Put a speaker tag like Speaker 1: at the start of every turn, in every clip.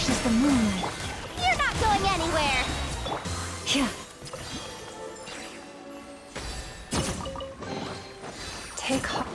Speaker 1: fresh as the moonlight.
Speaker 2: You're not going anywhere!
Speaker 1: Yeah. Take heart.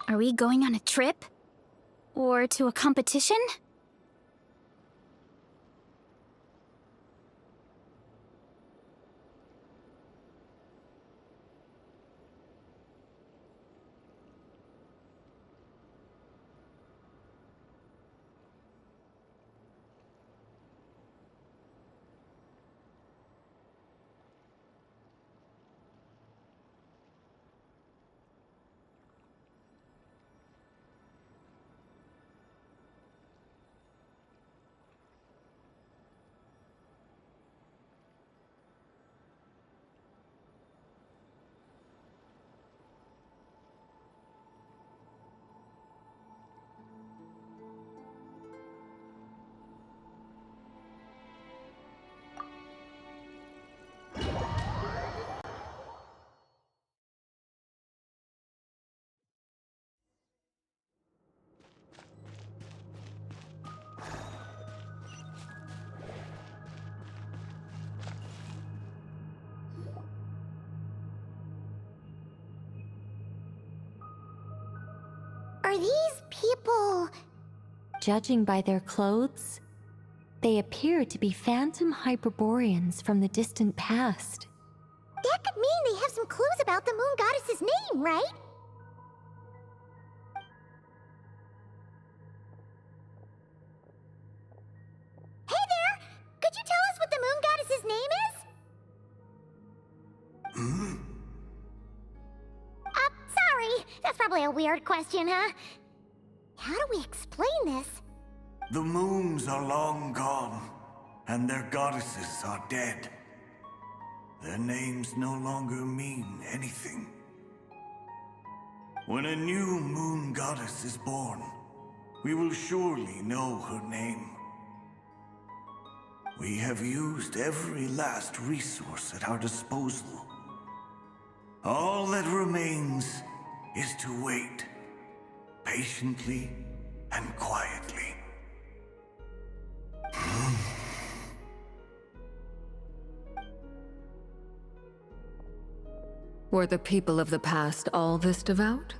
Speaker 2: Are we going on a trip? Or to a competition?
Speaker 3: Are these people...
Speaker 1: Judging by their clothes, they appear to be phantom Hyperboreans from the distant past.
Speaker 3: That could mean they have some clues about the moon goddess's name, right? Hey there! Could you tell us what the moon goddess's name is? Sorry. That's probably a weird question, huh? How do we explain this?
Speaker 4: The moons are long gone, and their goddesses are dead. Their names no longer mean anything. When a new moon goddess is born, we will surely know her name. We have used every last resource at our disposal. All that remains is to wait, patiently and quietly.
Speaker 5: Were the people of the past all this devout?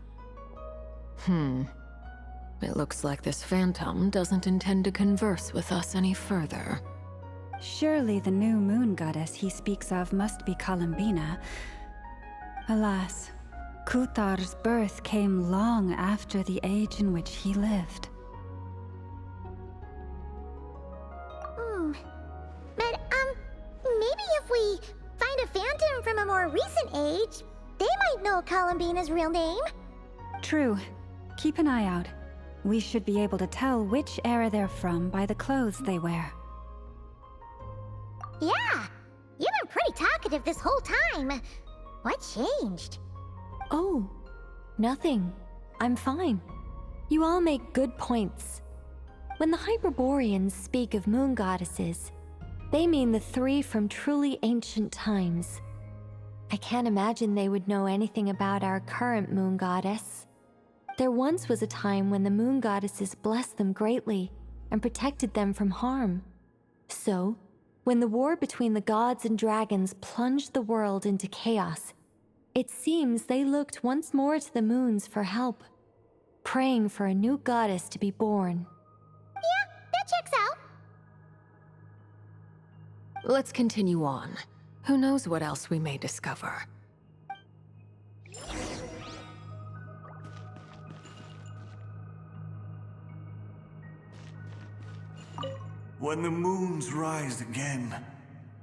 Speaker 5: It looks like this phantom doesn't intend to converse with us any further.
Speaker 6: Surely the new moon goddess he speaks of must be Columbina. Alas, Kuthar's birth came long after the age in which he lived.
Speaker 3: But, maybe if we find a phantom from a more recent age, they might know Columbina's real name.
Speaker 6: True. Keep an eye out. We should be able to tell which era they're from by the clothes they wear.
Speaker 3: Yeah, you've been pretty talkative this whole time. What changed?
Speaker 1: Oh, nothing. I'm fine. You all make good points. When the Hyperboreans speak of moon goddesses, they mean the three from truly ancient times. I can't imagine they would know anything about our current moon goddess. There once was a time when the moon goddesses blessed them greatly and protected them from harm. So, when the war between the gods and dragons plunged the world into chaos, it seems they looked once more to the moons for help, praying for a new goddess to be born.
Speaker 3: Yeah, that checks out.
Speaker 5: Let's continue on. Who knows what else we may discover?
Speaker 4: When the moons rise again,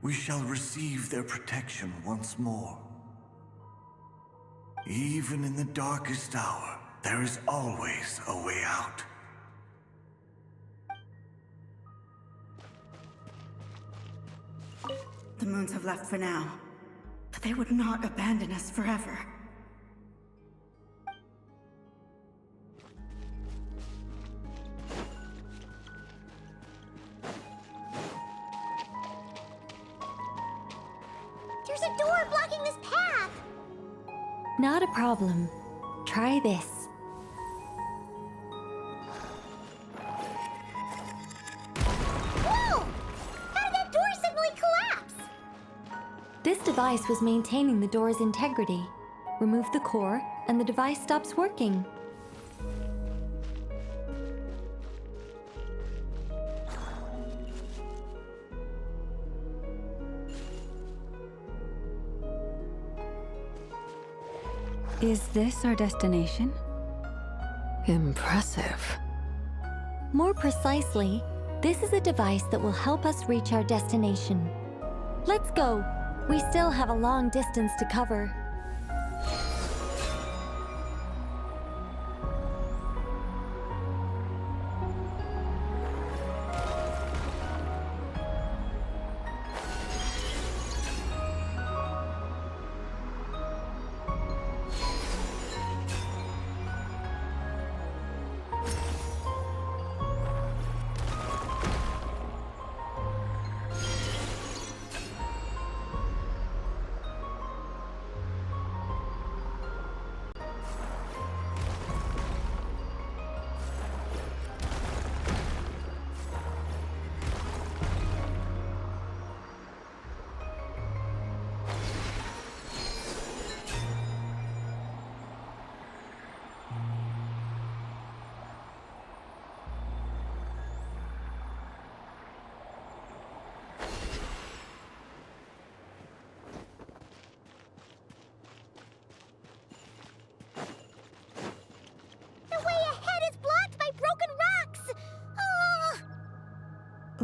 Speaker 4: we shall receive their protection once more. Even in the darkest hour, there is always a way out.
Speaker 7: The moons have left for now, but they would not abandon us forever.
Speaker 3: There's a door blocking this path.
Speaker 1: Not a problem. Try this.
Speaker 3: Whoa! How did that door suddenly collapse?
Speaker 1: This device was maintaining the door's integrity. Remove the core, and the device stops working.
Speaker 6: Is this our destination?
Speaker 5: Impressive.
Speaker 1: More precisely, this is a device that will help us reach our destination. Let's go. We still have a long distance to cover.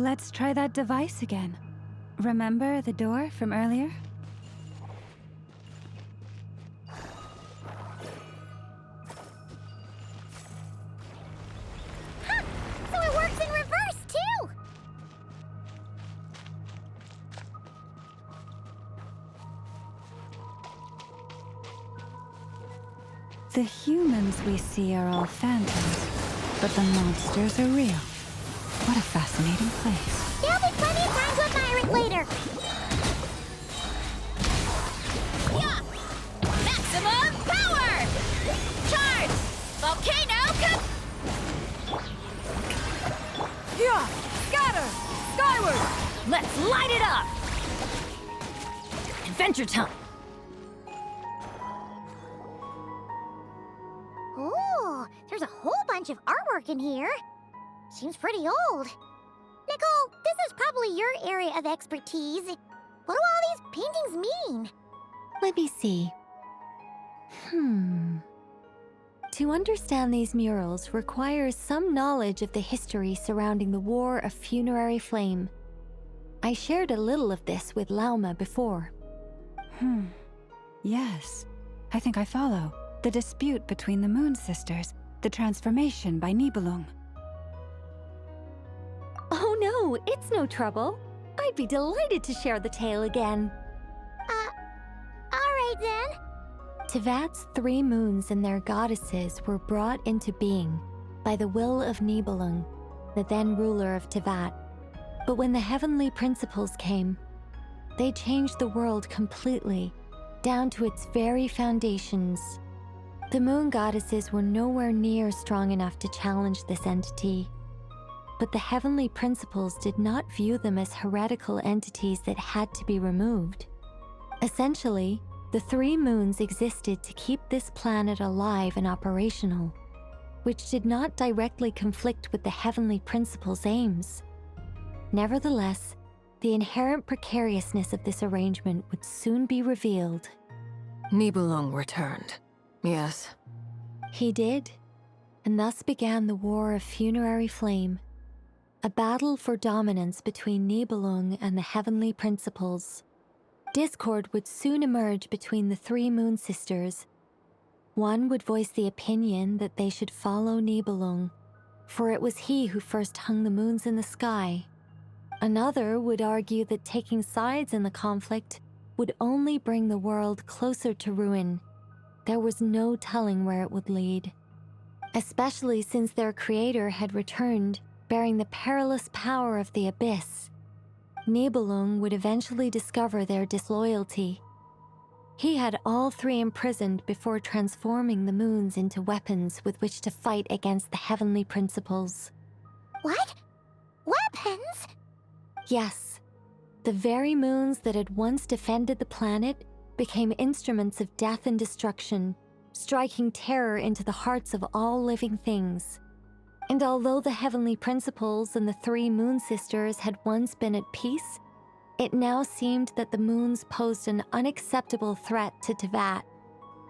Speaker 6: Let's try that device again. Remember the door from earlier?
Speaker 3: Huh! So it works in reverse, too!
Speaker 6: The humans we see are all phantoms, but the monsters are real. What a fascinating place.
Speaker 3: There'll be plenty of time to admire it later.
Speaker 2: Yeah! Maximum power! Charge! Volcano
Speaker 1: Yeah! Scatter! Skyward! Let's light it up! Adventure time!
Speaker 3: Ooh, there's a whole bunch of artwork in here. Seems pretty old. Nicole, this is probably your area of expertise. What do all these paintings mean?
Speaker 1: Let me see. To understand these murals requires some knowledge of the history surrounding the War of Funerary Flame. I shared a little of this with Lauma before.
Speaker 6: Yes, I think I follow. The dispute between the Moon Sisters, the transformation by Nibelung.
Speaker 1: Oh no, it's no trouble. I'd be delighted to share the tale again.
Speaker 3: Alright then.
Speaker 1: Tevat's 3 moons and their goddesses were brought into being by the will of Nibelung, the then ruler of Tevat. But when the heavenly principles came, they changed the world completely, down to its very foundations. The moon goddesses were nowhere near strong enough to challenge this entity. But the heavenly principles did not view them as heretical entities that had to be removed. Essentially, the 3 moons existed to keep this planet alive and operational, which did not directly conflict with the heavenly principles' aims. Nevertheless, the inherent precariousness of this arrangement would soon be revealed.
Speaker 5: Nibelung returned. Yes.
Speaker 1: He did, and thus began the War of Funerary Flame, a battle for dominance between Nibelung and the heavenly principles. Discord would soon emerge between the 3 moon sisters. One would voice the opinion that they should follow Nibelung, for it was he who first hung the moons in the sky. Another would argue that taking sides in the conflict would only bring the world closer to ruin. There was no telling where it would lead, especially since their creator had returned, bearing the perilous power of the abyss. Nibelung would eventually discover their disloyalty. He had all 3 imprisoned before transforming the moons into weapons with which to fight against the heavenly principles.
Speaker 3: What? Weapons?
Speaker 1: Yes, the very moons that had once defended the planet became instruments of death and destruction, striking terror into the hearts of all living things. And although the heavenly principles and the 3 moon sisters had once been at peace, it now seemed that the moons posed an unacceptable threat to Tevat.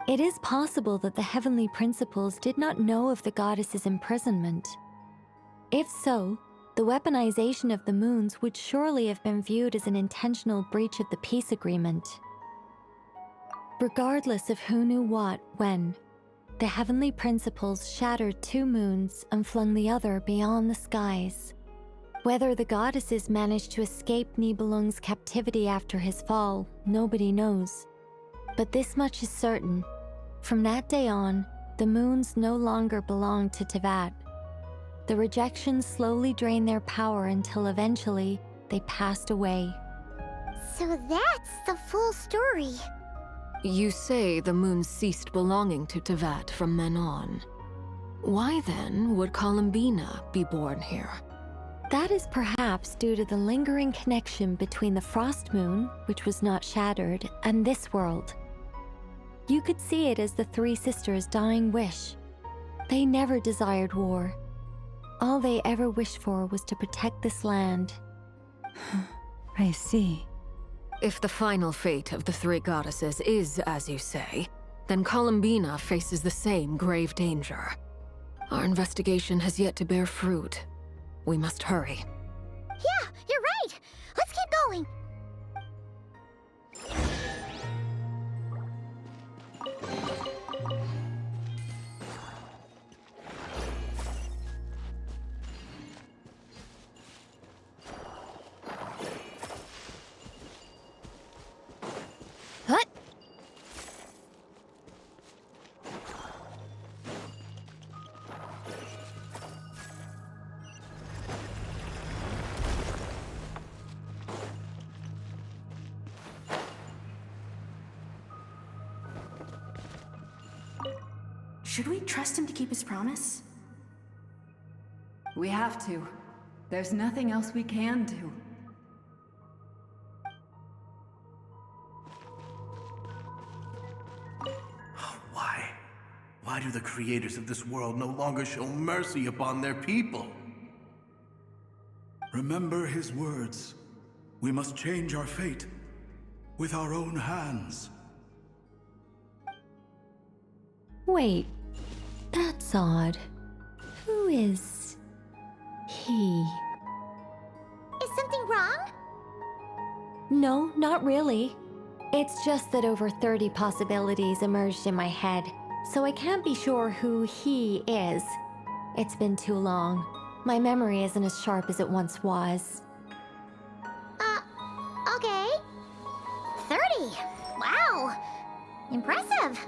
Speaker 1: It is possible that the heavenly principles did not know of the goddess's imprisonment. If so, the weaponization of the moons would surely have been viewed as an intentional breach of the peace agreement. Regardless of who knew what, when, the heavenly principles shattered 2 moons and flung the other beyond the skies. Whether the goddesses managed to escape Nibelung's captivity after his fall, nobody knows. But this much is certain. From that day on, the moons no longer belonged to Tevat. The rejection slowly drained their power until eventually they passed away.
Speaker 3: So that's the full story.
Speaker 5: You say the moon ceased belonging to Tevat from then on. Why then would Columbina be born here?
Speaker 1: That is perhaps due to the lingering connection between the Frost Moon, which was not shattered, and this world. You could see it as the 3 sisters' dying wish. They never desired war. All they ever wished for was to protect this land.
Speaker 6: I see.
Speaker 5: If the final fate of the 3 goddesses is as you say, then Columbina faces the same grave danger. Our investigation has yet to bear fruit. We must hurry.
Speaker 3: Yeah, you're right. Let's keep going.
Speaker 2: What?
Speaker 7: Should we trust him to keep his promise?
Speaker 6: We have to. There's nothing else we can do.
Speaker 4: Why? Why do the creators of this world no longer show mercy upon their people?
Speaker 8: Remember his words. We must change our fate with our own hands.
Speaker 1: Wait, that's odd. Who is he?
Speaker 3: Is something wrong?
Speaker 1: No, not really. It's just that over 30 possibilities emerged in my head, so I can't be sure who he is. It's been too long. My memory isn't as sharp as it once was.
Speaker 3: Okay. 30. Wow. Impressive.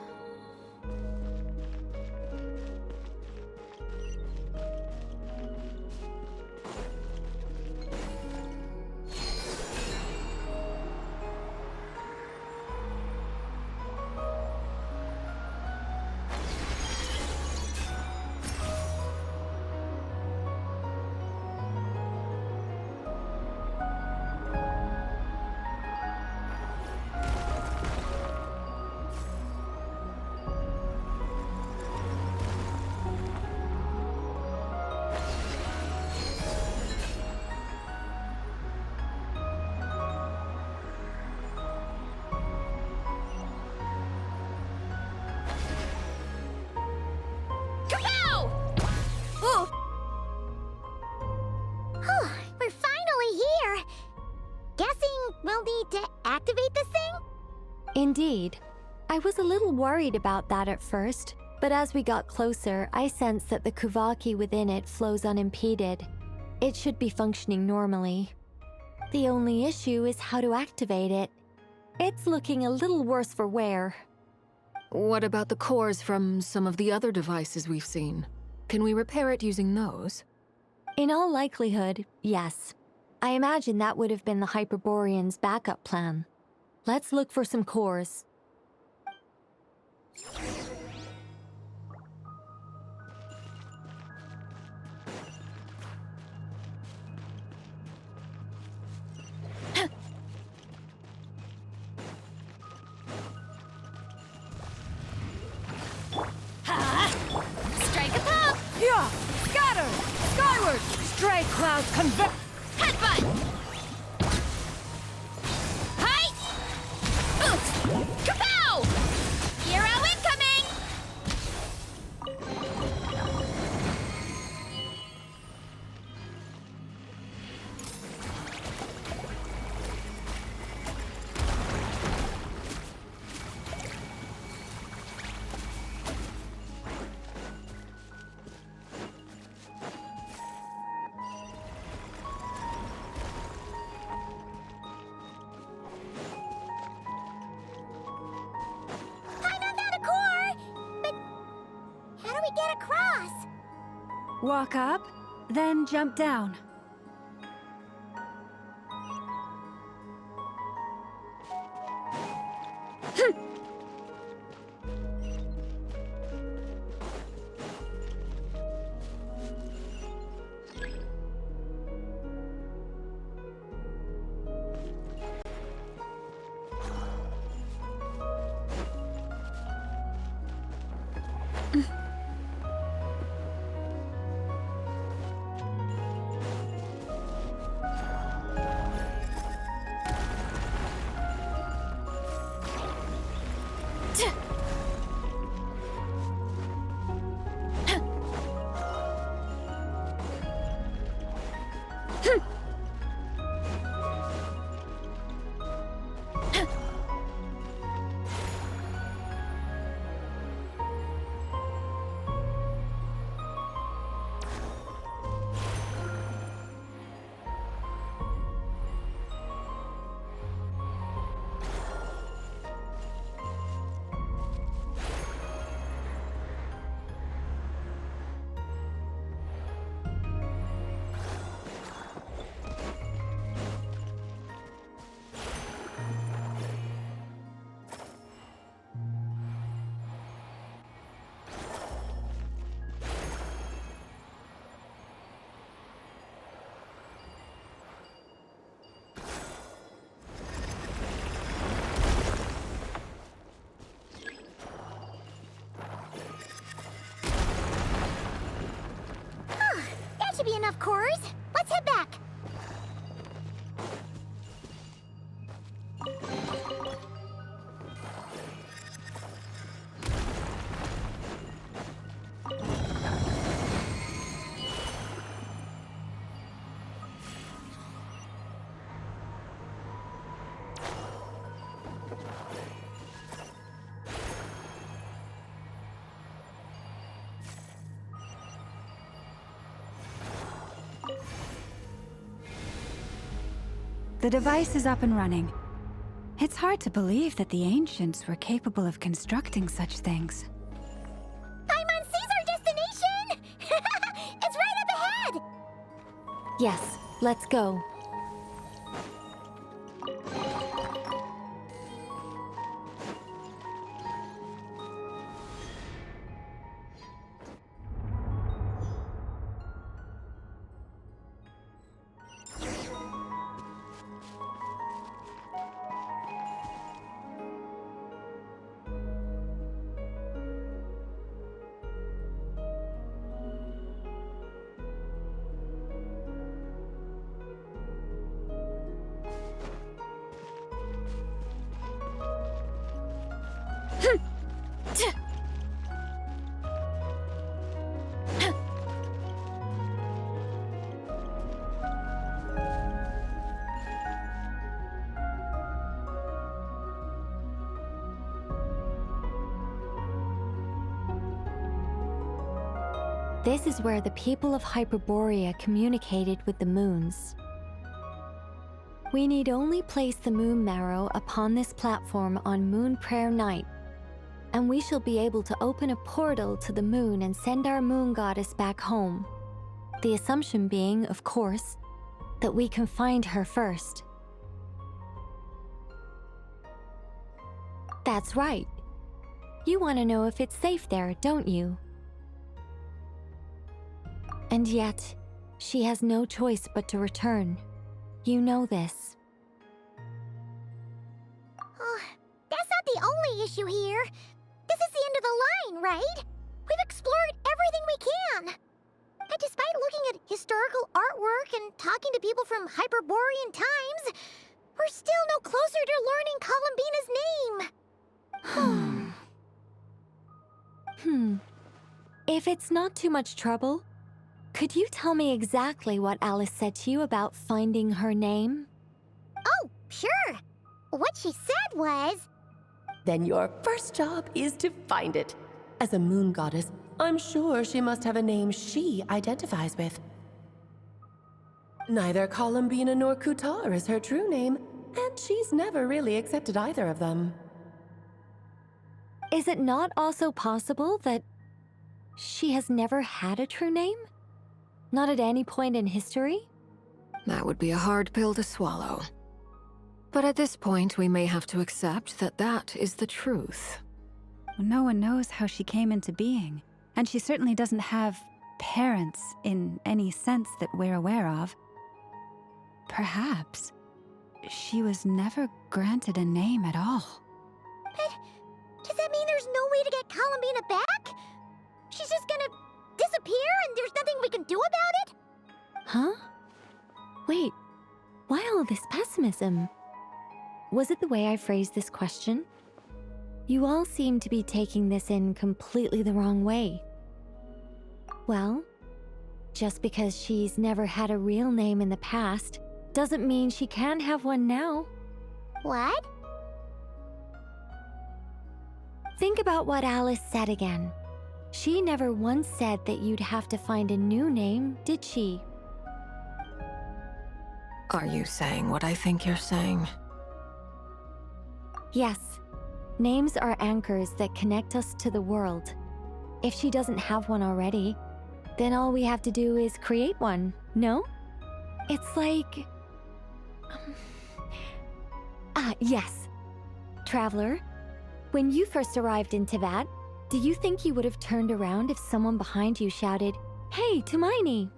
Speaker 3: We're finally here. Guessing we'll need to activate this thing?
Speaker 1: Indeed. I was a little worried about that at first, but as we got closer, I sensed that the Kuvaki within it flows unimpeded. It should be functioning normally. The only issue is how to activate it. It's looking a little worse for wear.
Speaker 5: What about the cores from some of the other devices we've seen? Can we repair it using those?
Speaker 1: In all likelihood, yes. I imagine that would have been the Hyperborean's backup plan. Let's look for some cores.
Speaker 2: Strike a pop!
Speaker 9: Yeah! Scatter! Skyward! Stray clouds convert!
Speaker 2: Headbutt! Hi! Oof! Kapow! Hero incoming!
Speaker 3: Get across!
Speaker 6: Walk up, then jump down.
Speaker 3: should be enough cores. Let's head back.
Speaker 6: The device is up and running. It's hard to believe that the ancients were capable of constructing such things.
Speaker 3: Paimon sees our destination! It's right up ahead!
Speaker 1: Yes, let's go. This is where the people of Hyperborea communicated with the moons. We need only place the moon marrow upon this platform on Moon Prayer Night, and we shall be able to open a portal to the moon and send our moon goddess back home. The assumption being, of course, that we can find her first. That's right. You want to know if it's safe there, don't you? And yet, she has no choice but to return. You know this.
Speaker 3: Oh, that's not the only issue here. This is the end of the line, right? We've explored everything we can. And despite looking at historical artwork and talking to people from Hyperborean times, we're still no closer to learning Columbina's name.
Speaker 1: If it's not too much trouble, could you tell me exactly what Alice said to you about finding her name?
Speaker 3: Oh, sure. What she said was...
Speaker 10: Then your first job is to find it. As a moon goddess, I'm sure she must have a name she identifies with. Neither Columbina nor Kutar is her true name, and she's never really accepted either of them.
Speaker 1: Is it not also possible that she has never had a true name? Not at any point in history?
Speaker 5: That would be a hard pill to swallow. But at this point, we may have to accept that that is the truth.
Speaker 6: No one knows how she came into being, and she certainly doesn't have parents in any sense that we're aware of. Perhaps she was never granted a name at all.
Speaker 3: But does that mean there's no way to get Columbina back? She's just gonna disappear and there's nothing we can do about it?
Speaker 1: Huh? Wait, why all this pessimism? Was it the way I phrased this question? You all seem to be taking this in completely the wrong way. Well, just because she's never had a real name in the past doesn't mean she can't have one now.
Speaker 3: What?
Speaker 1: Think about what Alice said again. She never once said that you'd have to find a new name, did she?
Speaker 5: Are you saying what I think you're saying?
Speaker 1: Yes. Names are anchors that connect us to the world. If she doesn't have one already, then all we have to do is create one, no? It's like... yes. Traveler, when you first arrived in Teyvat, do you think you would have turned around if someone behind you shouted, "Hey, Tumaini"?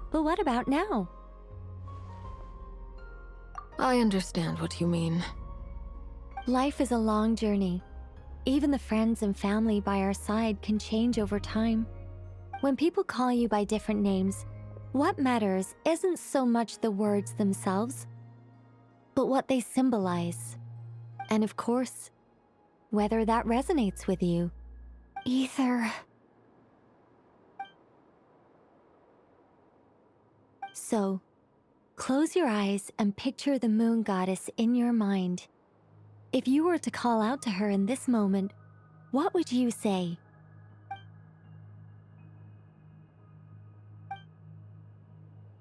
Speaker 1: But what about now?
Speaker 5: I understand what you mean.
Speaker 1: Life is a long journey. Even the friends and family by our side can change over time. When people call you by different names, what matters isn't so much the words themselves, but what they symbolize. And of course, whether that resonates with you. Ether. So, close your eyes and picture the moon goddess in your mind. If you were to call out to her in this moment, what would you say?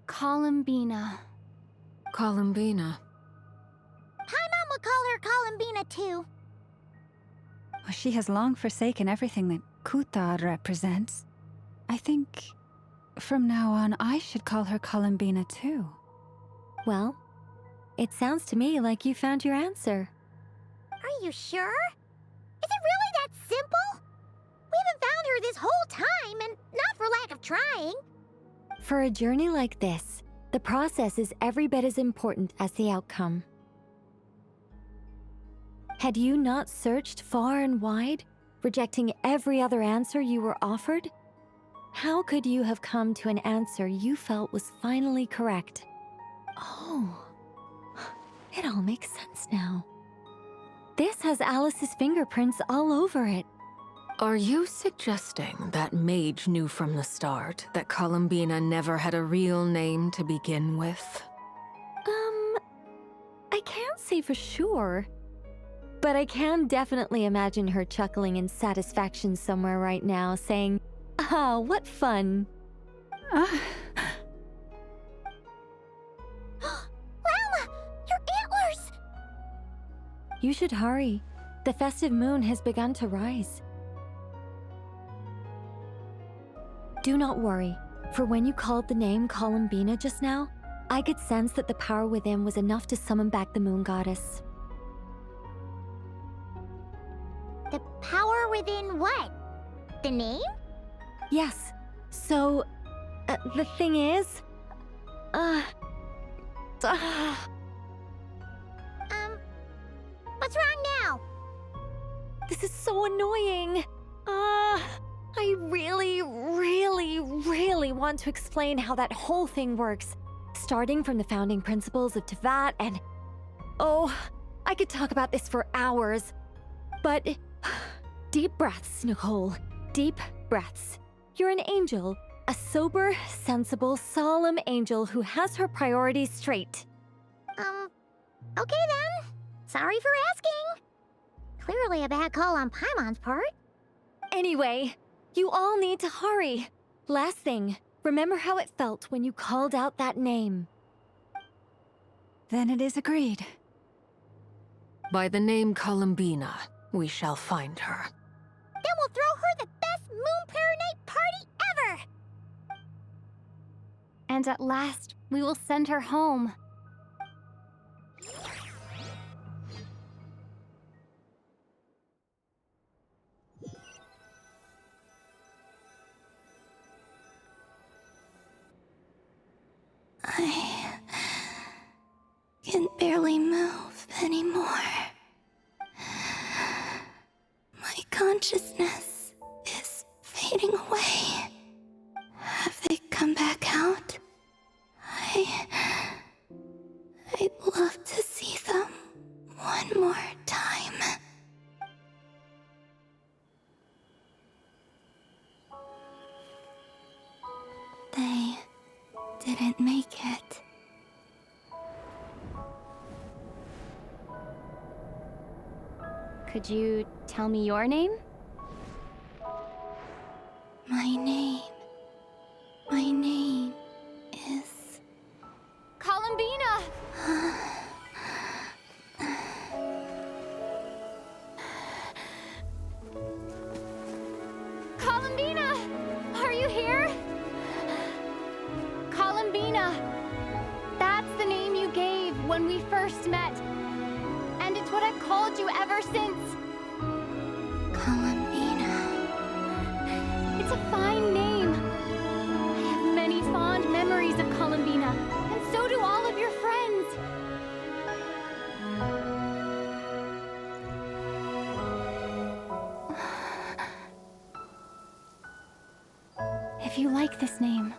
Speaker 2: Columbina.
Speaker 5: Columbina.
Speaker 3: Paimon would call her Columbina too.
Speaker 6: She has long forsaken everything that Kutar represents. I think from now on I should call her Columbina too.
Speaker 1: Well, it sounds to me like you found your answer.
Speaker 3: Are you sure? Is it really that simple? We haven't found her this whole time, and not for lack of trying.
Speaker 1: For a journey like this, the process is every bit as important as the outcome. Had you not searched far and wide, rejecting every other answer you were offered? How could you have come to an answer you felt was finally correct? Oh, it all makes sense now. This has Alice's fingerprints all over it.
Speaker 5: Are you suggesting that Mage knew from the start that Columbina never had a real name to begin with?
Speaker 1: I can't say for sure. But I can definitely imagine her chuckling in satisfaction somewhere right now, saying, "Ah, what fun."
Speaker 3: Llama! Your antlers!
Speaker 1: You should hurry. The festive moon has begun to rise. Do not worry, for when you called the name Columbina just now, I could sense that the power within was enough to summon back the moon goddess.
Speaker 3: The power within what? The name?
Speaker 1: Yes. So, the thing is...
Speaker 3: What's wrong now?
Speaker 1: This is so annoying. I really want to explain how that whole thing works. Starting from the founding principles of Teyvat and... Oh, I could talk about this for hours. But... Deep breaths, Nicole. Deep breaths. You're an angel. A sober, sensible, solemn angel who has her priorities straight.
Speaker 3: Okay then. Sorry for asking. Clearly a bad call on Paimon's part.
Speaker 1: Anyway, you all need to hurry. Last thing, remember how it felt when you called out that name.
Speaker 6: Then it is agreed.
Speaker 5: By the name Columbina, we shall find her.
Speaker 3: Then we'll throw her the best Moon Para Night party ever!
Speaker 2: And at last, we will send her home.
Speaker 11: I can barely move anymore. My consciousness is fading away. Have they come back out? I'd love to see them one more time. They didn't make it.
Speaker 2: Could you tell me your name?
Speaker 11: My name is...
Speaker 2: Columbina! Columbina! Are you here? Columbina! That's the name you gave when we first met. And it's what I've called you ever since.
Speaker 11: Columbina.
Speaker 2: It's a fine name. I have many fond memories of Columbina, and so do all of your friends.
Speaker 1: If
Speaker 2: if you like this name.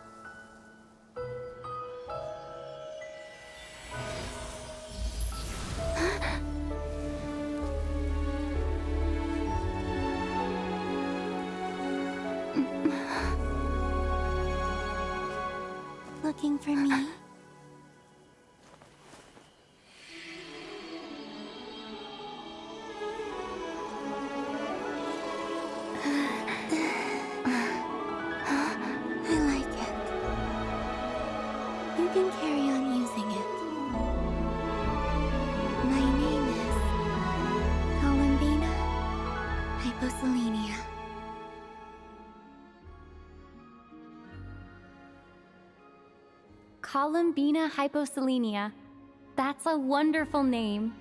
Speaker 3: Looking for me? I like it. You can carry on using it. My name is Columbina Hyposelenia.
Speaker 2: Columbina Hyposelenia. That's a wonderful name.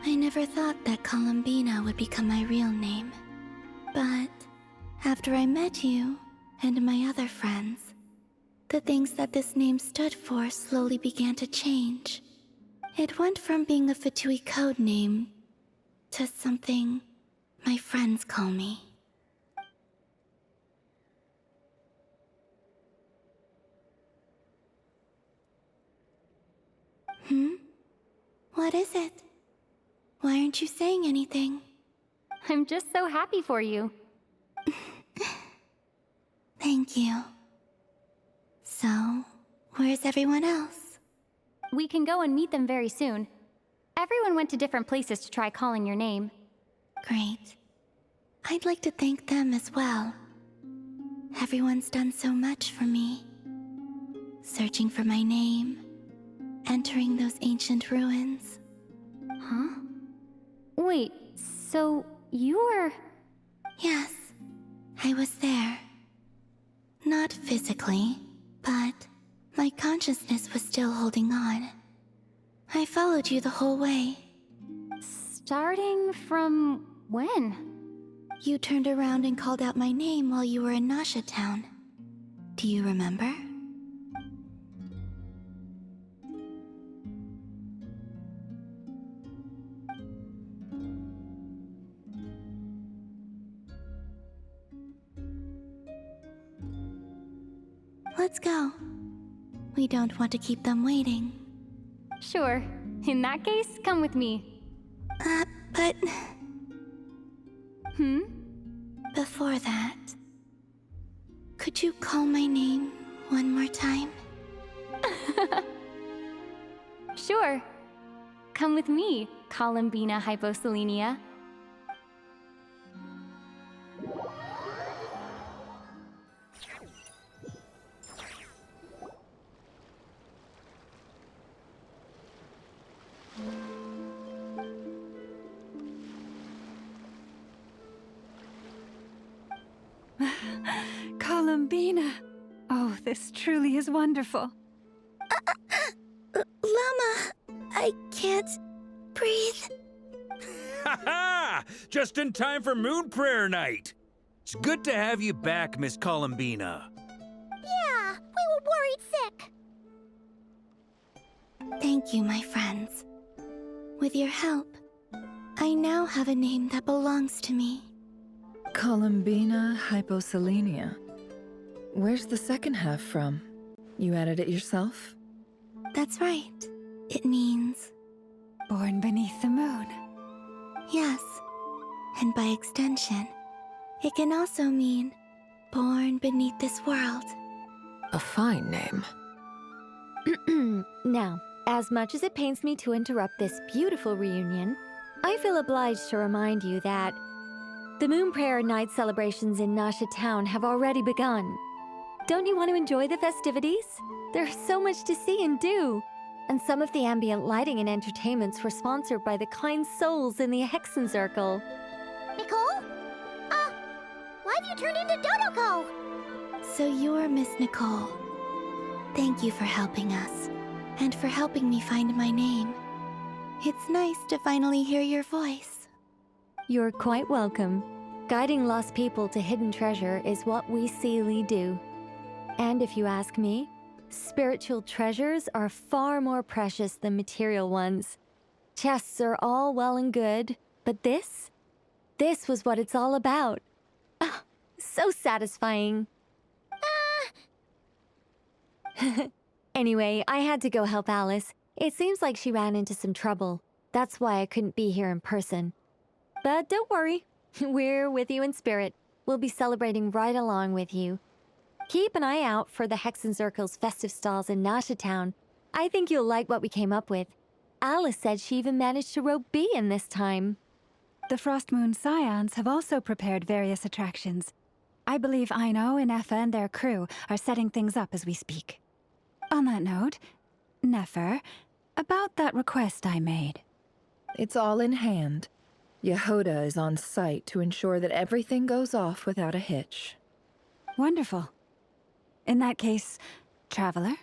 Speaker 11: I never thought that Columbina would become my real name. But after I met you and my other friends, the things that this name stood for slowly began to change. It went from being a Fatui code name to something my friends call me. What is it? Why aren't you saying anything?
Speaker 2: I'm just so happy for you.
Speaker 11: Thank you. So, where's everyone else?
Speaker 2: We can go and meet them very soon. Everyone went to different places to try calling your name.
Speaker 11: Great. I'd like to thank them as well. Everyone's done so much for me. Searching for my name, entering those ancient ruins.
Speaker 2: Huh? Wait, so you were...
Speaker 11: Yes, I was there. Not physically, but my consciousness was still holding on. I followed you the whole way.
Speaker 2: Starting from when?
Speaker 11: You turned around and called out my name while you were in Nasha Town. Do you remember? Let's go. We don't want to keep them waiting.
Speaker 2: Sure. In that case, come with me.
Speaker 11: But...
Speaker 2: Hmm?
Speaker 11: Before that, could you call my name one more time?
Speaker 2: Sure. Come with me, Columbina Hyposelenia.
Speaker 6: Columbina! Oh, this truly is wonderful.
Speaker 11: Llama, I can't breathe.
Speaker 12: Ha ha! Just in time for Moon Prayer Night. It's good to have you back, Miss Columbina.
Speaker 3: Yeah, we were worried sick.
Speaker 11: Thank you, my friends. With your help, I now have a name that belongs to me.
Speaker 13: Columbina Hyposelenia. Where's the second half from? You added it yourself?
Speaker 11: That's right. It means...
Speaker 6: Born beneath the moon.
Speaker 11: Yes. And by extension, it can also mean born beneath this world.
Speaker 5: A fine name.
Speaker 1: Now, as much as it pains me to interrupt this beautiful reunion, I feel obliged to remind you that the Moon Prayer Night celebrations in Nasha Town have already begun. Don't you want to enjoy the festivities? There's so much to see and do. And some of the ambient lighting and entertainments were sponsored by the kind souls in the Hexen Circle.
Speaker 3: Nicole? Why have you turned into Dodoko?
Speaker 11: So you're Miss Nicole. Thank you for helping us, and for helping me find my name. It's nice to finally hear your voice.
Speaker 1: You're quite welcome. Guiding lost people to hidden treasure is what we Seelie do. And if you ask me, spiritual treasures are far more precious than material ones. Chests are all well and good, but this was what it's all about. So satisfying. Anyway, I had to go help Alice. It seems like she ran into some trouble. That's why I couldn't be here in person. But don't worry. We're with you in spirit. We'll be celebrating right along with you. Keep an eye out for the Hexenzirkel's festive stalls in Nasha Town. I think you'll like what we came up with. Alice said she even managed to rope B in this time.
Speaker 6: The Frost Moon Scions have also prepared various attractions. I believe Aino and Effa and their crew are setting things up as we speak. On that note, Nefer, about that request I made.
Speaker 13: It's all in hand. Yehoda is on site to ensure that everything goes off without a hitch.
Speaker 6: Wonderful. In that case, Traveler?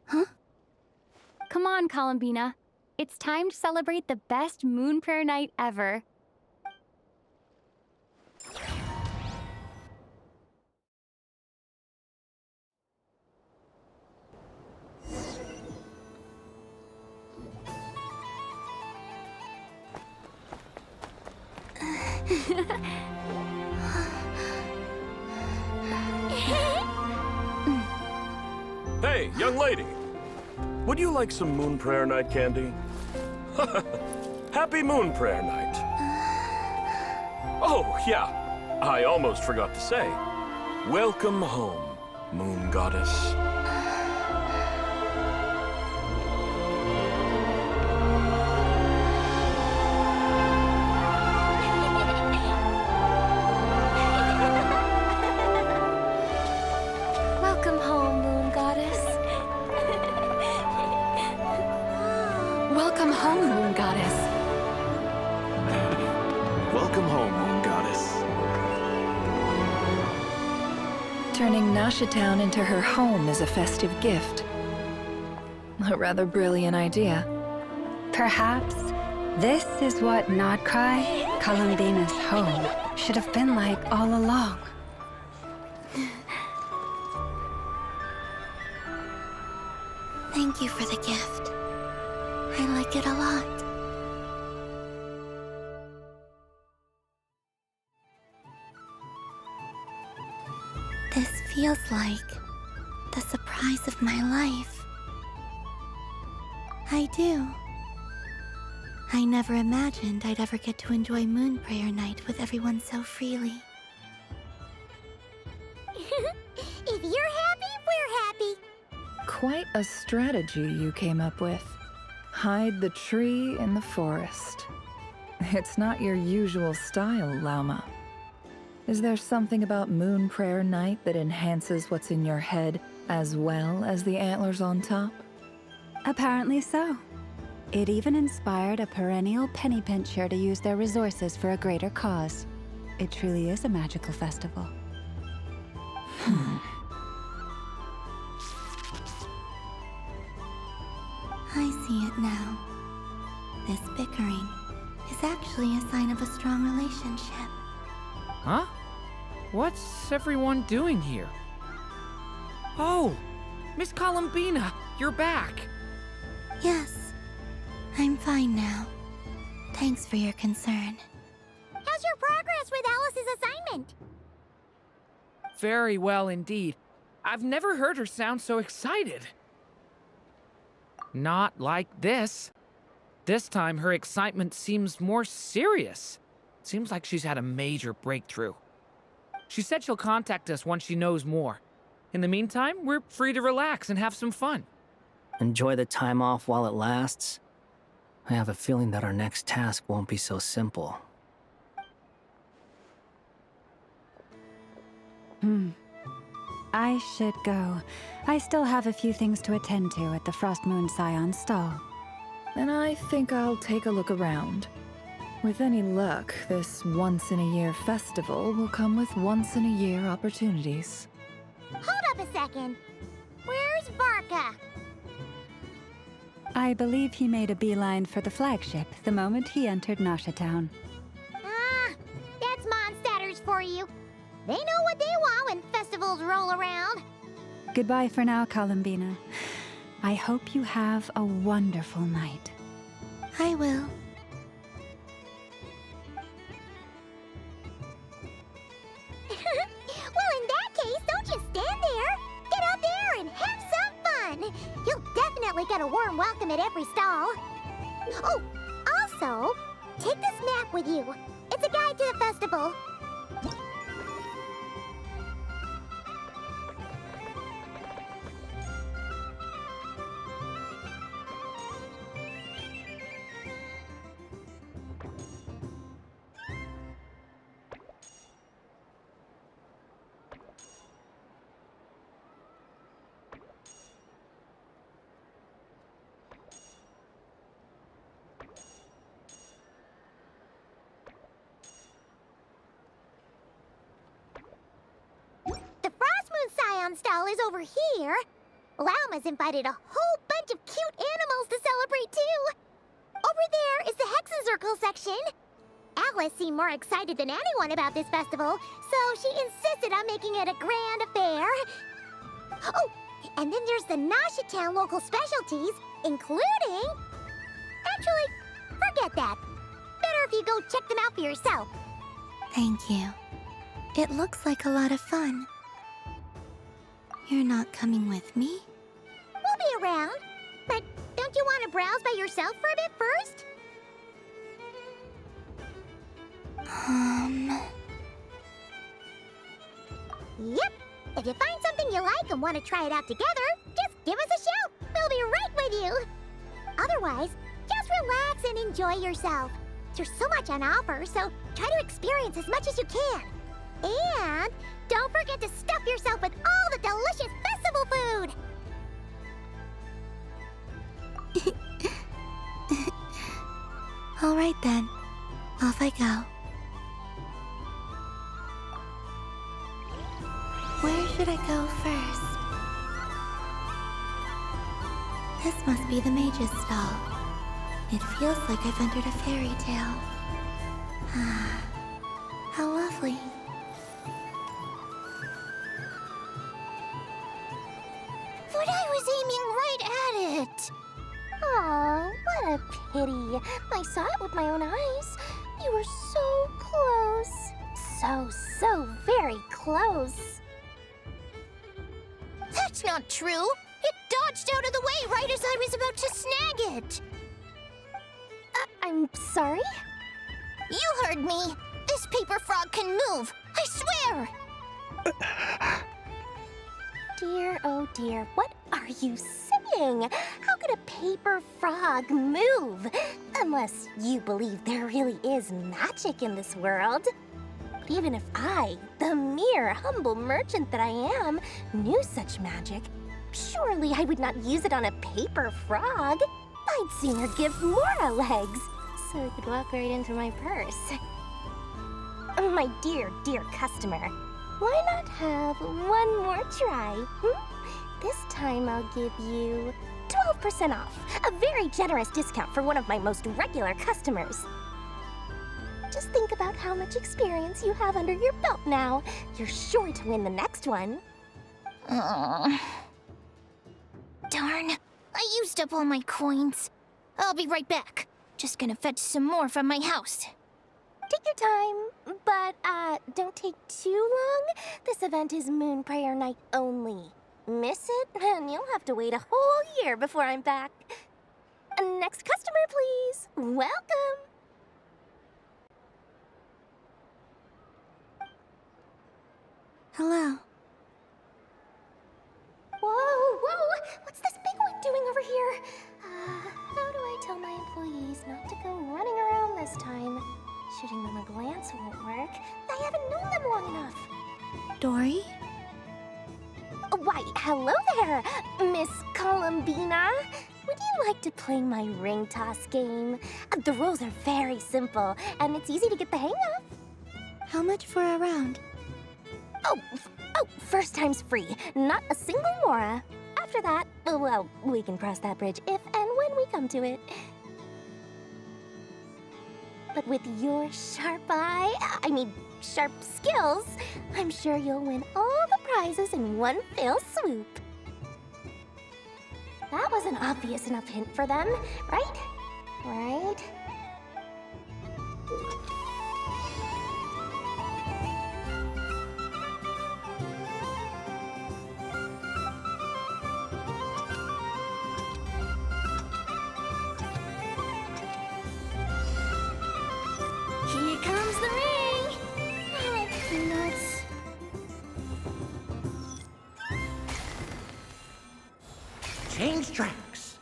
Speaker 2: Huh? Come on, Columbina. It's time to celebrate the best moon prayer night ever.
Speaker 14: Hey, young lady. Would you like some Moon Prayer Night candy? Happy Moon Prayer Night. Oh, yeah. I almost forgot to say. Welcome home, Moon Goddess.
Speaker 1: Welcome home, Moon Goddess.
Speaker 5: Welcome home, Moon Goddess.
Speaker 8: Welcome home, Moon Goddess.
Speaker 13: Turning Nasha Town into her home is a festive gift. A rather brilliant idea.
Speaker 6: Perhaps this is what Nod Krai, Columbina's home, should have been like all along.
Speaker 11: Thank you for the gift. I like it a lot. This feels like the surprise of my life. I do. I never imagined I'd ever get to enjoy Moon Prayer Night with everyone so freely.
Speaker 3: If you're happy, we're happy.
Speaker 13: Quite a strategy you came up with. Hide the tree in the forest. It's not your usual style, Lauma. Is there something about Moon Prayer Night that enhances what's in your head as well as the antlers on top?
Speaker 6: Apparently so. It even inspired a perennial penny pincher to use their resources for a greater cause. It truly is a magical festival.
Speaker 11: I see it now. This bickering is actually a sign of a strong relationship.
Speaker 15: Huh? What's everyone doing here? Oh! Miss Columbina, you're back!
Speaker 11: Yes, I'm fine now. Thanks for your concern.
Speaker 3: How's your progress with Alice's assignment?
Speaker 15: Very well indeed. I've never heard her sound so excited. Not like this. This time her excitement seems more serious. Seems like she's had a major breakthrough. She said she'll contact us once she knows more. In the meantime, we're free to relax and have some fun.
Speaker 16: Enjoy the time off while it lasts. I have a feeling that our next task won't be so simple.
Speaker 6: I should go. I still have a few things to attend to at the Frost Moon Scion stall.
Speaker 13: And I think I'll take a look around. With any luck, this once-in-a-year festival will come with once-in-a-year opportunities.
Speaker 3: Hold up a second. Where's Varka?
Speaker 6: I believe he made a beeline for the flagship the moment he entered Nasha Town.
Speaker 3: Ah, that's Mondstadters for you. They know what they want when festivals roll around.
Speaker 6: Goodbye for now, Columbina. I hope you have a wonderful night.
Speaker 11: I will.
Speaker 3: at every stall. Oh, also, take this map with you. It's a guide to the festival. Stall is over here. Lauma's invited a whole bunch of cute animals to celebrate too. Over there is the Hexen section. Alice seemed more excited than anyone about this festival, so she insisted on making it a grand affair. Oh, and then there's the Nashitown local specialties, including... Actually, forget that. Better if you go check them out for yourself.
Speaker 11: Thank you. It looks like a lot of fun. You're not coming with me?
Speaker 3: We'll be around. But don't you want to browse by yourself for a bit first? Yep. If you find something you like and want to try it out together, just give us a shout. We'll be right with you. Otherwise, just relax and enjoy yourself. There's so much on offer, so try to experience as much as you can. And don't forget to stuff yourself with all the delicious festival food!
Speaker 11: All right then. Off I go. Where should I go first? This must be the mage's stall. It feels like I've entered a fairy tale. Ah, how lovely.
Speaker 3: But I was aiming right at it! Aw, what a pity. I saw it with my own eyes. You were so close. So very close. That's not true. It dodged out of the way right as I was about to snag it. I'm sorry? You heard me. This paper frog can move. I swear. Dear, oh dear, what are you saying? How could a paper frog move? Unless you believe there really is magic in this world. But even if I, the mere humble merchant that I am, knew such magic, surely I would not use it on a paper frog. I'd sooner give Mora legs, so it could walk right into my purse. My dear, dear customer, why not have one more try? This time I'll give you 12% off, a very generous discount for one of my most regular customers. Just think about how much experience you have under your belt now. You're sure to win the next one. Darn, I used up all my coins. I'll be right back. Just gonna fetch some more from my house. Take your time, but don't take too long. This event is Moon Prayer Night only. Miss it, and you'll have to wait a whole year before I'm back. Next customer, please. Welcome.
Speaker 11: Hello.
Speaker 3: Whoa! What's this big one doing over here? How do I tell my employees not to go running around this time? Shooting them a glance won't work. I haven't known them long enough.
Speaker 11: Dory?
Speaker 3: Why, hello there, Miss Columbina. Would you like to play my ring toss game? The rules are very simple, and it's easy to get the hang of.
Speaker 11: How much for a round?
Speaker 3: Oh, first time's free. Not a single mora. After that, well, we can cross that bridge if and when we come to it. But with your sharp sharp skills, I'm sure you'll win all the prizes in one fell swoop. That was an obvious enough hint for them, right? Right?
Speaker 17: change tracks.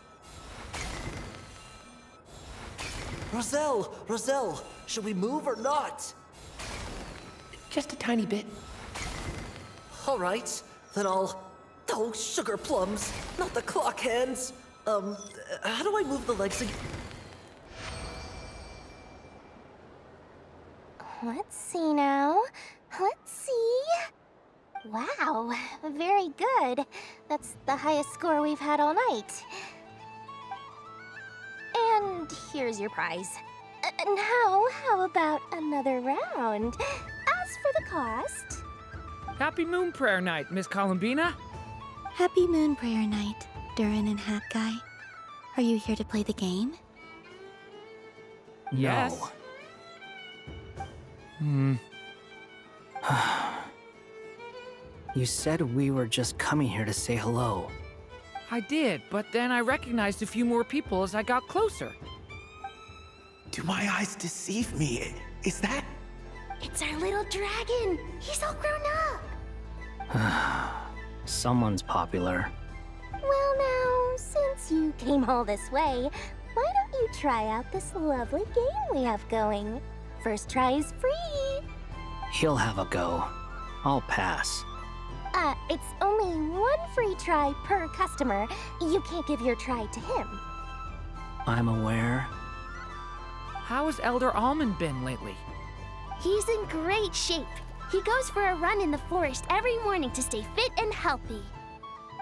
Speaker 18: Roselle, should we move or not?
Speaker 10: Just a tiny bit.
Speaker 18: All right, then I'll... Oh, sugar plums, not the clock hands. How do I move the legs again?
Speaker 3: Let's see now. Let's see. Wow, very good. That's the highest score we've had all night. And here's your prize. Now, how about another round? As for the cost...
Speaker 15: Happy Moon Prayer Night, Miss Columbina.
Speaker 11: Happy Moon Prayer Night, Durin and Hat Guy. Are you here to play the game?
Speaker 15: Yes.
Speaker 16: You said we were just coming here to say hello.
Speaker 15: I did, but then I recognized a few more people as I got closer.
Speaker 17: Do my eyes deceive me? Is that...
Speaker 3: It's our little dragon! He's all grown up!
Speaker 16: Someone's popular.
Speaker 3: Well now, since you came all this way, why don't you try out this lovely game we have going? First try is free!
Speaker 16: He'll have a go. I'll pass.
Speaker 3: It's only one free try per customer. You can't give your try to him.
Speaker 16: I'm aware.
Speaker 15: How has Elder Almond been lately?
Speaker 3: He's in great shape. He goes for a run in the forest every morning to stay fit and healthy.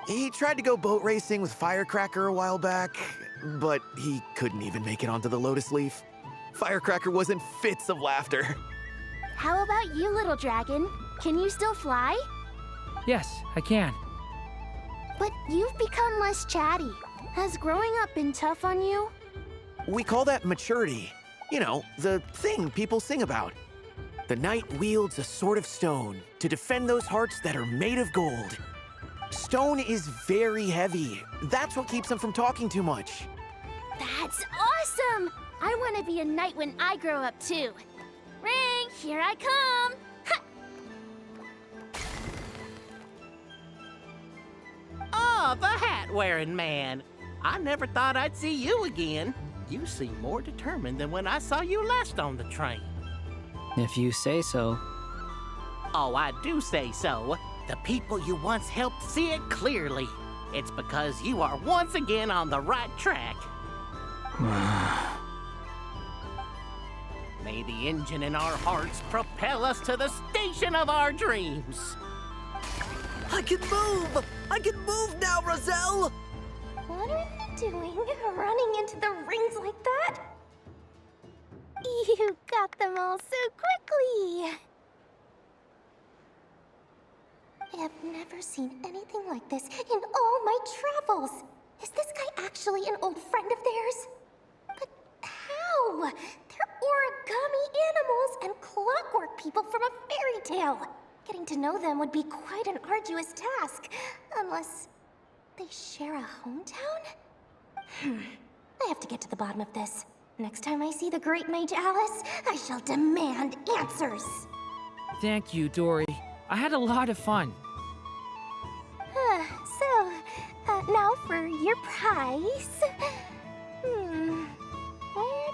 Speaker 17: He tried to go boat racing with Firecracker a while back, but he couldn't even make it onto the Lotus Leaf. Firecracker was in fits of laughter.
Speaker 2: How about you, little dragon? Can you still fly?
Speaker 15: Yes, I can.
Speaker 2: But you've become less chatty. Has growing up been tough on you?
Speaker 17: We call that maturity. You know, the thing people sing about. The knight wields a sword of stone to defend those hearts that are made of gold. Stone is very heavy. That's what keeps him from talking too much.
Speaker 2: That's awesome! I want to be a knight when I grow up too. Ring, here I come! Ha!
Speaker 19: Oh, the hat-wearing man. I never thought I'd see you again. You seem more determined than when I saw you last on the train.
Speaker 16: If you say so.
Speaker 19: Oh, I do say so. The people you once helped see it clearly. It's because you are once again on the right track. May the engine in our hearts propel us to the station of our dreams.
Speaker 18: I can move! I can move now, Roselle!
Speaker 3: What are you doing, running into the rings like that? You got them all so quickly! I have never seen anything like this in all my travels. Is this guy actually an old friend of theirs? But how? They're origami animals and clockwork people from a fairy tale. Getting to know them would be quite an arduous task, unless they share a hometown? I have to get to the bottom of this. Next time I see the Great Mage Alice, I shall demand answers.
Speaker 15: Thank you, Dory. I had a lot of fun.
Speaker 3: Now for your prize. Where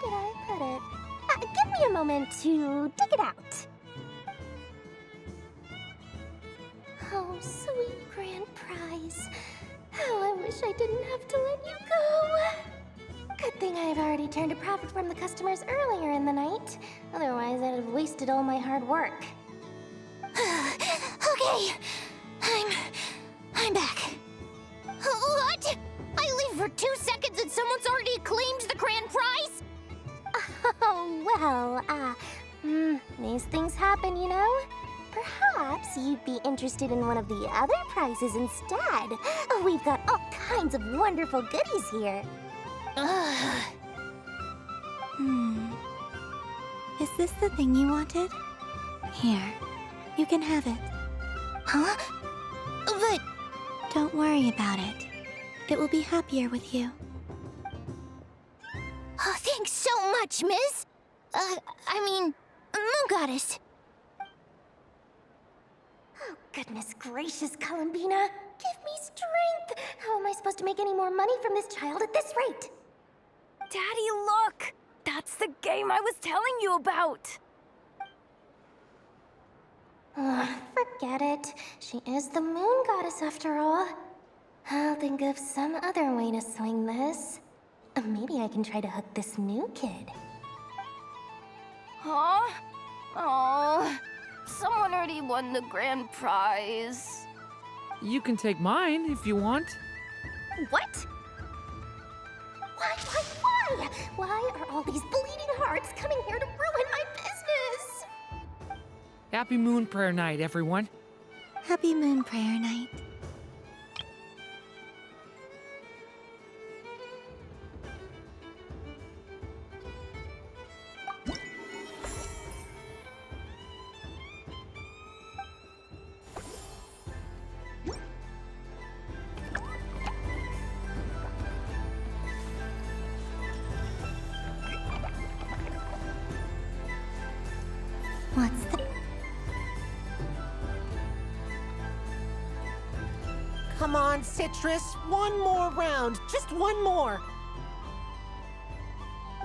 Speaker 3: did I put it? Give me a moment to dig it out. Oh, sweet grand prize. How I wish I didn't have to let you go. Good thing I've already turned a profit from the customers earlier in the night. Otherwise, I'd have wasted all my hard work. Okay, I'm back. What? I leave for 2 seconds and someone's already claimed the grand prize? Oh, well, these things happen, you know? Perhaps you'd be interested in one of the other prizes instead. We've got all kinds of wonderful goodies here.
Speaker 11: Is this the thing you wanted? Here, you can have it.
Speaker 3: Huh? But...
Speaker 11: Don't worry about it. It will be happier with you.
Speaker 3: Oh, thanks so much, Miss. Moon Goddess. Oh, goodness gracious, Columbina. Give me strength! How am I supposed to make any more money from this child at this rate?
Speaker 9: Daddy, look! That's the game I was telling you about!
Speaker 3: Forget it. She is the moon goddess after all. I'll think of some other way to swing this. Maybe I can try to hook this new kid.
Speaker 9: Huh? Oh, someone already won the grand prize.
Speaker 15: You can take mine if you want.
Speaker 3: What? Why? Why are all these bleeding hearts coming here to ruin my business?
Speaker 15: Happy Moon Prayer Night, everyone.
Speaker 11: Happy Moon Prayer Night. What's the...
Speaker 17: Come on, Citrus. One more round. Just one more.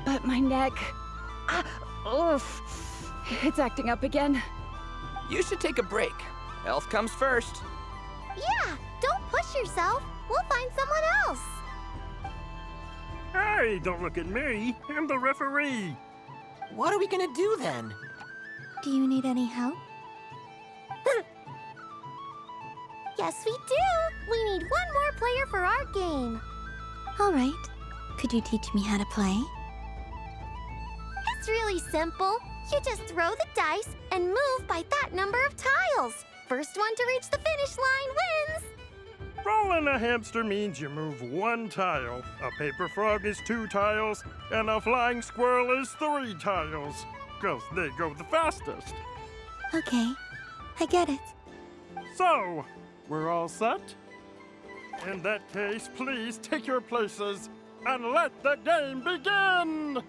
Speaker 6: But my neck... oof. It's acting up again.
Speaker 20: You should take a break. Health comes first.
Speaker 3: Yeah, don't push yourself. We'll find someone else.
Speaker 21: Hey, don't look at me. I'm the referee.
Speaker 17: What are we gonna do then?
Speaker 11: Do you need any help?
Speaker 3: Yes, we do. We need one more player for our game.
Speaker 11: All right. Could you teach me how to play?
Speaker 3: It's really simple. You just throw the dice and move by that number of tiles. First one to reach the finish line wins.
Speaker 21: Rolling a hamster means you move one tile. A paper frog is 2 tiles, and a flying squirrel is 3 tiles. 'Cause they go the fastest.
Speaker 11: Okay, I get it.
Speaker 21: So, we're all set? In that case, please take your places and let the game begin!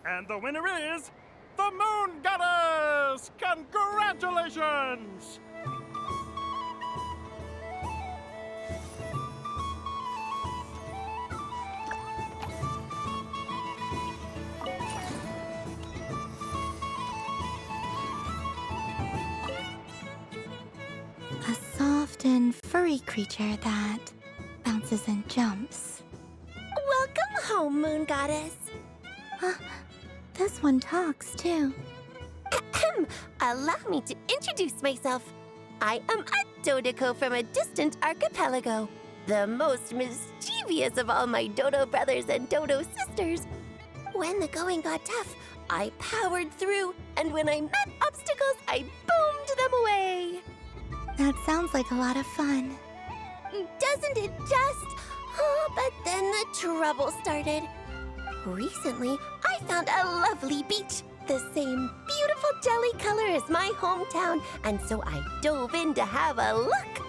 Speaker 21: And the winner is the Moon Goddess! Congratulations!
Speaker 11: A soft and furry creature that bounces and jumps.
Speaker 3: Welcome home, Moon Goddess.
Speaker 11: This one talks, too.
Speaker 3: Allow me to introduce myself. I am a Dodico from a distant archipelago, the most mischievous of all my Dodo brothers and Dodo sisters. When the going got tough, I powered through, and when I met obstacles, I boomed them away.
Speaker 11: That sounds like a lot of fun.
Speaker 3: Doesn't it just? Oh, but then the trouble started. Recently, I found a lovely beach, the same beautiful jelly color as my hometown, and so I dove in to have a look.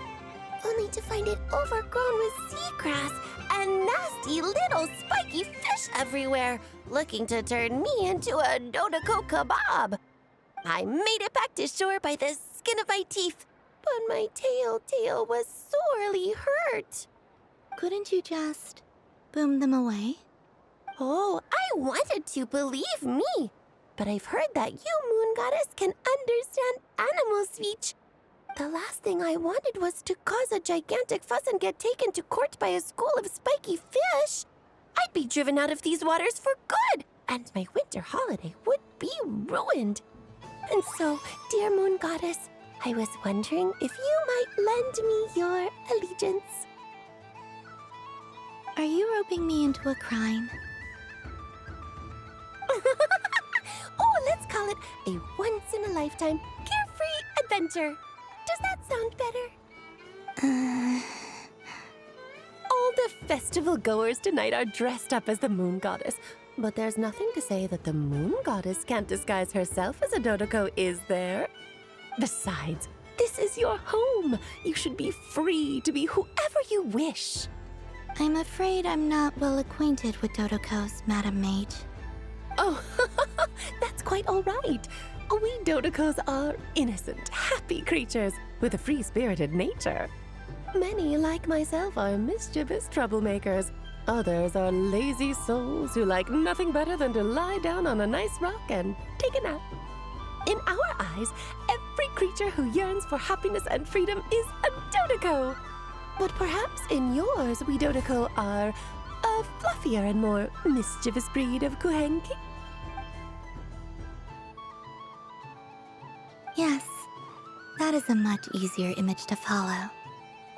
Speaker 3: Only to find it overgrown with seagrass and nasty little spiky fish everywhere, looking to turn me into a Dodico kebab. I made it back to shore by the skin of my teeth, but my tail was sorely hurt.
Speaker 11: Couldn't you just boom them away?
Speaker 3: Oh, I wanted to, believe me. But I've heard that you, Moon Goddess, can understand animal speech.
Speaker 10: The last thing I wanted was to cause a gigantic fuss and get taken to court by a school of spiky fish. I'd be driven out of these waters for good, and my winter holiday would be ruined. And so, dear Moon Goddess, I was wondering if you might lend me your allegiance.
Speaker 11: Are you roping me into a crime?
Speaker 10: Oh, let's call it a once-in-a-lifetime carefree adventure. Does that sound better? All the festival goers tonight are dressed up as the Moon Goddess, but there's nothing to say that the Moon Goddess can't disguise herself as a Dodoko, is there? Besides, this is your home. You should be free to be whoever you wish.
Speaker 11: I'm afraid I'm not well acquainted with Dodokos, Madam Mage.
Speaker 10: Oh, that's quite all right. We Dodokos are innocent, happy creatures with a free-spirited nature. Many, like myself, are mischievous troublemakers. Others are lazy souls who like nothing better than to lie down on a nice rock and take a nap. In our eyes, every creature who yearns for happiness and freedom is a Dodoko. But perhaps in yours, we Dodoko are a fluffier and more mischievous breed of Kuhenki.
Speaker 11: Yes, that is a much easier image to follow.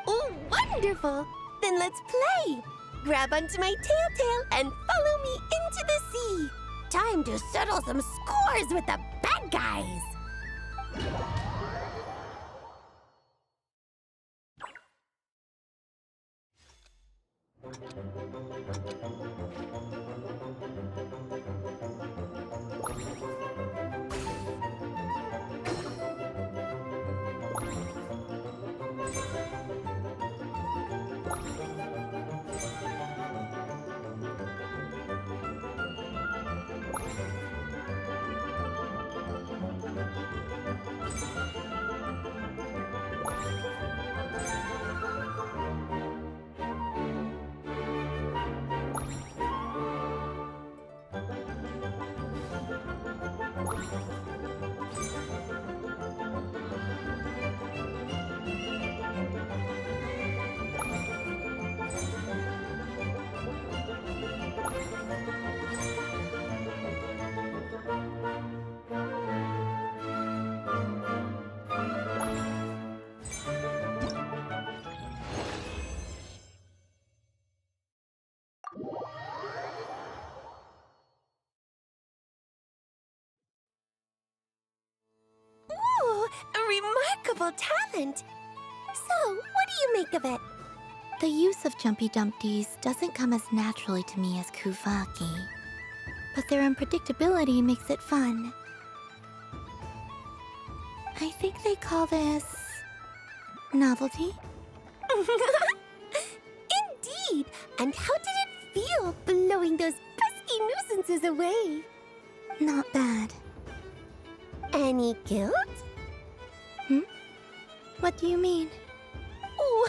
Speaker 10: Oh, wonderful! Then let's play! Grab onto my tail and follow me into the sea! Time to settle some scores with the bad guys! Ooh, a remarkable talent! So, what do you make of it?
Speaker 11: The use of Jumpy Dumpties doesn't come as naturally to me as Kuvaki, but their unpredictability makes it fun. I think they call this novelty.
Speaker 10: Indeed! And how did it feel blowing those pesky nuisances away?
Speaker 11: Not bad.
Speaker 10: Any guilt?
Speaker 11: What do you mean?
Speaker 10: Oh,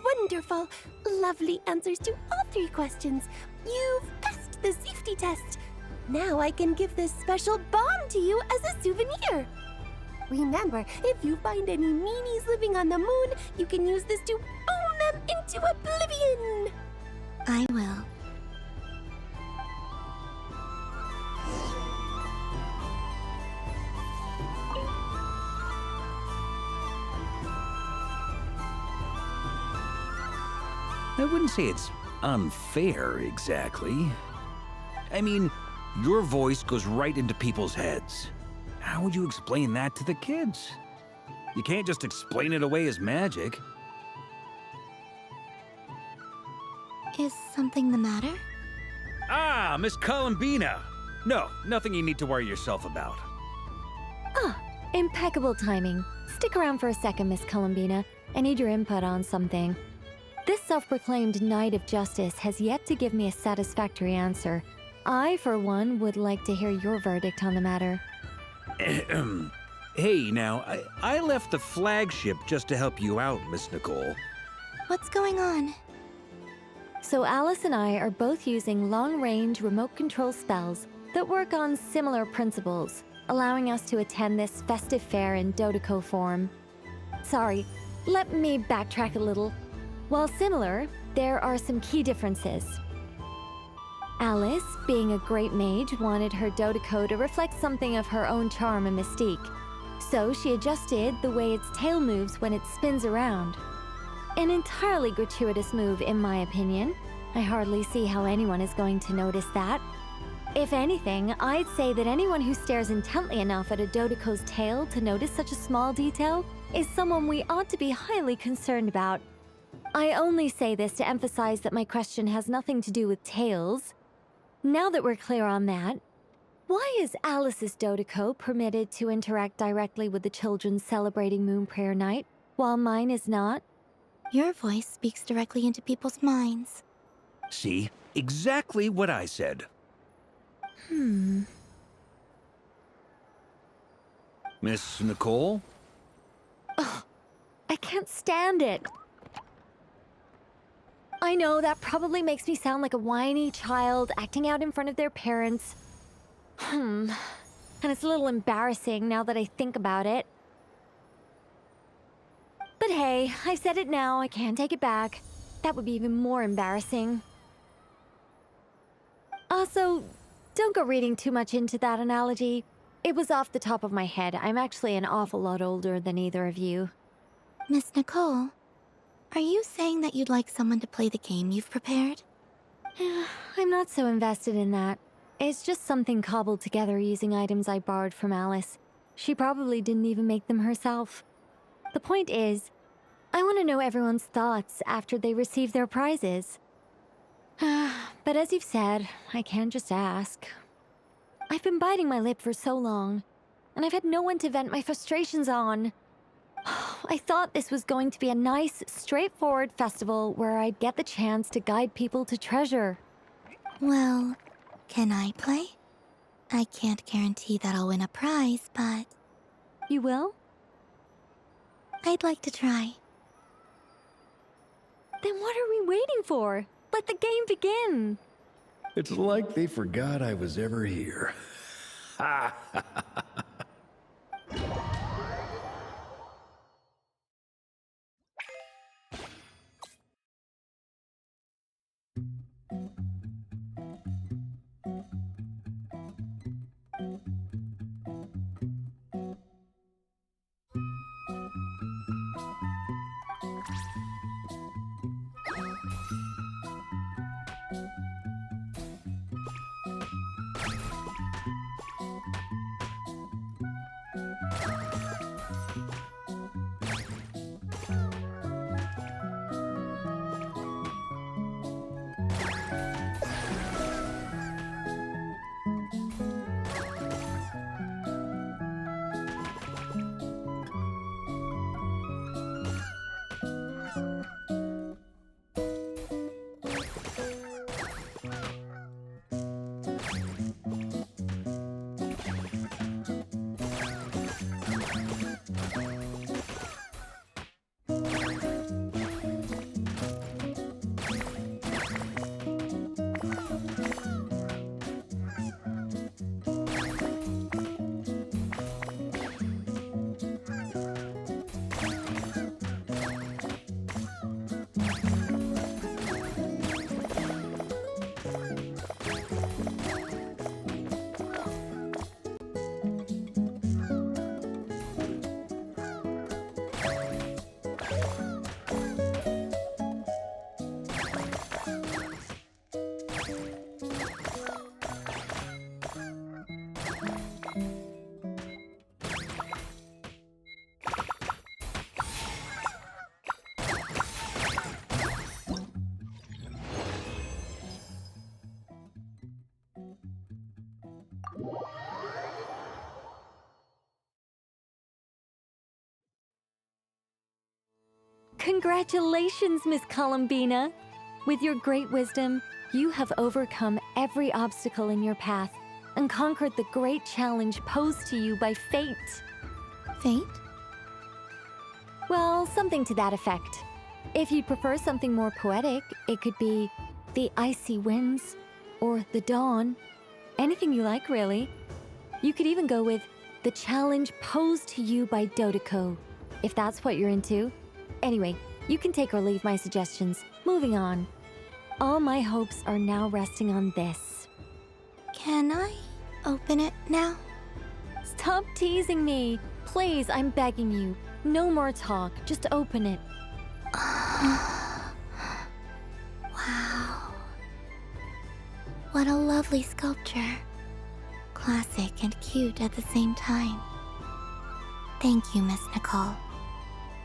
Speaker 10: wonderful! Lovely answers to all three questions. You've passed the safety test. Now I can give this special bomb to you as a souvenir. Remember, if you find any meanies living on the moon, you can use this to boom them into oblivion.
Speaker 11: I will.
Speaker 12: I wouldn't say it's unfair, exactly. I mean, your voice goes right into people's heads. How would you explain that to the kids? You can't just explain it away as magic.
Speaker 11: Is something the matter?
Speaker 12: Ah, Miss Columbina! No, nothing you need to worry yourself about.
Speaker 1: Ah, impeccable timing. Stick around for a second, Miss Columbina. I need your input on something. This self-proclaimed Knight of Justice has yet to give me a satisfactory answer. I, for one, would like to hear your verdict on the matter.
Speaker 12: Hey, now, I left the flagship just to help you out, Miss Nicole.
Speaker 11: What's going on?
Speaker 1: So Alice and I are both using long-range remote control spells that work on similar principles, allowing us to attend this festive fair in Dodoko form. sorry. Let me backtrack a little. While similar, there are some key differences. Alice, being a great mage, wanted her Dodeko to reflect something of her own charm and mystique. So she adjusted the way its tail moves when it spins around. An entirely gratuitous move, in my opinion. I hardly see how anyone is going to notice that. If anything, I'd say that anyone who stares intently enough at a Dodeko's tail to notice such a small detail is someone we ought to be highly concerned about. I only say this to emphasize that my question has nothing to do with tails. Now that we're clear on that, why is Alice's Dodeko permitted to interact directly with the children celebrating Moon Prayer Night, while mine is not?
Speaker 11: Your voice speaks directly into people's minds.
Speaker 12: See? Exactly what I said. Miss Nicole?
Speaker 1: Ugh, I can't stand it. I know that probably makes me sound like a whiny child acting out in front of their parents. And it's a little embarrassing now that I think about it. But hey, I've said it now, I can't take it back. That would be even more embarrassing. Also, don't go reading too much into that analogy. It was off the top of my head. I'm actually an awful lot older than either of you.
Speaker 11: Miss Nicole, are you saying that you'd like someone to play the game you've prepared?
Speaker 1: I'm not so invested in that. It's just something cobbled together using items I borrowed from Alice. She probably didn't even make them herself. The point is, I want to know everyone's thoughts after they receive their prizes. But as you've said, I can't just ask. I've been biting my lip for so long, and I've had no one to vent my frustrations on. I thought this was going to be a nice, straightforward festival where I'd get the chance to guide people to treasure.
Speaker 11: Well, can I play? I can't guarantee that I'll win a prize, but...
Speaker 1: You will?
Speaker 11: I'd like to try.
Speaker 1: Then what are we waiting for? Let the game begin!
Speaker 7: It's like they forgot I was ever here. Ha ha ha ha.
Speaker 1: Congratulations, Miss Columbina! With your great wisdom, you have overcome every obstacle in your path and conquered the great challenge posed to you by fate.
Speaker 11: Fate?
Speaker 1: Well, something to that effect. If you'd prefer something more poetic, it could be the icy winds or the dawn. Anything you like, really. You could even go with the challenge posed to you by Dodeko. if that's what you're into. Anyway, you can take or leave my suggestions. Moving on. All my hopes are now resting on this.
Speaker 11: Can I open it now?
Speaker 1: Stop teasing me. Please, I'm begging you. No more talk. Just open it.
Speaker 11: Wow. What a lovely sculpture. Classic and cute at the same time. Thank you, Miss Nicole.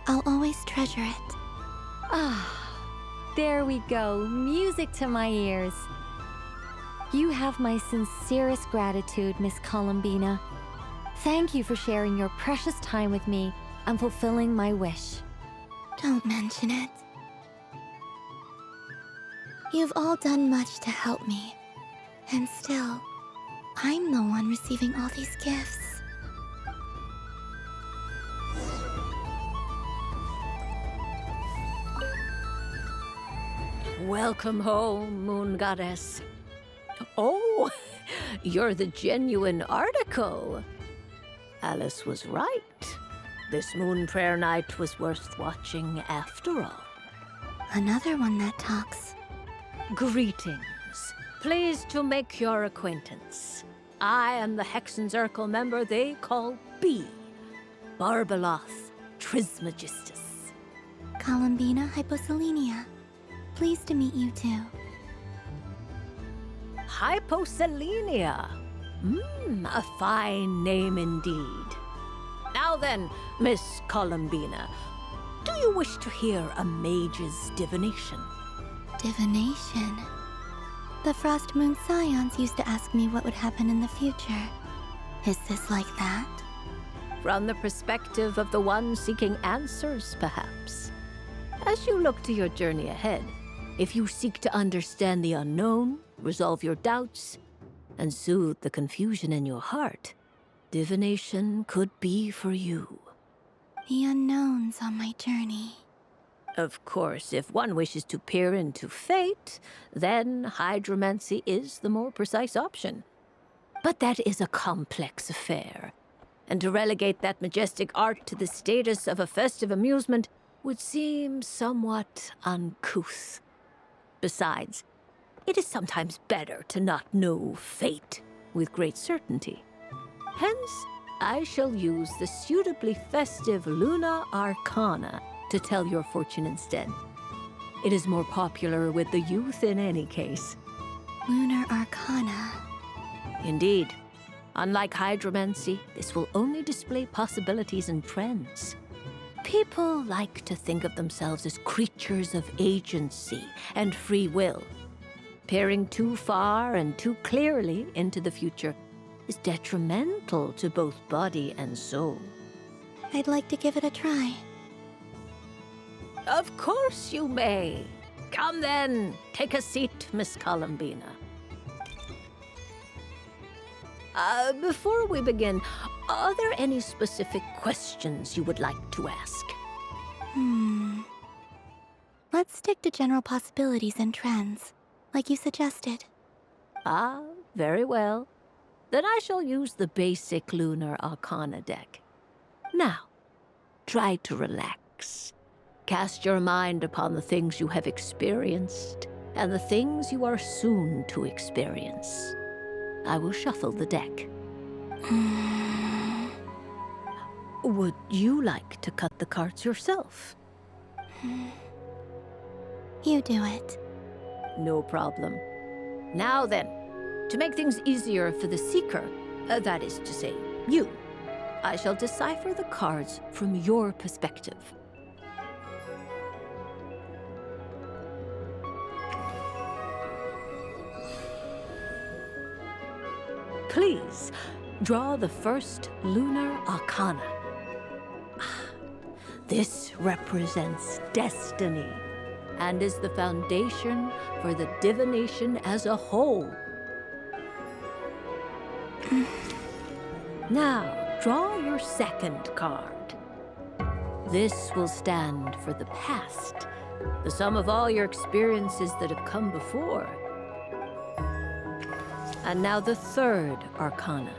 Speaker 11: I'll always treasure it.
Speaker 1: Ah, there we go. Music to my ears. You have my sincerest gratitude, Miss Columbina. Thank you for sharing your precious time with me and fulfilling my wish.
Speaker 11: Don't mention it. You've all done much to help me. And still, I'm the one receiving all these gifts.
Speaker 4: Welcome home, Moon Goddess. Oh, you're the genuine article. Alice was right. This moon prayer night was worth watching after all.
Speaker 11: Another one that talks.
Speaker 4: Greetings. Pleased to make your acquaintance. I am the Hexenzirkel member they call B. Barbeloth Trismegistus.
Speaker 11: Columbina Hyposelenia. Pleased to meet you too.
Speaker 4: Hyposelenia. A fine name indeed. Now then, Miss Columbina, do you wish to hear a mage's divination?
Speaker 11: Divination? The Frost Moon Scions used to ask me what would happen in the future. Is this like that?
Speaker 4: From the perspective of the one seeking answers, perhaps. As you look to your journey ahead, if you seek to understand the unknown, resolve your doubts, and soothe the confusion in your heart, divination could be for you.
Speaker 11: The unknowns on my journey.
Speaker 4: Of course, if one wishes to peer into fate, then hydromancy is the more precise option. But that is a complex affair, and to relegate that majestic art to the status of a festive amusement would seem somewhat uncouth. Besides, it is sometimes better to not know fate with great certainty. Hence, I shall use the suitably festive Luna Arcana to tell your fortune instead. It is more popular with the youth in any case.
Speaker 11: Lunar Arcana.
Speaker 4: Indeed. Unlike hydromancy, this will only display possibilities and trends. People like to think of themselves as creatures of agency and free will. Peering too far and too clearly into the future is detrimental to both body and soul.
Speaker 11: I'd like to give it a try.
Speaker 4: Of course you may. Come then, take a seat, Miss Columbina. Before we begin, are there any specific questions you would like to ask?
Speaker 11: Let's stick to general possibilities and trends, like you suggested.
Speaker 4: Ah, very well. Then I shall use the basic Lunar Arcana deck. Now, try to relax. Cast your mind upon the things you have experienced and the things you are soon to experience. I will shuffle the deck. Would you like to cut the cards yourself?
Speaker 11: You do it.
Speaker 4: No problem. Now then, to make things easier for the seeker, that is to say, you, I shall decipher the cards from your perspective. Please, draw the first Lunar Arcana. This represents destiny and is the foundation for the divination as a whole. Now, draw your second card. This will stand for the past, the sum of all your experiences that have come before. And now the third Arcana.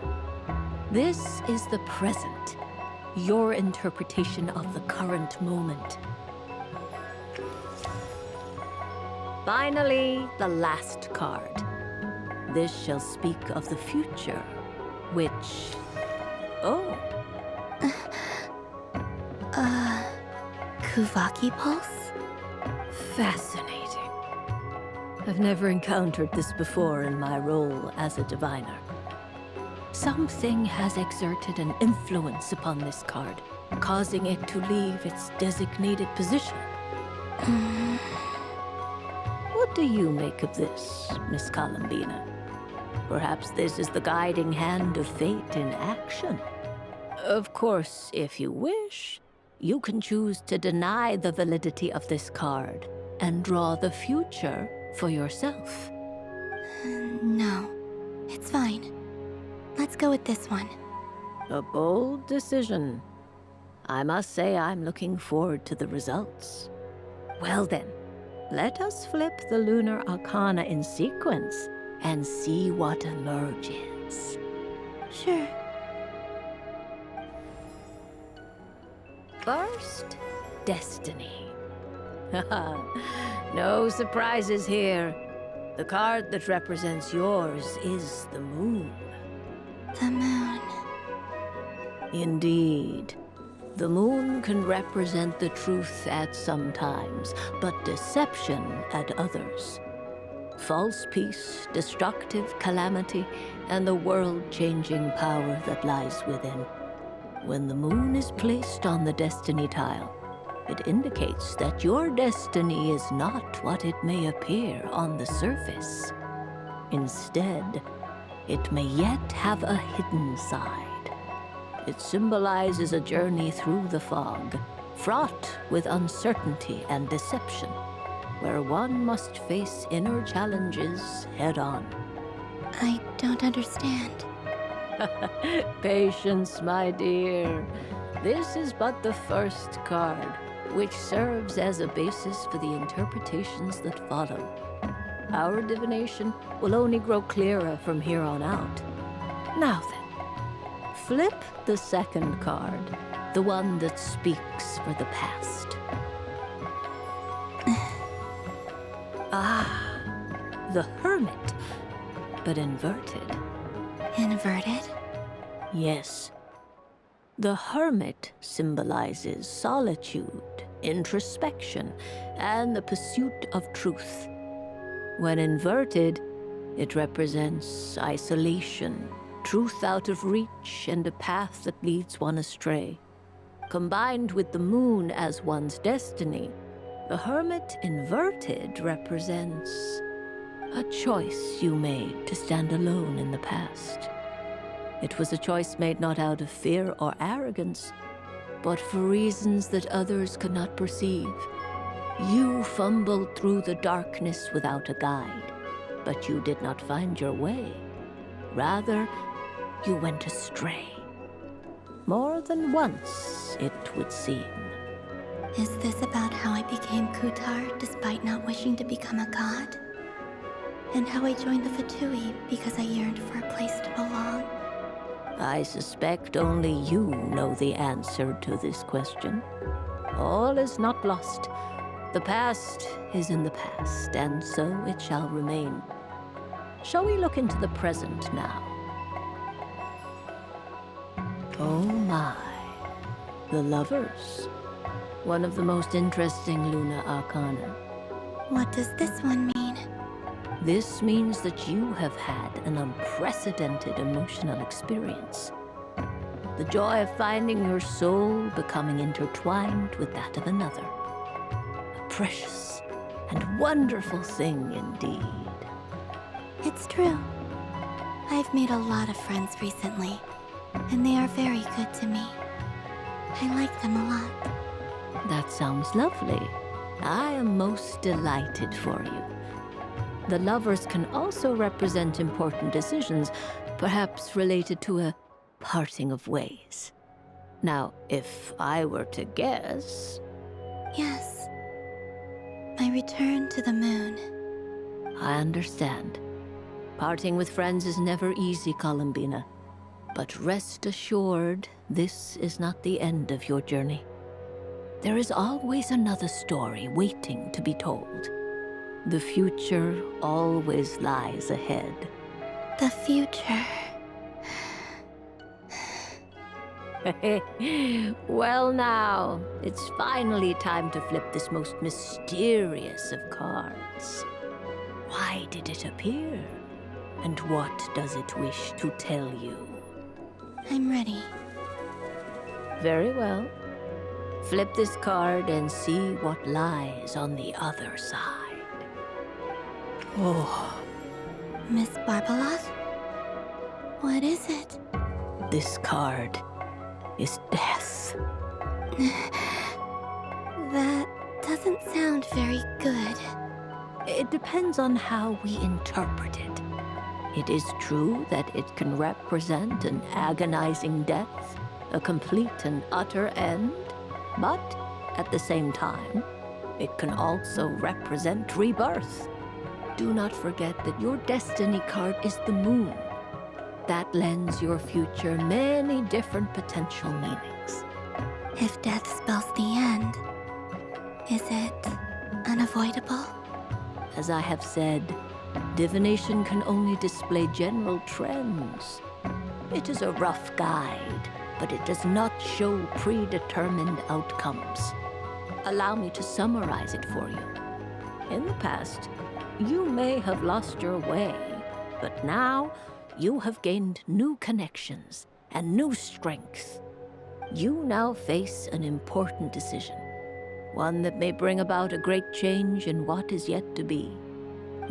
Speaker 4: This is the present, your interpretation of the current moment. Finally, the last card. This shall speak of the future, which... Oh.
Speaker 11: Kuvaki Pulse?
Speaker 4: Fascinating. I've never encountered this before in my role as a diviner. Something has exerted an influence upon this card, causing it to leave its designated position. What do you make of this, Miss Columbina? Perhaps this is the guiding hand of fate in action. Of course, if you wish, you can choose to deny the validity of this card and draw the future for yourself.
Speaker 11: No, it's fine. Let's go with this one.
Speaker 4: A bold decision. I must say I'm looking forward to the results. Well then, let us flip the lunar arcana in sequence and see what emerges.
Speaker 11: Sure.
Speaker 4: First, Destiny. No surprises here. The card that represents yours is the moon.
Speaker 11: The moon.
Speaker 4: Indeed. The moon can represent the truth at some times, but deception at others. False peace, destructive calamity, and the world-changing power that lies within. When the moon is placed on the destiny tile, it indicates that your destiny is not what it may appear on the surface. Instead, it may yet have a hidden side. It symbolizes a journey through the fog, fraught with uncertainty and deception, where one must face inner challenges head-on.
Speaker 11: I don't understand.
Speaker 4: Patience, my dear. This is but the first card, which serves as a basis for the interpretations that follow. Our divination will only grow clearer from here on out. Now then, flip the second card, the one that speaks for the past. The Hermit, but inverted.
Speaker 11: Inverted?
Speaker 4: Yes. The Hermit symbolizes solitude, introspection, and the pursuit of truth. When inverted, it represents isolation, truth out of reach, and a path that leads one astray. Combined with the moon as one's destiny, the Hermit inverted represents a choice you made to stand alone in the past. It was a choice made not out of fear or arrogance, but for reasons that others could not perceive. You fumbled through the darkness without a guide, but you did not find your way. Rather, you went astray. More than once, it would seem.
Speaker 11: Is this about how I became Kutar despite not wishing to become a god? And how I joined the Fatui because I yearned for a place to belong?
Speaker 4: I suspect only you know the answer to this question. All is not lost. The past is in the past, and so it shall remain. Shall we look into the present now? Oh my. The Lovers. One of the most interesting Luna Arcana.
Speaker 11: What does this one mean?
Speaker 4: This means that you have had an unprecedented emotional experience. The joy of finding your soul becoming intertwined with that of another. A precious and wonderful thing indeed.
Speaker 11: It's true. I've made a lot of friends recently, and they are very good to me. I like them a lot.
Speaker 4: That sounds lovely. I am most delighted for you. The Lovers can also represent important decisions, perhaps related to a parting of ways. Now, if I were to guess...
Speaker 11: Yes. My return to the moon.
Speaker 4: I understand. Parting with friends is never easy, Columbina. But rest assured, this is not the end of your journey. There is always another story waiting to be told. The future always lies ahead.
Speaker 11: The future.
Speaker 4: Well now, it's finally time to flip this most mysterious of cards. Why did it appear? And what does it wish to tell you?
Speaker 11: I'm ready.
Speaker 4: Very well. Flip this card and see what lies on the other side. Oh.
Speaker 11: Miss Barbeloth? What is it?
Speaker 4: This card is death.
Speaker 11: That doesn't sound very good.
Speaker 4: It depends on how we interpret it. It is true that it can represent an agonizing death, a complete and utter end, but at the same time, it can also represent rebirth. Do not forget that your destiny card is the moon. That lends your future many different potential meanings.
Speaker 11: If death spells the end, is it unavoidable?
Speaker 4: As I have said, divination can only display general trends. It is a rough guide, but it does not show predetermined outcomes. Allow me to summarize it for you. In the past, you may have lost your way, but now you have gained new connections and new strength. You now face an important decision, one that may bring about a great change in what is yet to be.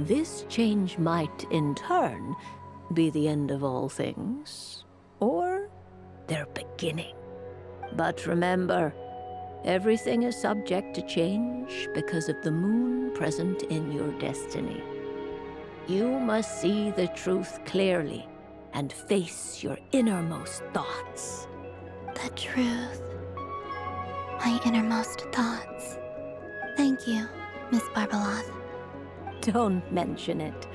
Speaker 4: This change might, in turn, be the end of all things, or their beginning. But remember, everything is subject to change because of the moon present in your destiny. You must see the truth clearly and face your innermost thoughts.
Speaker 11: The truth. My innermost thoughts. Thank you, Miss Barbeloth.
Speaker 4: Don't mention it.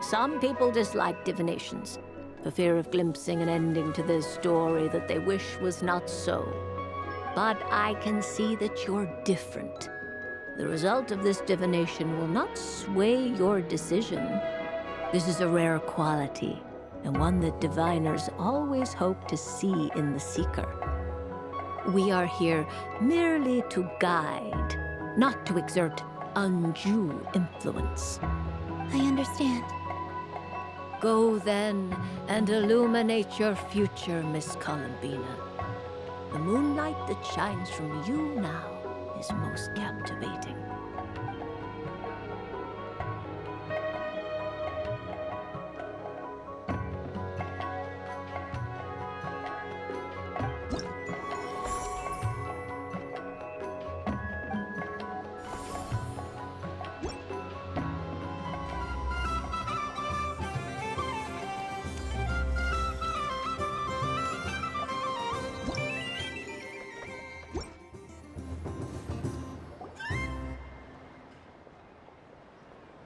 Speaker 4: Some people dislike divinations, for fear of glimpsing an ending to their story that they wish was not so. But I can see that you're different. The result of this divination will not sway your decision. This is a rare quality, and one that diviners always hope to see in the seeker. We are here merely to guide, not to exert undue influence.
Speaker 11: I understand.
Speaker 4: Go then and illuminate your future, Miss Columbina. The moonlight that shines from you now is most captivating.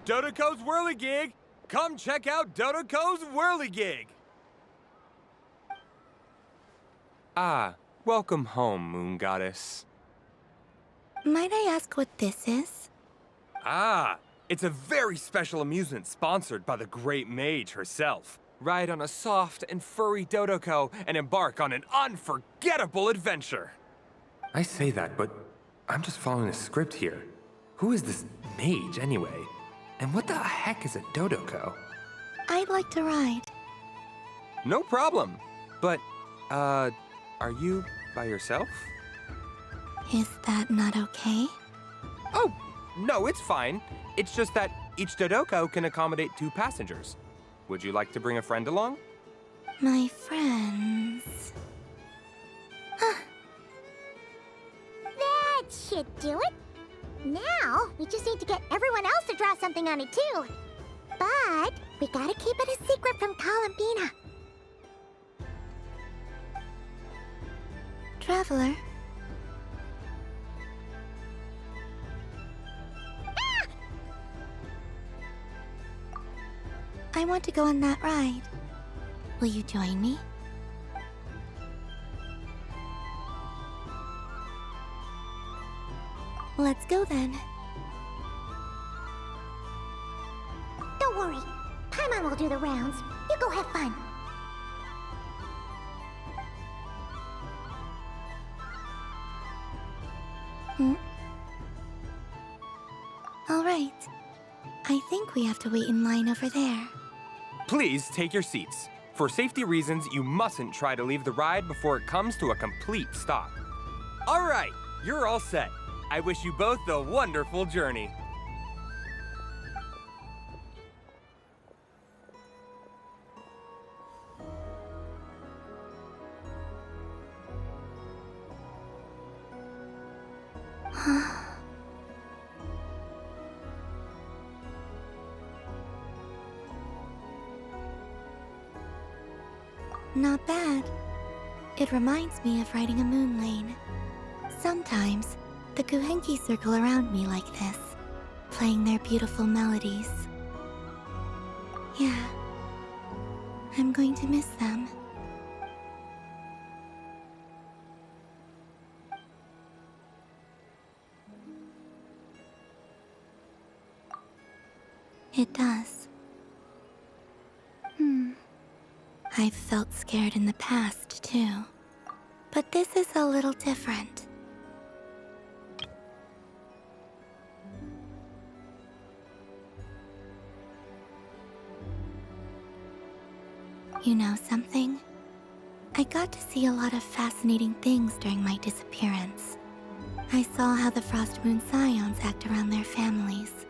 Speaker 14: Dodoco's Whirligig! Come check out Dodoco's Whirligig!
Speaker 22: Ah, welcome home, Moon Goddess.
Speaker 11: Might I ask what this is?
Speaker 22: Ah, it's a very special amusement sponsored by the Great Mage herself. Ride on a soft and furry Dodoco and embark on an unforgettable adventure. I say that, but I'm just following a script here. Who is this mage, anyway? And what the heck is a Dodoco?
Speaker 11: I'd like to ride.
Speaker 22: No problem. But, are you by yourself?
Speaker 11: Is that not okay?
Speaker 22: Oh, no, it's fine. It's just that each Dodoco can accommodate 2 passengers. Would you like to bring a friend along?
Speaker 11: My friends...
Speaker 3: That should do it. Now, we just need to get everyone else to draw something on it, too. But we gotta keep it a secret from Columbina.
Speaker 11: Traveler.
Speaker 3: Ah!
Speaker 11: I want to go on that ride. Will you join me? Let's go then.
Speaker 3: Don't worry. Paimon will do the rounds. You go have fun.
Speaker 11: All right. I think we have to wait in line over there.
Speaker 22: Please take your seats. For safety reasons, you mustn't try to leave the ride before it comes to a complete stop. All right, you're all set. I wish you both a wonderful journey.
Speaker 11: Not bad. It reminds me of riding a moon lane. Sometimes, the Kuhenki circle around me like this, playing their beautiful melodies. Yeah, I'm going to miss them. It does. I've felt scared in the past, too. But this is a little different. You know something? I got to see a lot of fascinating things during my disappearance. I saw how the Frost Moon Scions act around their families.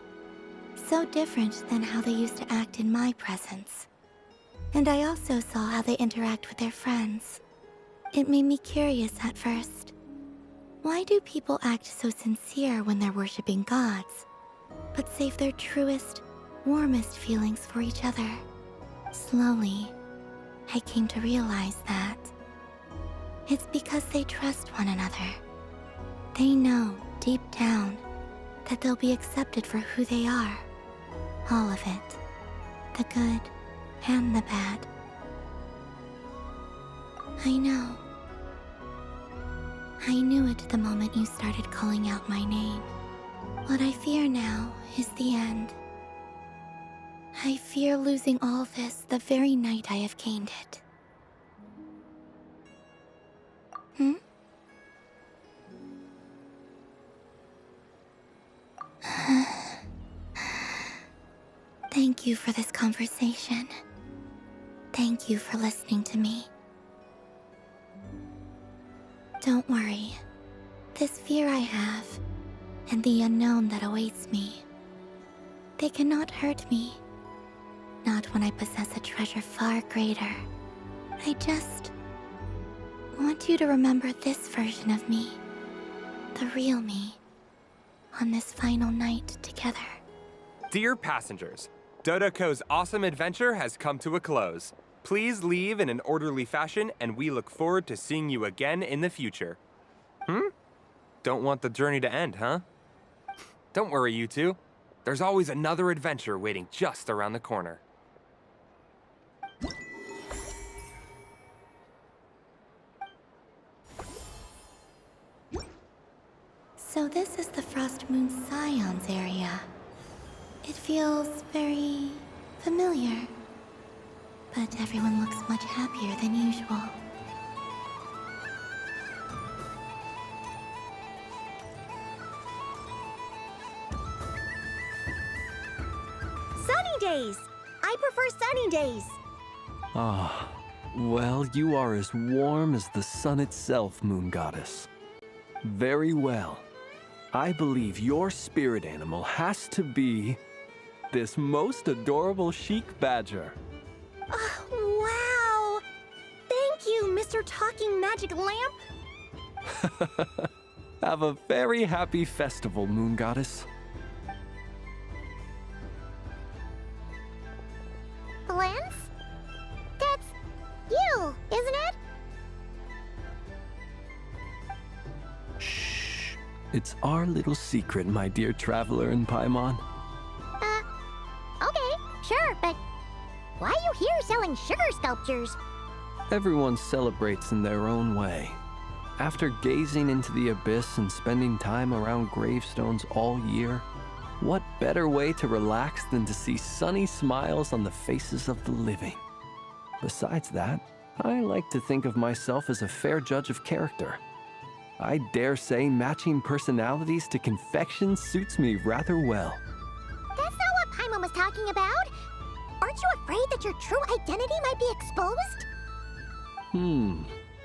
Speaker 11: So different than how they used to act in my presence. And I also saw how they interact with their friends. It made me curious at first. Why do people act so sincere when they're worshipping gods, but save their truest, warmest feelings for each other? Slowly, I came to realize that it's because they trust one another. They know, deep down, that they'll be accepted for who they are. All of it. The good and the bad. I know. I knew it the moment you started calling out my name. What I fear now is the end. I fear losing all this the very night I have gained it. Thank you for this conversation. Thank you for listening to me. Don't worry. This fear I have, and the unknown that awaits me, they cannot hurt me. Not when I possess a treasure far greater. I just want you to remember this version of me, the real me, on this final night together.
Speaker 22: Dear passengers, Dodoko's awesome adventure has come to a close. Please leave in an orderly fashion, and we look forward to seeing you again in the future. Don't want the journey to end, huh? Don't worry, you two. There's always another adventure waiting just around the corner.
Speaker 11: So this is the Frost Moon Scions area. It feels very familiar. But everyone looks much happier than usual.
Speaker 3: Sunny days! I prefer sunny days.
Speaker 5: Ah, well, you are as warm as the sun itself, Moon Goddess. Very well. I believe your spirit animal has to be this most adorable chic badger.
Speaker 3: Wow! Thank you, Mr. Talking Magic Lamp.
Speaker 5: Have a very happy festival, Moon Goddess.
Speaker 3: Lance? That's you, isn't it?
Speaker 5: Shh. It's our little secret, my dear traveler in Paimon.
Speaker 3: Okay, sure, but why are you here selling sugar sculptures?
Speaker 5: Everyone celebrates in their own way. After gazing into the abyss and spending time around gravestones all year, what better way to relax than to see sunny smiles on the faces of the living? Besides that, I like to think of myself as a fair judge of character. I dare say matching personalities to confection suits me rather well.
Speaker 3: That's not what Paimon was talking about. Aren't you afraid that your true identity might be exposed?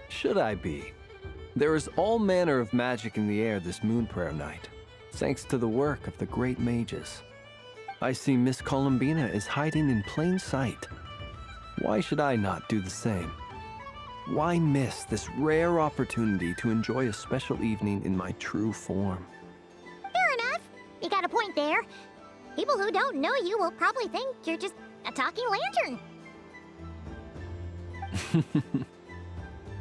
Speaker 5: Should I be? There is all manner of magic in the air this moon prayer night, thanks to the work of the great mages. I see Miss Columbina is hiding in plain sight. Why should I not do the same? Why miss this rare opportunity to enjoy a special evening in my true form?
Speaker 3: Fair enough. You got a point there. People who don't know you will probably think you're just a talking lantern.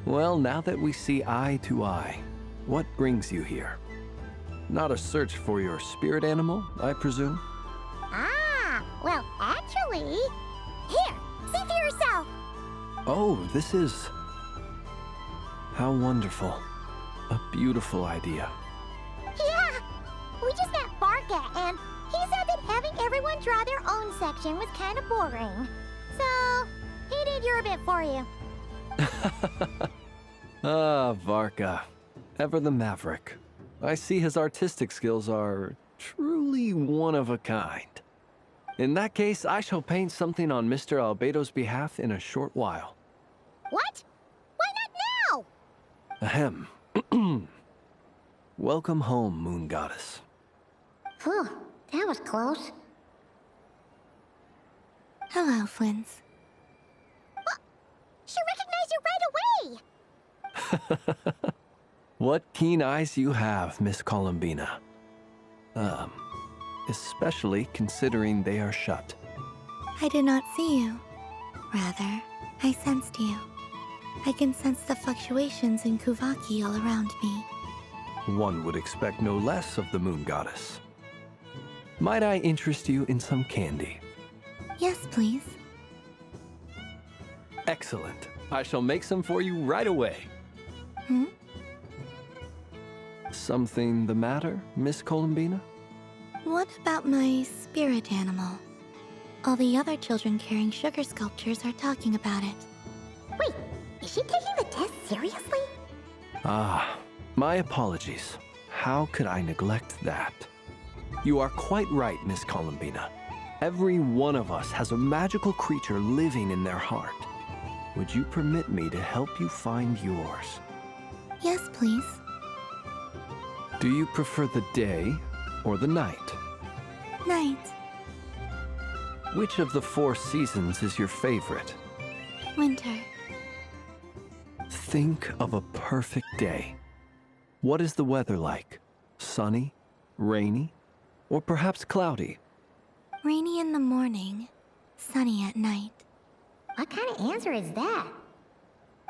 Speaker 5: Well, now that we see eye to eye, what brings you here? Not a search for your spirit animal, I presume?
Speaker 3: Ah, well, actually... Here, see for yourself.
Speaker 5: Oh, this is... How wonderful. A beautiful idea.
Speaker 3: Yeah, we just met Barca, and he said that having everyone draw their own section was kind of boring. So, he did your bit for you.
Speaker 5: Ah, Varka. Ever the maverick. I see his artistic skills are truly one of a kind. In that case, I shall paint something on Mr. Albedo's behalf in a short while.
Speaker 3: What? Why not now?
Speaker 5: Ahem. Welcome home, Moon Goddess.
Speaker 3: Phew, that was close.
Speaker 11: Hello, Flins.
Speaker 3: She recognized you right away!
Speaker 5: What keen eyes you have, Miss Columbina. Especially considering they are shut.
Speaker 11: I did not see you. Rather, I sensed you. I can sense the fluctuations in Kuvaki all around me.
Speaker 5: One would expect no less of the Moon Goddess. Might I interest you in some candy?
Speaker 11: Yes, please.
Speaker 5: Excellent. I shall make some for you right away. Something the matter, Miss Columbina?
Speaker 11: What about my spirit animal? All the other children carrying sugar sculptures are talking about it.
Speaker 3: Wait, is she taking the test seriously?
Speaker 5: Ah, my apologies. How could I neglect that? You are quite right, Miss Columbina. Every one of us has a magical creature living in their heart. Would you permit me to help you find yours?
Speaker 11: Yes, please.
Speaker 5: Do you prefer the day or the night?
Speaker 11: Night.
Speaker 5: Which of the 4 seasons is your favorite?
Speaker 11: Winter.
Speaker 5: Think of a perfect day. What is the weather like? Sunny, rainy, or perhaps cloudy?
Speaker 11: Rainy in the morning, sunny at night.
Speaker 3: What kind of answer is that?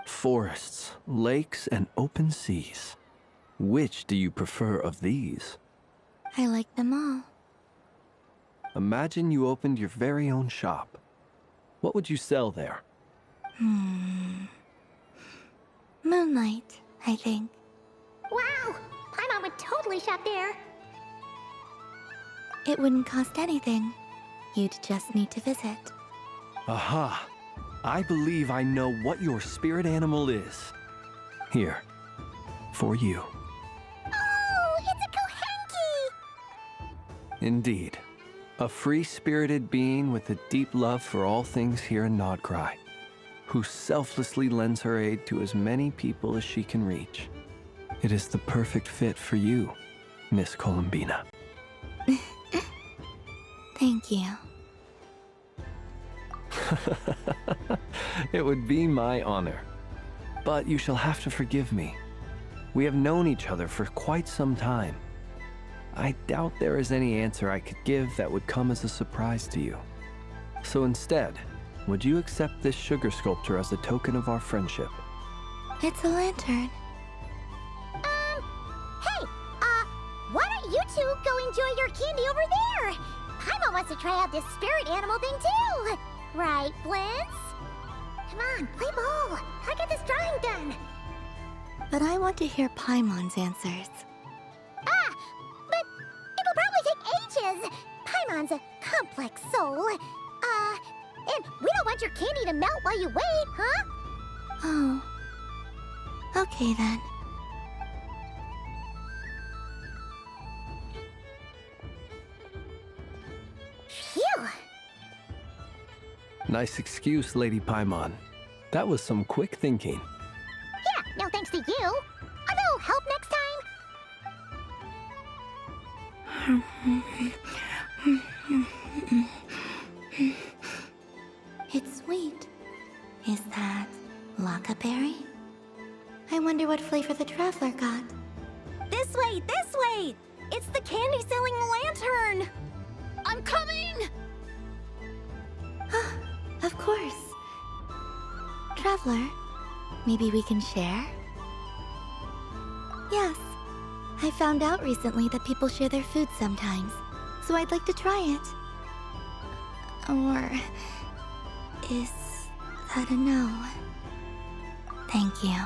Speaker 5: Forests, lakes, and open seas. Which do you prefer of these?
Speaker 11: I like them all.
Speaker 5: Imagine you opened your very own shop. What would you sell there?
Speaker 11: Moonlight, I think.
Speaker 3: Wow! Paimon would totally shop there.
Speaker 11: It wouldn't cost anything. You'd just need to visit.
Speaker 5: Aha! I believe I know what your spirit animal is. Here, for you.
Speaker 3: Oh, it's a Kohenki!
Speaker 5: Indeed. A free-spirited being with a deep love for all things here in Nod Krai, who selflessly lends her aid to as many people as she can reach. It is the perfect fit for you, Miss Columbina.
Speaker 11: Thank you.
Speaker 5: It would be my honor. But you shall have to forgive me. We have known each other for quite some time. I doubt there is any answer I could give that would come as a surprise to you. So instead, would you accept this sugar sculpture as a token of our friendship?
Speaker 11: It's a lantern.
Speaker 3: Hey, why don't you two go enjoy your candy over there? Paimon wants to try out this spirit animal thing too. Right, Flintz? Come on, play ball. I'll get this drawing done.
Speaker 11: But I want to hear Paimon's answers.
Speaker 3: Ah, but it'll probably take ages. Paimon's a complex soul. And we don't want your candy to melt while you wait, huh?
Speaker 11: Oh. Okay then.
Speaker 3: Phew.
Speaker 5: Nice excuse, Lady Paimon. That was some quick thinking.
Speaker 3: Yeah, no thanks to you. A little help next time?
Speaker 11: It's sweet. Is that Lockaberry? I wonder what flavor the traveler got.
Speaker 2: This way, this way! It's the candy-selling lantern! I'm coming!
Speaker 11: Of course. Traveler, maybe we can share? Yes. I found out recently that people share their food sometimes, so I'd like to try it. Or... is that a no? Thank you.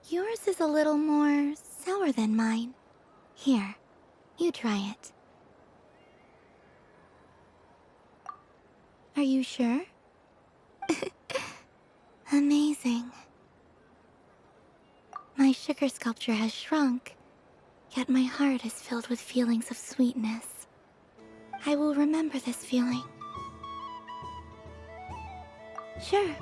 Speaker 11: Yours is a little more sour than mine. Here, you try it. Are you sure? Amazing. My sugar sculpture has shrunk, yet my heart is filled with feelings of sweetness. I will remember this feeling. Sure.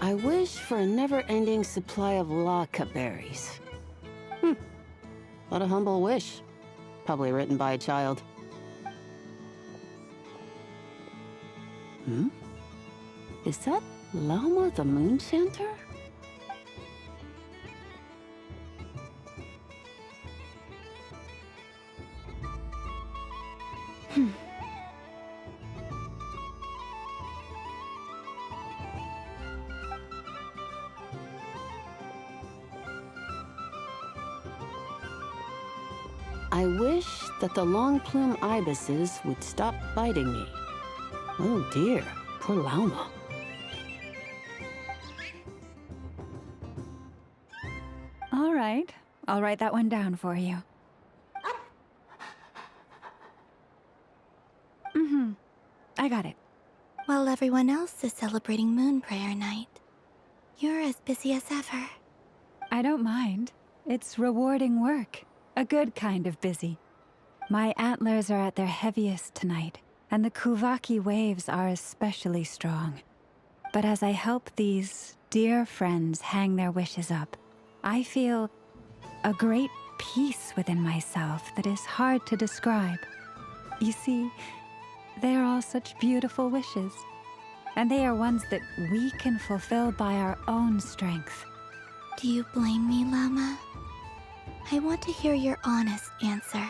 Speaker 8: I wish for a never-ending supply of laka berries. What a humble wish. Probably written by a child. Is that Lama the Moon Chanter? I wish that the long plume ibises would stop biting me. Oh dear, poor Lauma.
Speaker 6: All right, I'll write that one down for you. I got it.
Speaker 11: While everyone else is celebrating Moon Prayer Night, you're as busy as ever.
Speaker 6: I don't mind. It's rewarding work. A good kind of busy. My antlers are at their heaviest tonight, and the Kuvaki waves are especially strong. But as I help these dear friends hang their wishes up, I feel a great peace within myself that is hard to describe. You see, they are all such beautiful wishes, and they are ones that we can fulfill by our own strength.
Speaker 11: Do you blame me, Lama? I want to hear your honest answer.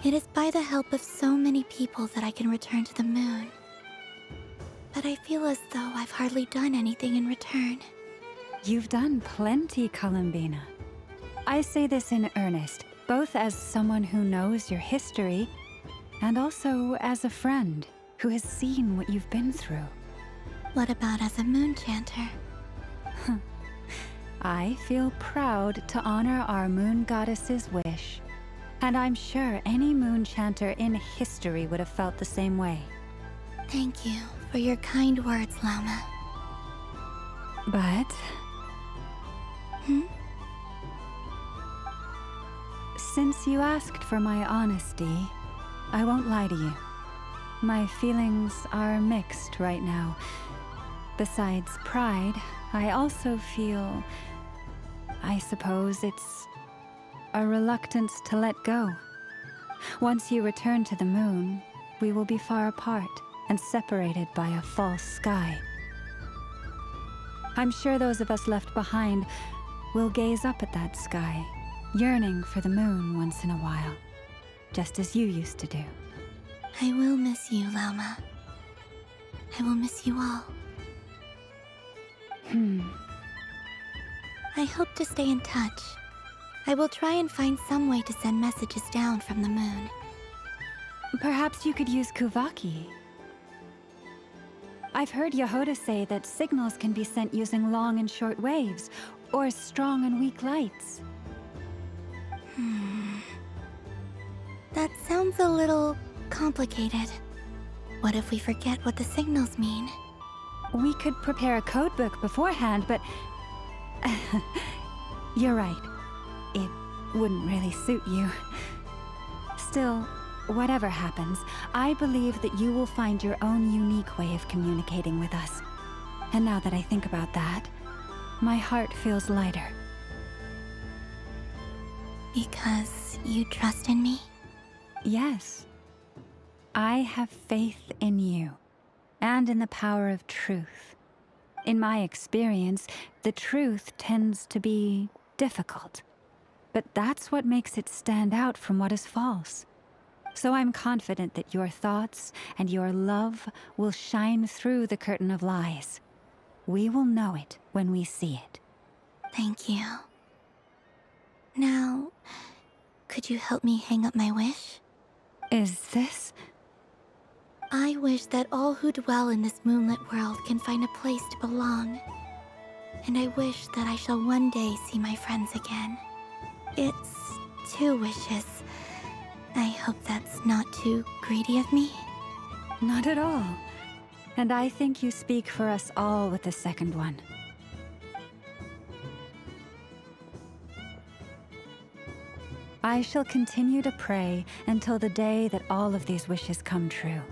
Speaker 11: It is by the help of so many people that I can return to the moon. But I feel as though I've hardly done anything in return.
Speaker 6: You've done plenty, Columbina. I say this in earnest, both as someone who knows your history, and also as a friend who has seen what you've been through.
Speaker 11: What about as a moon chanter?
Speaker 6: I feel proud to honor our moon goddess's wish, and I'm sure any moon chanter in history would have felt the same way.
Speaker 11: Thank you for your kind words, Lama.
Speaker 6: But... since you asked for my honesty, I won't lie to you. My feelings are mixed right now. Besides pride, I also feel... I suppose it's a reluctance to let go. Once you return to the moon, we will be far apart, and separated by a false sky. I'm sure those of us left behind will gaze up at that sky, yearning for the moon once in a while, just as you used to do.
Speaker 11: I will miss you, Lauma. I will miss you all. I hope to stay in touch. I will try and find some way to send messages down from the moon.
Speaker 6: Perhaps you could use Kuvaki. I've heard Yehoda say that signals can be sent using long and short waves, or strong and weak lights.
Speaker 11: That sounds a little complicated. What if we forget what the signals mean?
Speaker 6: We could prepare a codebook beforehand, but... You're right. It wouldn't really suit you. Still, whatever happens, I believe that you will find your own unique way of communicating with us. And now that I think about that, my heart feels lighter.
Speaker 11: Because you trust in me?
Speaker 6: Yes. I have faith in you, and in the power of truth. In my experience, the truth tends to be difficult. But that's what makes it stand out from what is false. So I'm confident that your thoughts and your love will shine through the curtain of lies. We will know it when we see it.
Speaker 11: Thank you. Now, could you help me hang up my wish?
Speaker 6: Is this?
Speaker 11: I wish that all who dwell in this moonlit world can find a place to belong. And I wish that I shall one day see my friends again. It's 2 wishes. I hope that's not too greedy of me.
Speaker 6: Not at all. And I think you speak for us all with the second one. I shall continue to pray until the day that all of these wishes come true.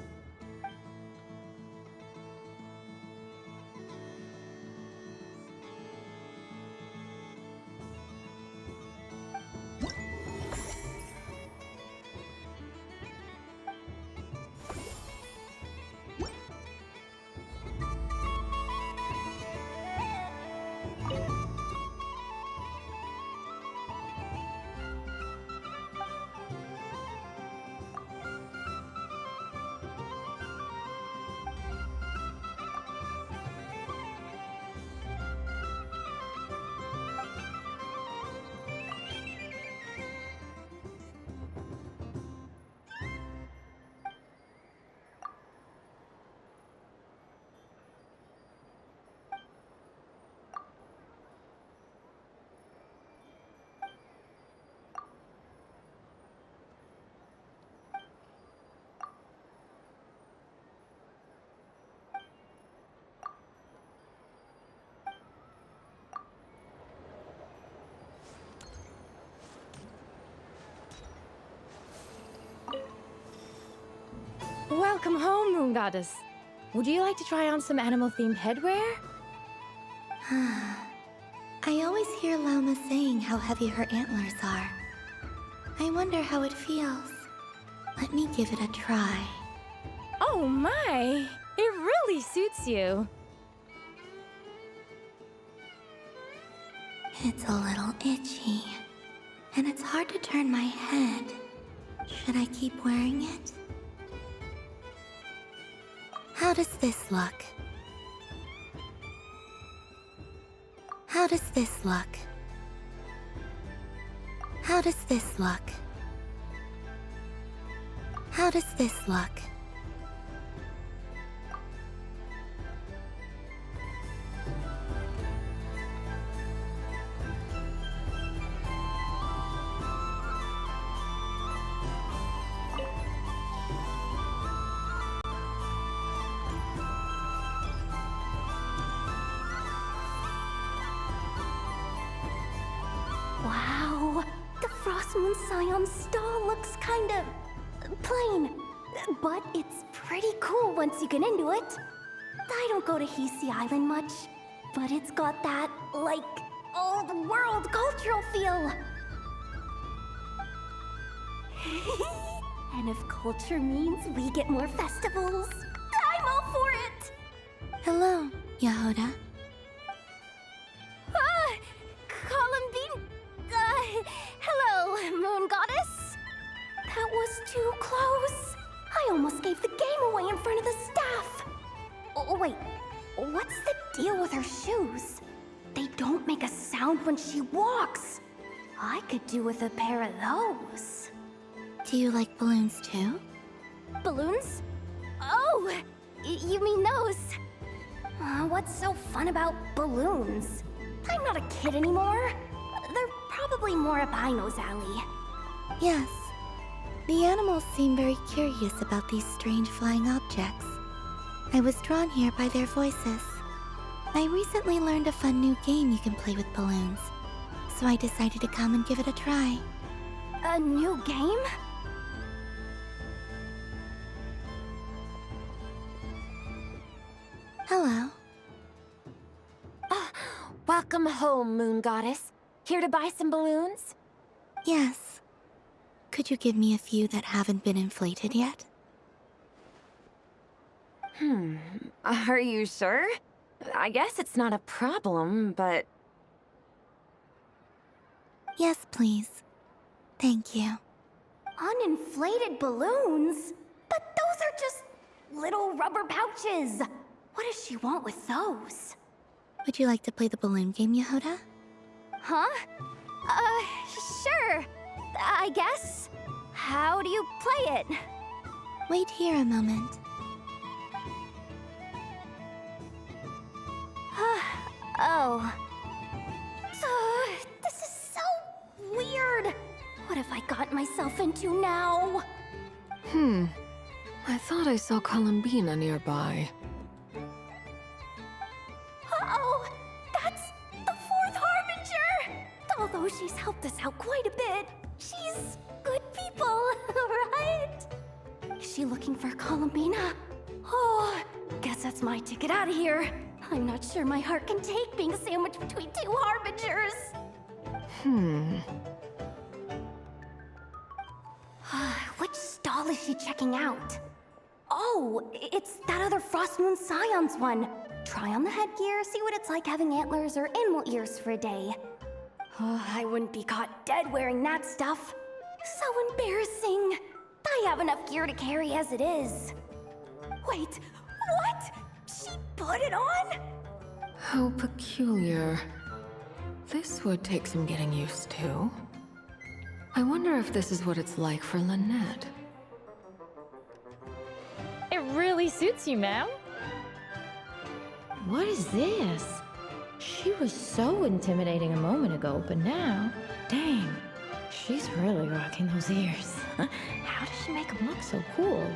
Speaker 13: Welcome home, Moon Goddess. Would you like to try on some animal-themed headwear?
Speaker 11: I always hear Lauma saying how heavy her antlers are. I wonder how it feels. Let me give it a try.
Speaker 13: Oh my! It really suits you.
Speaker 11: It's a little itchy, and it's hard to turn my head. Should I keep wearing it? How does this look? How does this look? How does this look? How does this look?
Speaker 2: Wow, the Frost Moon Scion stall looks kinda plain, but it's pretty cool once you get into it. I don't go to Hisi Island much, but it's got that, like, old world cultural feel. And if culture means we get more festivals, for it!
Speaker 11: Hello, Yehoda.
Speaker 2: Columbine... hello, Moon Goddess. That was too close. I almost gave the game away in front of the staff. Oh, wait. What's the deal with her shoes? They don't make a sound when she walks. I could do with a pair of those.
Speaker 11: Do you like balloons too?
Speaker 2: Balloons? Oh, you mean those? What's so fun about balloons? I'm not a kid anymore. They're probably more up Aino's alley.
Speaker 11: Yes. The animals seem very curious about these strange flying objects. I was drawn here by their voices. I recently learned a fun new game you can play with balloons, so I decided to come and give it a try.
Speaker 2: A new game?
Speaker 11: Hello.
Speaker 16: Welcome home, Moon Goddess. Here to buy some balloons?
Speaker 11: Yes. Could you give me a few that haven't been inflated yet?
Speaker 16: Are you sure? I guess it's not a problem, but...
Speaker 11: Yes, please. Thank you.
Speaker 2: Uninflated balloons? But those are just little rubber pouches. What does she want with those?
Speaker 11: Would you like to play the balloon game, Yehoda?
Speaker 2: Huh? Sure. I guess. How do you play it?
Speaker 11: Wait here a moment.
Speaker 2: Oh. This is so weird. What have I got myself into now?
Speaker 19: I thought I saw Columbina nearby.
Speaker 2: Uh-oh! That's the fourth Harbinger! Although she's helped us out quite a bit, she's good people, right? Is she looking for Columbina? Oh, guess that's my ticket out of here. I'm not sure my heart can take being sandwiched between two Harbingers. Which stall is she checking out? Oh, it's that other Frost Moon Scion's one. Try on the headgear, see what it's like having antlers or animal ears for a day. I wouldn't be caught dead wearing that stuff. So embarrassing. I have enough gear to carry as it is. Wait, what? She put it on?
Speaker 19: How peculiar. This would take some getting used to. I wonder if this is what it's like for Lynette.
Speaker 13: It really suits you, ma'am.
Speaker 23: What is this? She was so intimidating a moment ago, but now, dang, she's really rocking those ears. How does she make them look so cool?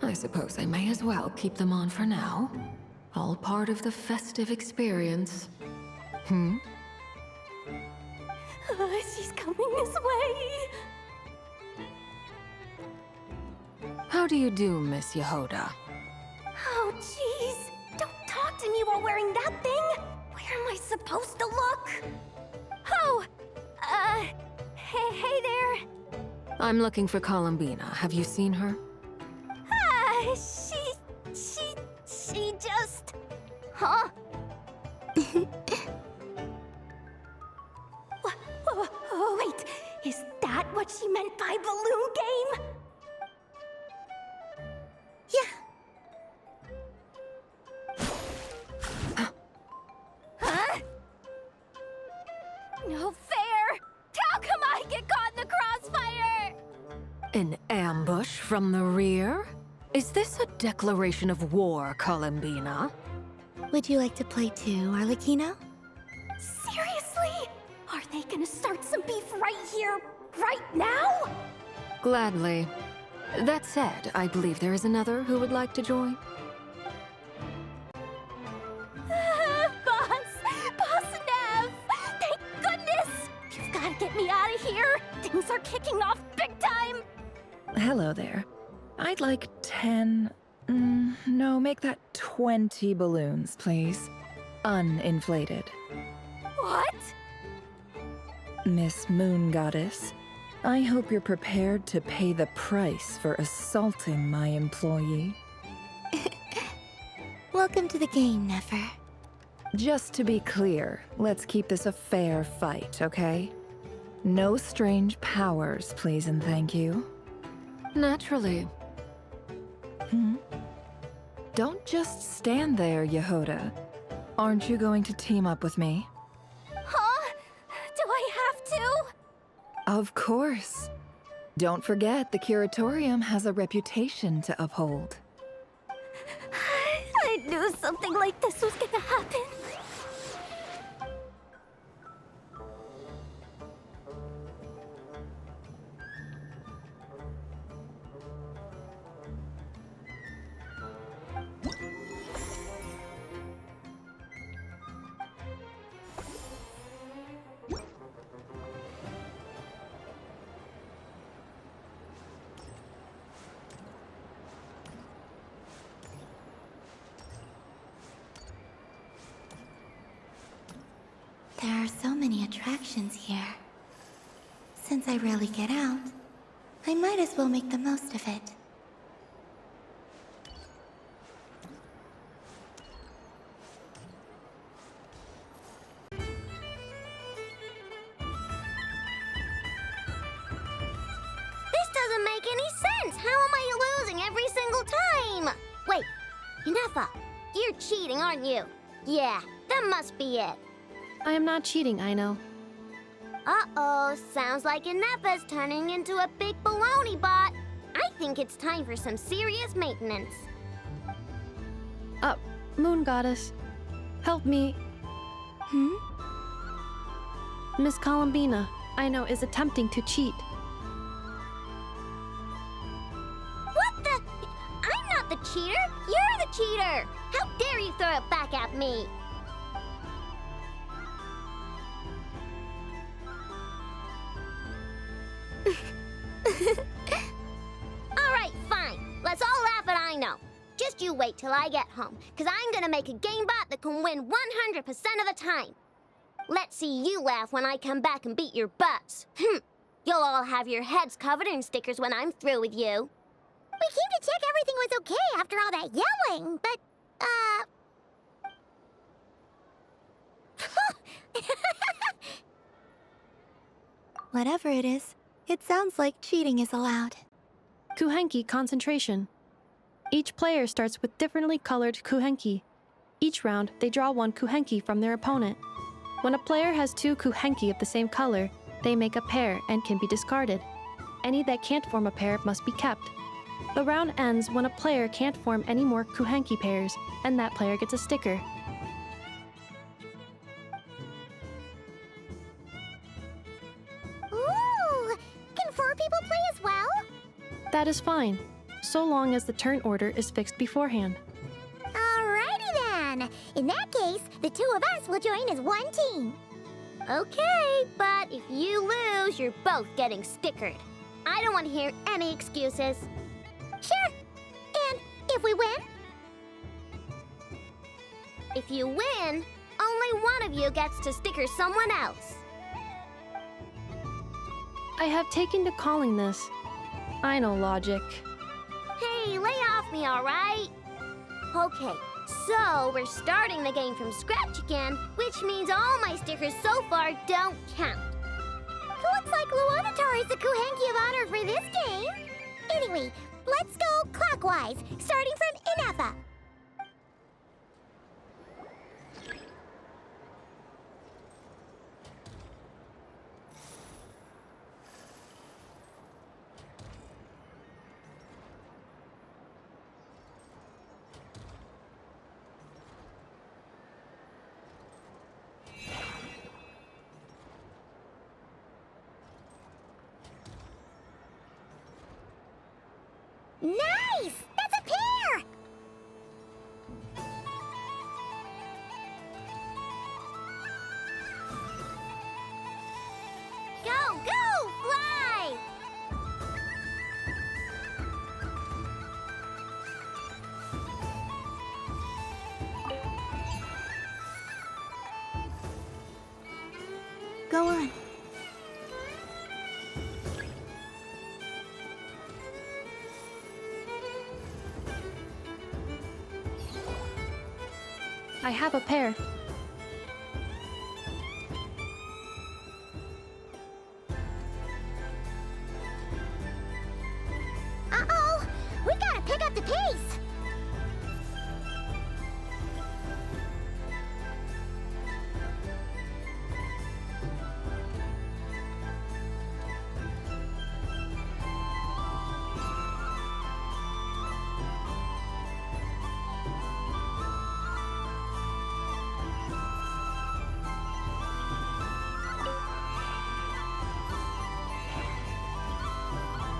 Speaker 19: I suppose I may as well keep them on for now. All part of the festive experience.
Speaker 2: She's coming this way.
Speaker 19: How do you do, Miss Yehoda?
Speaker 2: Oh, jeez. Don't talk to me while wearing that thing. Where am I supposed to look? Oh, hey there.
Speaker 19: I'm looking for Columbina. Have you seen her?
Speaker 2: She just... Huh? Wait, is that what she meant by balloon game? Huh? No fair! How come I get caught in the crossfire?
Speaker 19: An ambush from the rear? Is this a declaration of war, Columbina?
Speaker 11: Would you like to play too, Arlecchino?
Speaker 2: Seriously? Are they gonna start some beef right here, right now?
Speaker 19: Gladly. That said, I believe there is another who would like to join.
Speaker 2: Boss Nev! Thank goodness! You've gotta get me out of here! Things are kicking off big time!
Speaker 24: Hello there. I'd like 10... no, make that 20 balloons, please. Uninflated.
Speaker 2: What?
Speaker 24: Miss Moon Goddess, I hope you're prepared to pay the price for assaulting my employee.
Speaker 11: Welcome to the game, Nefer.
Speaker 24: Just to be clear, let's keep this a fair fight, okay? No strange powers, please and thank you.
Speaker 19: Naturally.
Speaker 24: Don't just stand there, Yehoda. Aren't you going to team up with me?
Speaker 2: Huh? Do I have to?
Speaker 24: Of course. Don't forget, the Curatorium has a reputation to uphold.
Speaker 2: I knew something like this was gonna happen.
Speaker 11: There are so many attractions here. Since I rarely get out, I might as well make the most of it.
Speaker 3: This doesn't make any sense! How am I losing every single time? Wait, Inefa, you're cheating, aren't you? Yeah, that must be it.
Speaker 9: I am not cheating, Aino.
Speaker 3: Uh-oh, sounds like Inefa's turning into a big baloney bot. I think it's time for some serious maintenance.
Speaker 9: Moon Goddess, help me. Miss Columbina, Aino is attempting to cheat.
Speaker 3: What the? I'm not the cheater! You're the cheater! How dare you throw it back at me? Alright, fine. Let's all laugh at Aino. Just you wait till I get home, because I'm gonna make a game bot that can win 100% of the time. Let's see you laugh when I come back and beat your butts. You'll all have your heads covered in stickers when I'm through with you.
Speaker 2: We came to check everything was okay after all that yelling, but,
Speaker 11: Whatever it is, it sounds like cheating is allowed.
Speaker 9: Kuhenki concentration. Each player starts with differently colored kuhenki. Each round, they draw one kuhenki from their opponent. When a player has two kuhenki of the same color, they make a pair and can be discarded. Any that can't form a pair must be kept. The round ends when a player can't form any more kuhenki pairs, and that player gets a sticker.
Speaker 2: ooh! Can 4 people play as well?
Speaker 9: That is fine, so long as the turn order is fixed beforehand.
Speaker 2: Alrighty then. In that case, the 2 of us will join as one team.
Speaker 3: Okay, but if you lose, you're both getting stickered. I don't want to hear any excuses.
Speaker 2: Sure. And if we win?
Speaker 3: If you win, only one of you gets to sticker someone else.
Speaker 9: I have taken to calling this. I know logic.
Speaker 3: Hey, lay off me, all right? Okay, so we're starting the game from scratch again, which means all my stickers so far don't count.
Speaker 2: Looks like Luanatar is the Kuhenki of honor for this game. Anyway, let's go clockwise, starting from Inefa. Nice! That's a pair!
Speaker 3: Go, go, fly!
Speaker 11: Go on.
Speaker 9: I have a pair.
Speaker 3: Uh-oh! We gotta pick up the pace!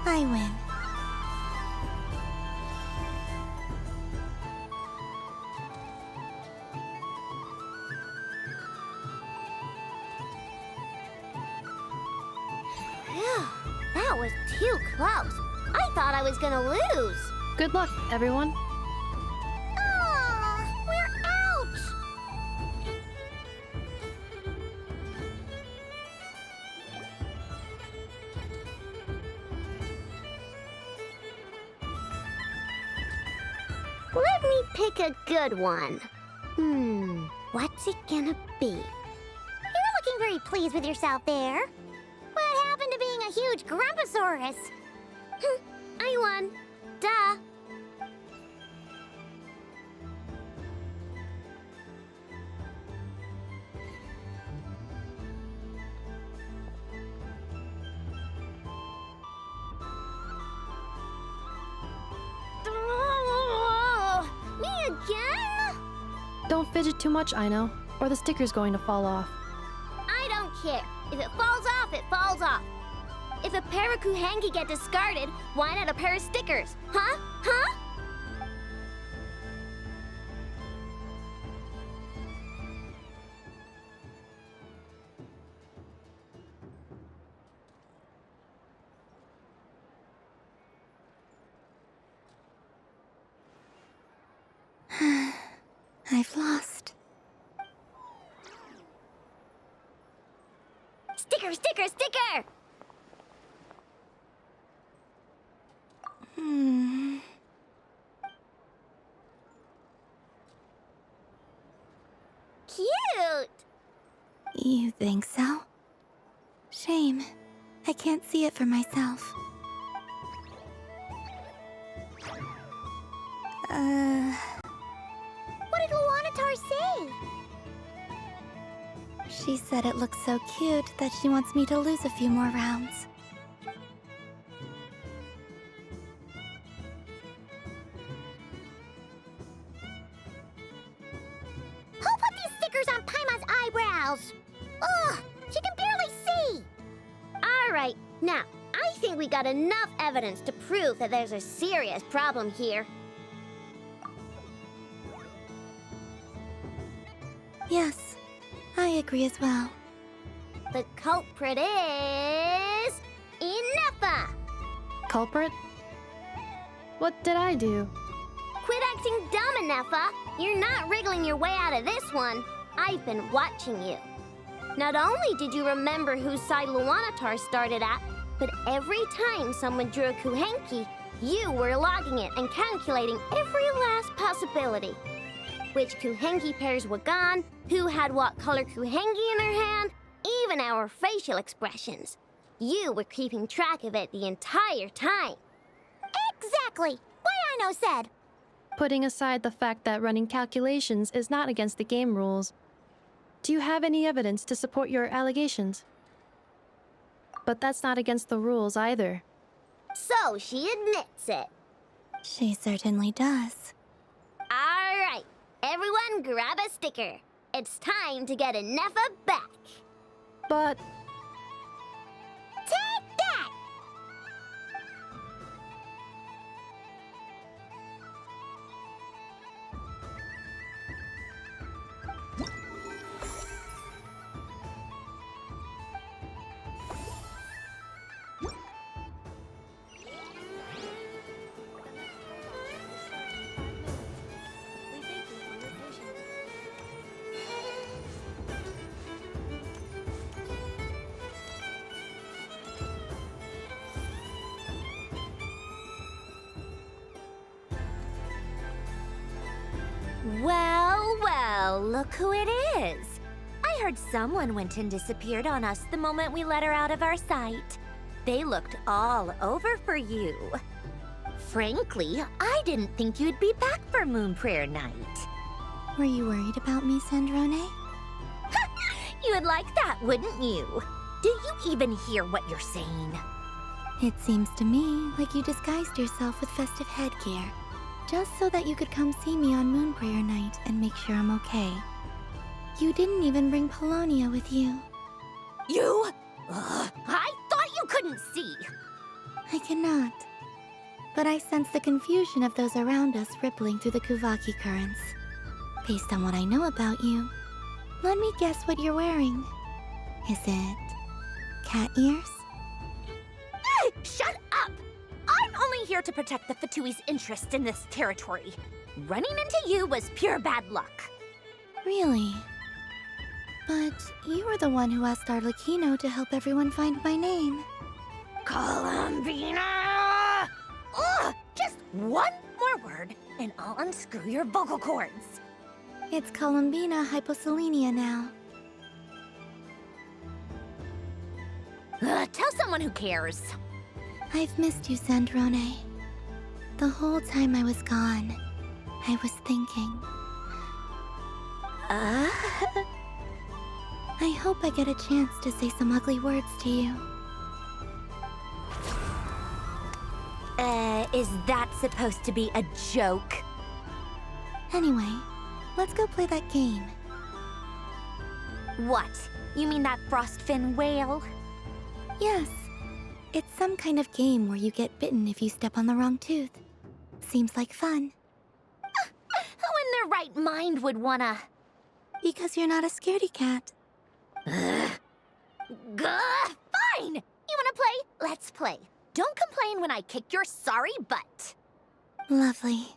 Speaker 11: I win.
Speaker 3: Phew, that was too close. I thought I was gonna lose.
Speaker 9: Good luck, everyone.
Speaker 3: Oh, we're out! Let me pick a good one. What's it gonna be? You're looking very pleased with yourself there. What happened to being a huge Grumposaurus? I won. Duh. Me again?
Speaker 9: Don't fidget too much, Aino, or the sticker's going to fall off.
Speaker 3: I don't care. If it falls off, it falls off. If a pair of Kuhenki get discarded, why not a pair of stickers? Huh? Huh?
Speaker 11: I've lost.
Speaker 3: Sticker, sticker, sticker! Cute!
Speaker 11: You think so? Shame. I can't see it for myself.
Speaker 3: What did Luanatar say?
Speaker 11: She said it looks so cute that she wants me to lose a few more rounds.
Speaker 3: Who put these stickers on Paimon's eyebrows? Ugh, she can barely see! Alright, now, I think we got enough evidence to prove that there's a serious problem here.
Speaker 11: Yes, I agree as well.
Speaker 3: The culprit is... Ineffa!
Speaker 9: Culprit? What did I do?
Speaker 3: Quit acting dumb, Ineffa! You're not wriggling your way out of this one. I've been watching you. Not only did you remember whose side Luanatar started at, but every time someone drew a Kuhenki, you were logging it and calculating every last possibility. Which Kuhenki pairs were gone, who had what color Kuhenki in their hand, even our facial expressions. You were keeping track of it the entire time. Exactly! What Aino said!
Speaker 9: Putting aside the fact that running calculations is not against the game rules, do you have any evidence to support your allegations? But that's not against the rules either.
Speaker 3: So she admits it.
Speaker 11: She certainly does.
Speaker 3: Alright, everyone grab a sticker. It's time to get Ineffa back.
Speaker 9: But...
Speaker 3: Take that! Well, well,
Speaker 15: Well, look who it is. I heard someone went and disappeared on us the moment we let her out of our sight. They looked all over for you. Frankly, I didn't think you'd be back for Moon Prayer Night.
Speaker 11: Were you worried about me, Sandrone?
Speaker 15: You would like that, wouldn't you? Do you even hear what you're saying?
Speaker 11: It seems to me like you disguised yourself with festive headgear, just so that you could come see me on Moon Prayer Night and make sure I'm okay. You didn't even bring Polonia with you.
Speaker 15: You? I thought you couldn't see.
Speaker 11: I cannot. But I sense the confusion of those around us rippling through the Kuvaki currents. Based on what I know about you, let me guess what you're wearing. Is it cat ears?
Speaker 15: Shut up! I'm only here to protect the Fatui's interest in this territory. Running into you was pure bad luck.
Speaker 11: Really? But you were the one who asked Arlecchino to help everyone find my name.
Speaker 15: Columbina! Ugh! Just one more word, and I'll unscrew your vocal cords.
Speaker 11: It's Columbina hyposelenia now.
Speaker 15: Tell someone who cares.
Speaker 11: I've missed you, Sandrone. The whole time I was gone, I was thinking. I hope I get a chance to say some ugly words to you.
Speaker 15: Is that supposed to be a joke?
Speaker 11: Anyway, let's go play that game.
Speaker 15: What? You mean that frostfin whale?
Speaker 11: Yes. It's some kind of game where you get bitten if you step on the wrong tooth. Seems like fun.
Speaker 15: Who in their right mind would wanna...
Speaker 11: Because you're not a scaredy cat.
Speaker 15: Fine! You wanna play? Let's play. Don't complain when I kick your sorry butt.
Speaker 11: Lovely.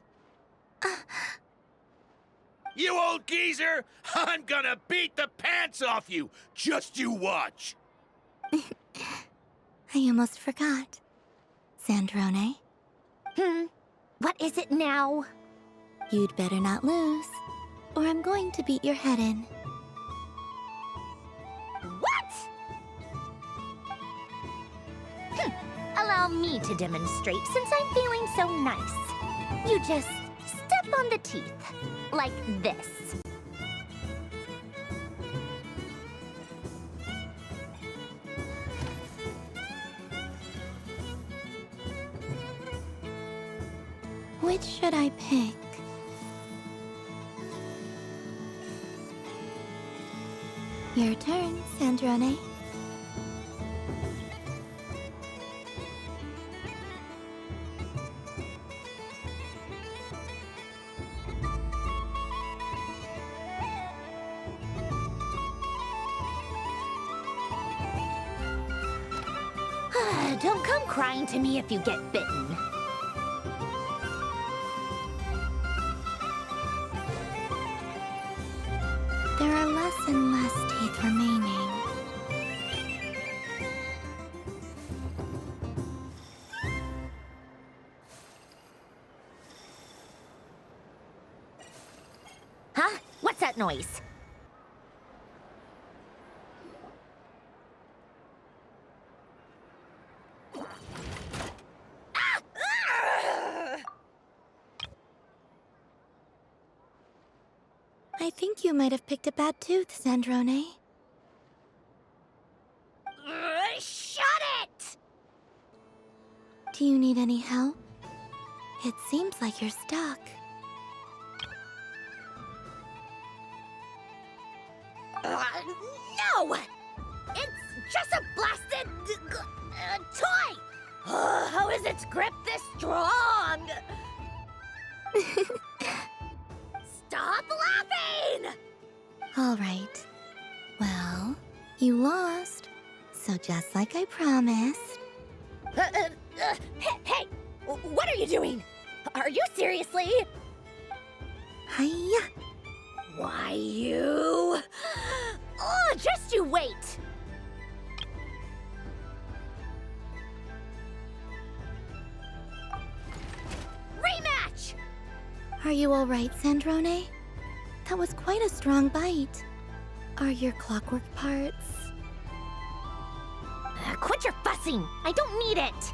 Speaker 17: You old geezer! I'm gonna beat the pants off you! Just you watch!
Speaker 11: I almost forgot. Sandrone?
Speaker 15: What is it now?
Speaker 11: You'd better not lose, or I'm going to beat your head in.
Speaker 15: What? Allow me to demonstrate since I'm feeling so nice. You just step on the teeth, like this.
Speaker 11: Which should I pick? Your turn, Sandrone.
Speaker 15: Don't come crying to me if you get bitten.
Speaker 11: There are less and less teeth remaining.
Speaker 15: Huh? What's that noise?
Speaker 11: I think you might have picked a bad tooth, Sandrone.
Speaker 15: Shut it!
Speaker 11: Do you need any help? It seems like you're stuck.
Speaker 15: No! It's just a blasted... toy! How is its grip this strong? Stop laughing!
Speaker 11: All right. Well, you lost. So just like I promised...
Speaker 15: Hey! What are you doing? Are you seriously?
Speaker 11: Hiya!
Speaker 15: Why, you... Oh, just you wait! Rematch!
Speaker 11: Are you all right, Sandrone? That was quite a strong bite. Are your clockwork parts?
Speaker 15: Quit your fussing! I don't need it!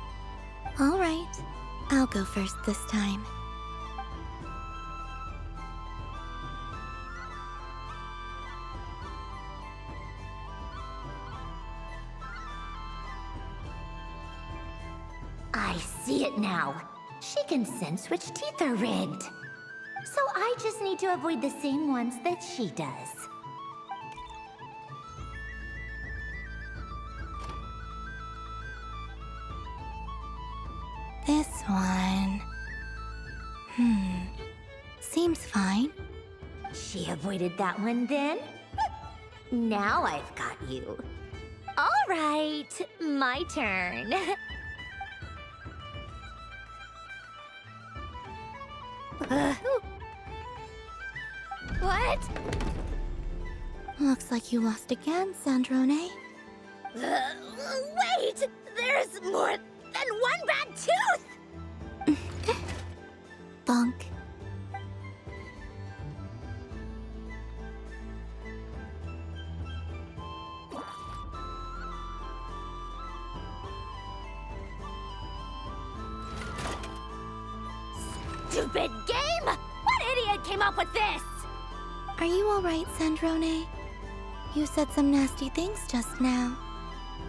Speaker 11: All right. I'll go first this time.
Speaker 15: I see it now. She can sense which teeth are rigged. So I just need to avoid the same ones that she does.
Speaker 11: This one... Seems fine.
Speaker 15: She avoided that one then? Now I've got you. All right, my turn. What?
Speaker 11: Looks like you lost again, Sandrone.
Speaker 15: Wait! There's more than one bad tooth!
Speaker 11: Bonk.
Speaker 15: Stupid game! What idiot came up with this?
Speaker 11: Are you alright, Sandrone? You said some nasty things just now.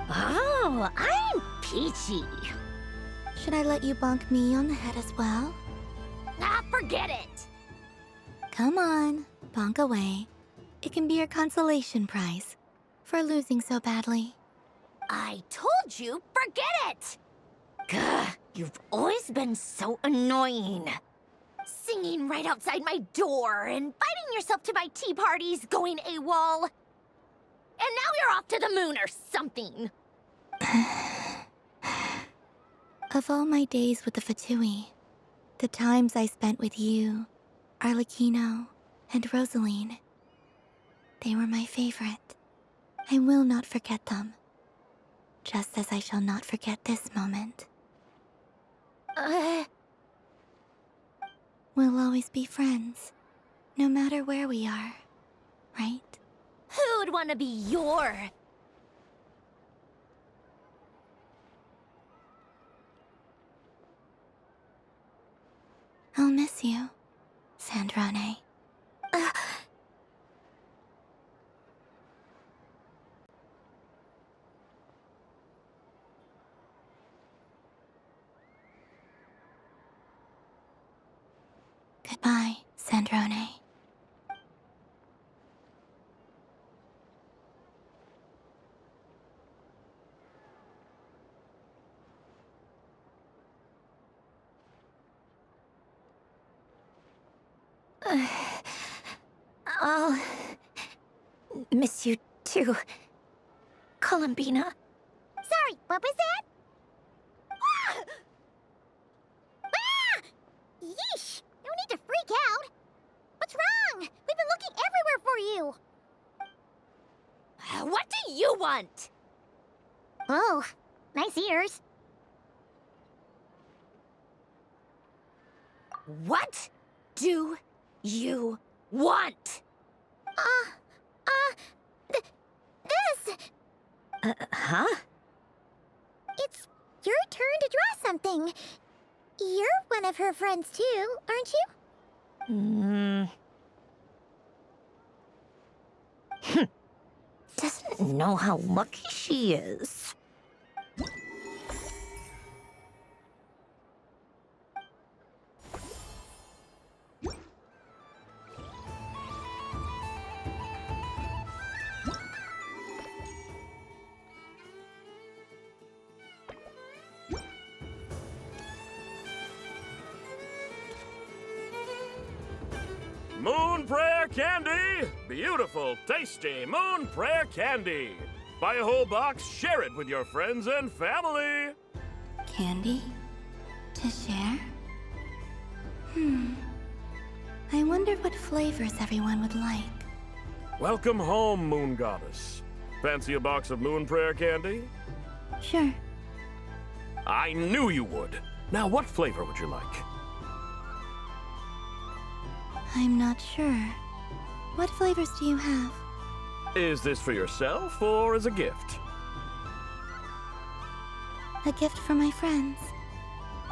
Speaker 15: Oh, I'm peachy.
Speaker 11: Should I let you bonk me on the head as well?
Speaker 15: Ah, forget it!
Speaker 11: Come on, bonk away. It can be your consolation prize for losing so badly.
Speaker 15: I told you, forget it! Gah, you've always been so annoying. Singing right outside my door, inviting yourself to my tea parties, going AWOL. And now you're off to the moon or something.
Speaker 11: Of all my days with the Fatui, the times I spent with you, Arlecchino, and Rosaline, they were my favorite. I will not forget them. Just as I shall not forget this moment. We'll always be friends, no matter where we are, right?
Speaker 15: Who'd want to be your...
Speaker 11: I'll miss you, Sandrone. Goodbye, Sandrone.
Speaker 15: I'll miss you too, Columbina.
Speaker 3: Sorry, what was that? Ah! Ah! Yeesh! No need to freak out. What's wrong? We've been looking everywhere for you.
Speaker 15: What do you want?
Speaker 3: Oh, nice ears.
Speaker 15: What do you want?
Speaker 3: This!
Speaker 15: Huh?
Speaker 3: It's your turn to draw something. You're one of her friends too, aren't you?
Speaker 15: Doesn't know how lucky she is.
Speaker 10: Moon Prayer Candy! Beautiful, tasty Moon Prayer Candy! Buy a whole box, share it with your friends and family!
Speaker 11: Candy? To share? I wonder what flavors everyone would like.
Speaker 10: Welcome home, Moon Goddess. Fancy a box of Moon Prayer Candy?
Speaker 11: Sure.
Speaker 10: I knew you would. Now, what flavor would you like?
Speaker 11: I'm not sure. What flavors do you have?
Speaker 10: Is this for yourself or as a gift?
Speaker 11: A gift for my friends.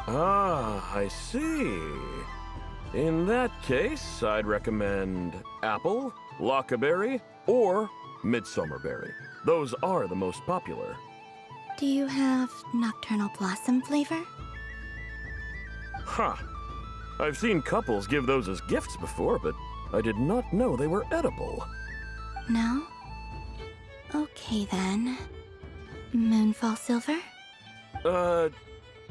Speaker 10: Ah, I see. In that case, I'd recommend apple, lockaberry, or midsummerberry. Those are the most popular.
Speaker 11: Do you have nocturnal blossom flavor?
Speaker 10: Huh. I've seen couples give those as gifts before, but I did not know they were edible.
Speaker 11: No? Okay then. Moonfall silver?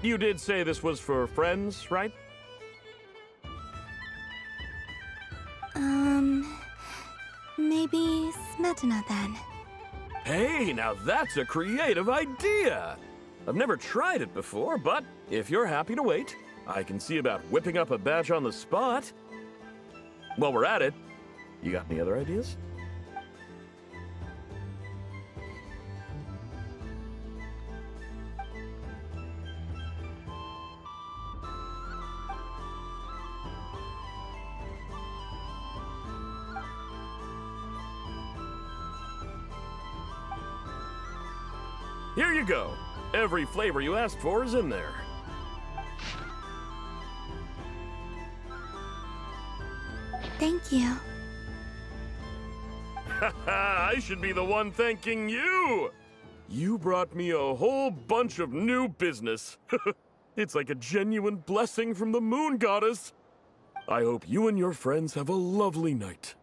Speaker 10: You did say this was for friends, right?
Speaker 11: Maybe smetana then.
Speaker 10: Hey, now that's a creative idea! I've never tried it before, but if you're happy to wait, I can see about whipping up a batch on the spot. While we're at it, you got any other ideas? Here you go. Every flavor you asked for is in there.
Speaker 11: Thank you.
Speaker 10: I should be the one thanking you! You brought me a whole bunch of new business. It's like a genuine blessing from the Moon Goddess. I hope you and your friends have a lovely night.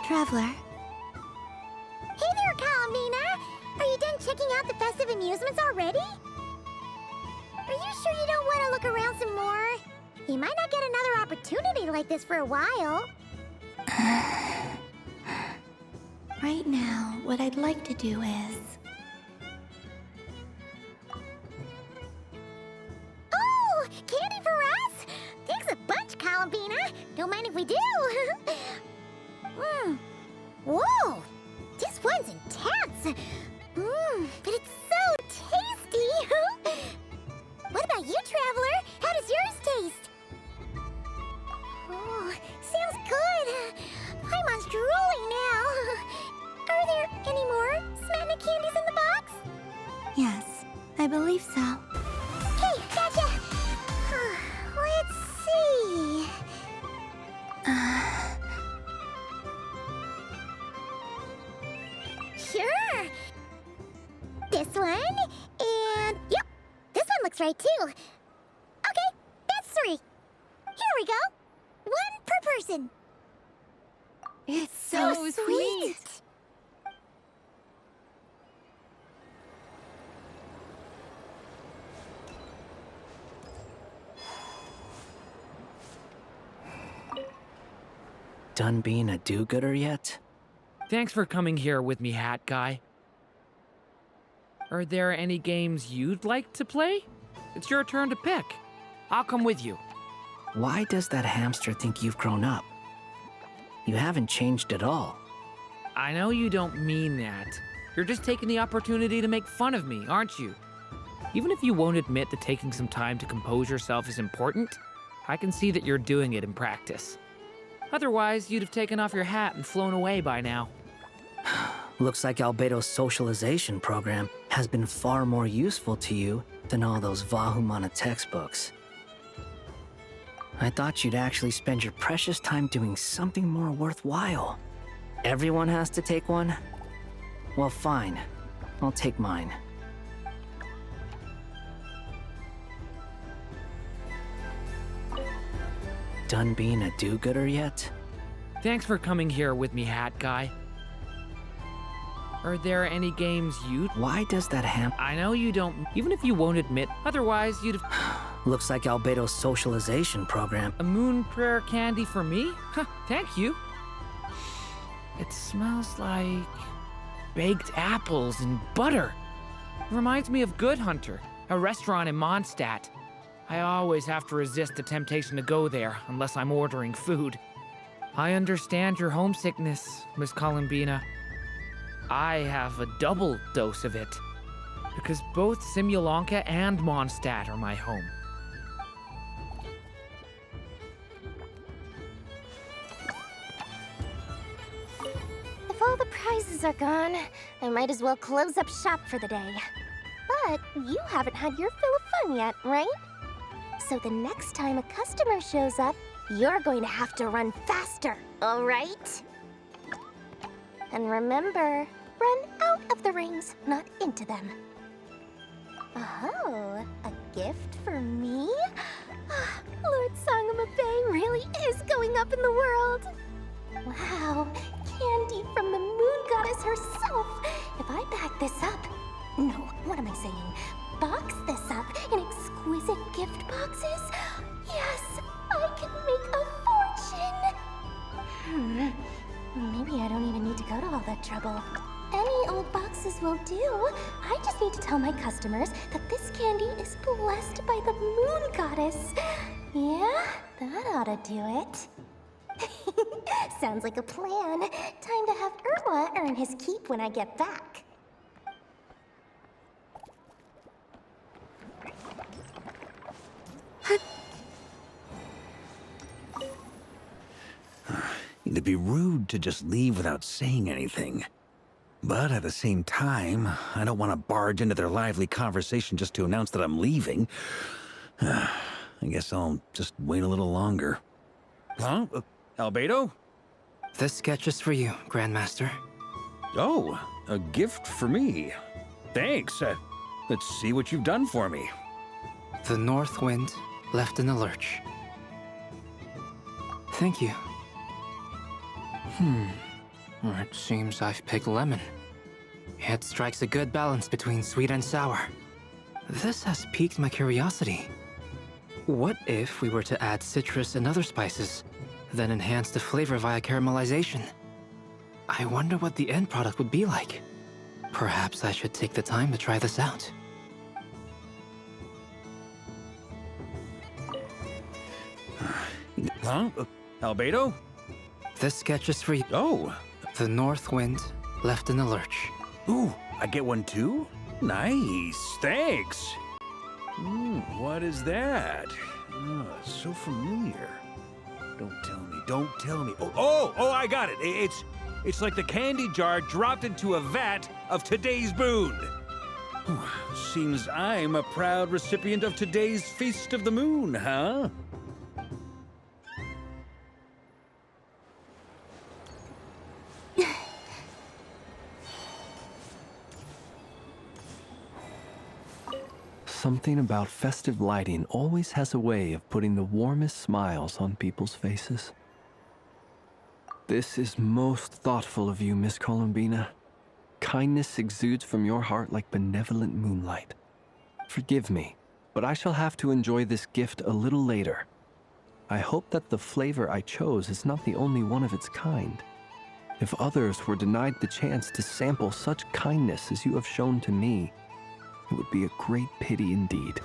Speaker 11: Traveler.
Speaker 3: Hey there, Kalamina! Are you done checking out the festive amusements already? Are you sure you don't want to look around some more? You might not get another opportunity like this for a while.
Speaker 11: Right now, what I'd like to do is...
Speaker 3: Oh! Candy for us? Thanks a bunch, Kalamina. Don't mind if we do. Whoa! This one's intense! But it's so tasty! What about you, Traveler? How does yours taste? Oh, sounds good! I'm drooling now! Are there any more Smetana candies in the box?
Speaker 11: Yes, I believe so.
Speaker 3: Hey, gotcha! Let's see... Sure! This one, and yep, this one looks right too. Okay, that's 3. Here we go. 1 per person.
Speaker 11: It's
Speaker 3: so sweet.
Speaker 12: Done being a do-gooder yet?
Speaker 18: Thanks for coming here with me, Hat Guy. Are there any games you'd like to play? It's your turn to pick. I'll come with you.
Speaker 12: Why does that hamster think you've grown up? You haven't changed at all.
Speaker 18: I know you don't mean that. You're just taking the opportunity to make fun of me, aren't you? Even if you won't admit that taking some time to compose yourself is important, I can see that you're doing it in practice. Otherwise, you'd have taken off your hat and flown away by now.
Speaker 12: Looks like Albedo's socialization program has been far more useful to you than all those Vahumana textbooks. I thought you'd actually spend your precious time doing something more worthwhile. Everyone has to take one? Well, fine. I'll take mine. Done being a do-gooder yet?
Speaker 18: Thanks for coming here with me, Hat Guy. Are there any games you'd...
Speaker 12: Why does that
Speaker 18: I know you don't... Even if you won't admit, otherwise you'd have...
Speaker 12: Looks like Albedo's socialization program.
Speaker 18: A moon prayer candy for me? Huh, thank you. It smells like baked apples and butter. Reminds me of Good Hunter, a restaurant in Mondstadt. I always have to resist the temptation to go there unless I'm ordering food. I understand your homesickness, Miss Columbina. I have a double dose of it, because both Simulanka and Mondstadt are my home.
Speaker 3: If all the prizes are gone, I might as well close up shop for the day. But you haven't had your fill of fun yet, right? So the next time a customer shows up, you're going to have to run faster, all right? And remember, run out of the rings, not into them. Oh, a gift for me? Lord Sangamabe really is going up in the world. Wow, candy from the moon goddess herself. If I back this up... No, what am I saying? Box this up in exquisite gift boxes? Yes, I can make a fortune. Maybe I don't even need to go to all that trouble. Any old boxes will do. I just need to tell my customers that this candy is blessed by the moon goddess. Yeah, that ought to do it. Sounds like a plan. Time to have Irma earn his keep when I get back.
Speaker 1: It'd be rude to just leave without saying anything. But at the same time, I don't want to barge into their lively conversation just to announce that I'm leaving. I guess I'll just wait a little longer. Huh? Albedo?
Speaker 12: This sketch is for you, Grandmaster.
Speaker 1: Oh, a gift for me. Thanks. Let's see what you've done for me.
Speaker 12: The North Wind left in the lurch. Thank you. It seems I've picked lemon. It strikes a good balance between sweet and sour. This has piqued my curiosity. What if we were to add citrus and other spices, then enhance the flavor via caramelization? I wonder what the end product would be like. Perhaps I should take the time to try this out.
Speaker 1: Huh? Albedo?
Speaker 12: This sketch is for you.
Speaker 1: Oh.
Speaker 12: The North Wind left in the lurch.
Speaker 1: Ooh, I get one too? Nice, thanks. What is that? Oh, it's so familiar. Don't tell me. Oh, I got it. It's like the candy jar dropped into a vat of today's boon. Seems I'm a proud recipient of today's Feast of the Moon, huh?
Speaker 5: Something about festive lighting always has a way of putting the warmest smiles on people's faces. This is most thoughtful of you, Miss Columbina. Kindness exudes from your heart like benevolent moonlight. Forgive me, but I shall have to enjoy this gift a little later. I hope that the flavor I chose is not the only one of its kind. If others were denied the chance to sample such kindness as you have shown to me, it would be a great pity indeed.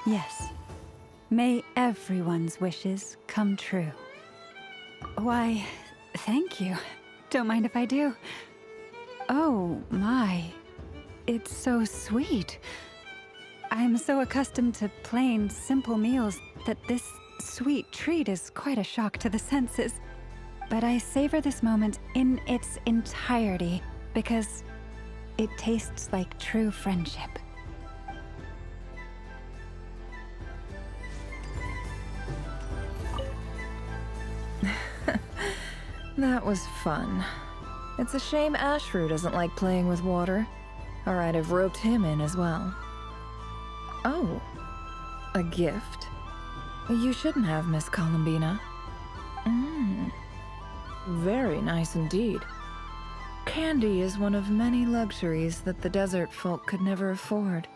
Speaker 6: Yes. May everyone's wishes come true. Why, thank you. Don't mind if I do. Oh, my. It's so sweet. I'm so accustomed to plain, simple meals that this sweet treat is quite a shock to the senses. But I savor this moment in its entirety because it tastes like true friendship.
Speaker 24: That was fun. It's a shame Ashru doesn't like playing with water, or I'd have roped him in as well. Oh, a gift? You shouldn't have, Miss Columbina. Very nice indeed. Candy is one of many luxuries that the desert folk could never afford.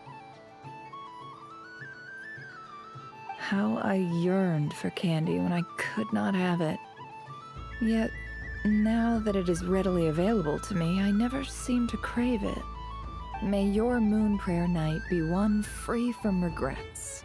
Speaker 24: How I yearned for candy when I could not have it. Yet, now that it is readily available to me, I never seem to crave it. May your moon prayer night be one free from regrets.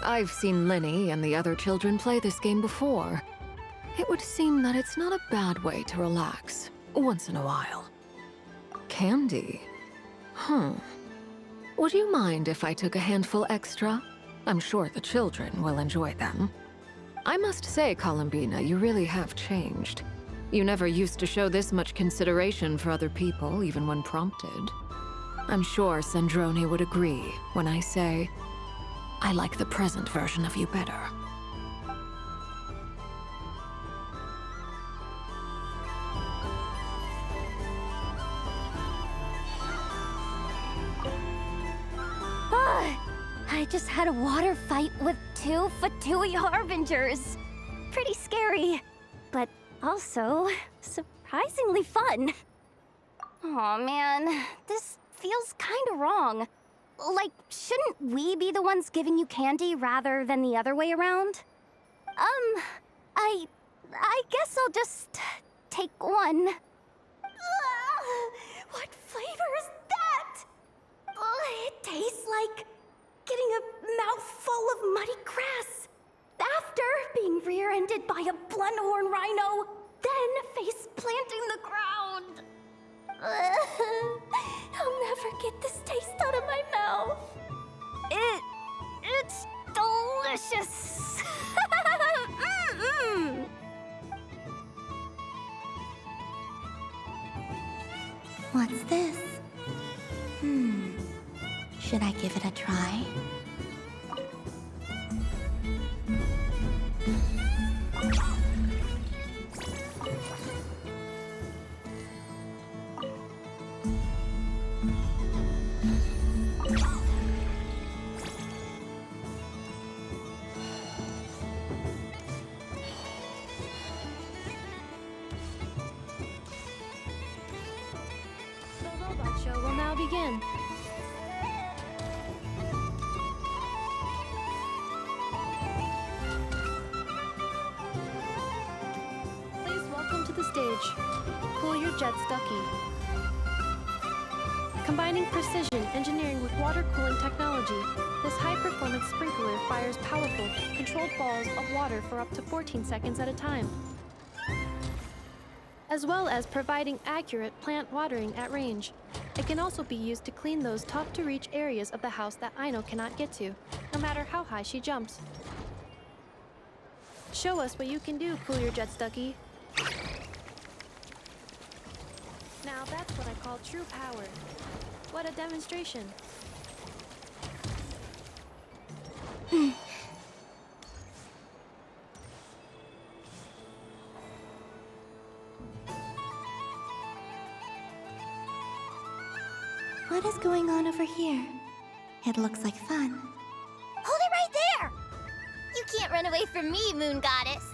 Speaker 19: I've seen Lenny and the other children play this game before. It would seem that it's not a bad way to relax, once in a while. Candy? Would you mind if I took a handful extra? I'm sure the children will enjoy them. I must say, Columbina, you really have changed. You never used to show this much consideration for other people, even when prompted. I'm sure Sandrone would agree when I say, I like the present version of you better.
Speaker 2: I just had a water fight with 2 Fatui Harbingers. Pretty scary, but also surprisingly fun. Aw, man, this feels kinda wrong. Like, shouldn't we be the ones giving you candy rather than the other way around? I guess I'll just take one. What flavor is that? It tastes like getting a mouthful of muddy grass. After being rear-ended by a blunt-horn rhino, then face-planting the ground. I'll never get this taste out of my mouth. It's delicious.
Speaker 3: What's this? Should I give it a try?
Speaker 9: The robot show will now begin. Please welcome to the stage, Cool Your Jets Ducky. Combining precision engineering with water cooling technology, this high-performance sprinkler fires powerful, controlled balls of water for up to 14 seconds at a time, as well as providing accurate plant watering at range. It can also be used to clean those tough-to-reach areas of the house that Aino cannot get to, no matter how high she jumps. Show us what you can do, Cool Your Jets Ducky. Now that's what I call true power. What a demonstration.
Speaker 3: What is going on over here? It looks like fun.
Speaker 15: Hold it right there! You can't run away from me, Moon Goddess.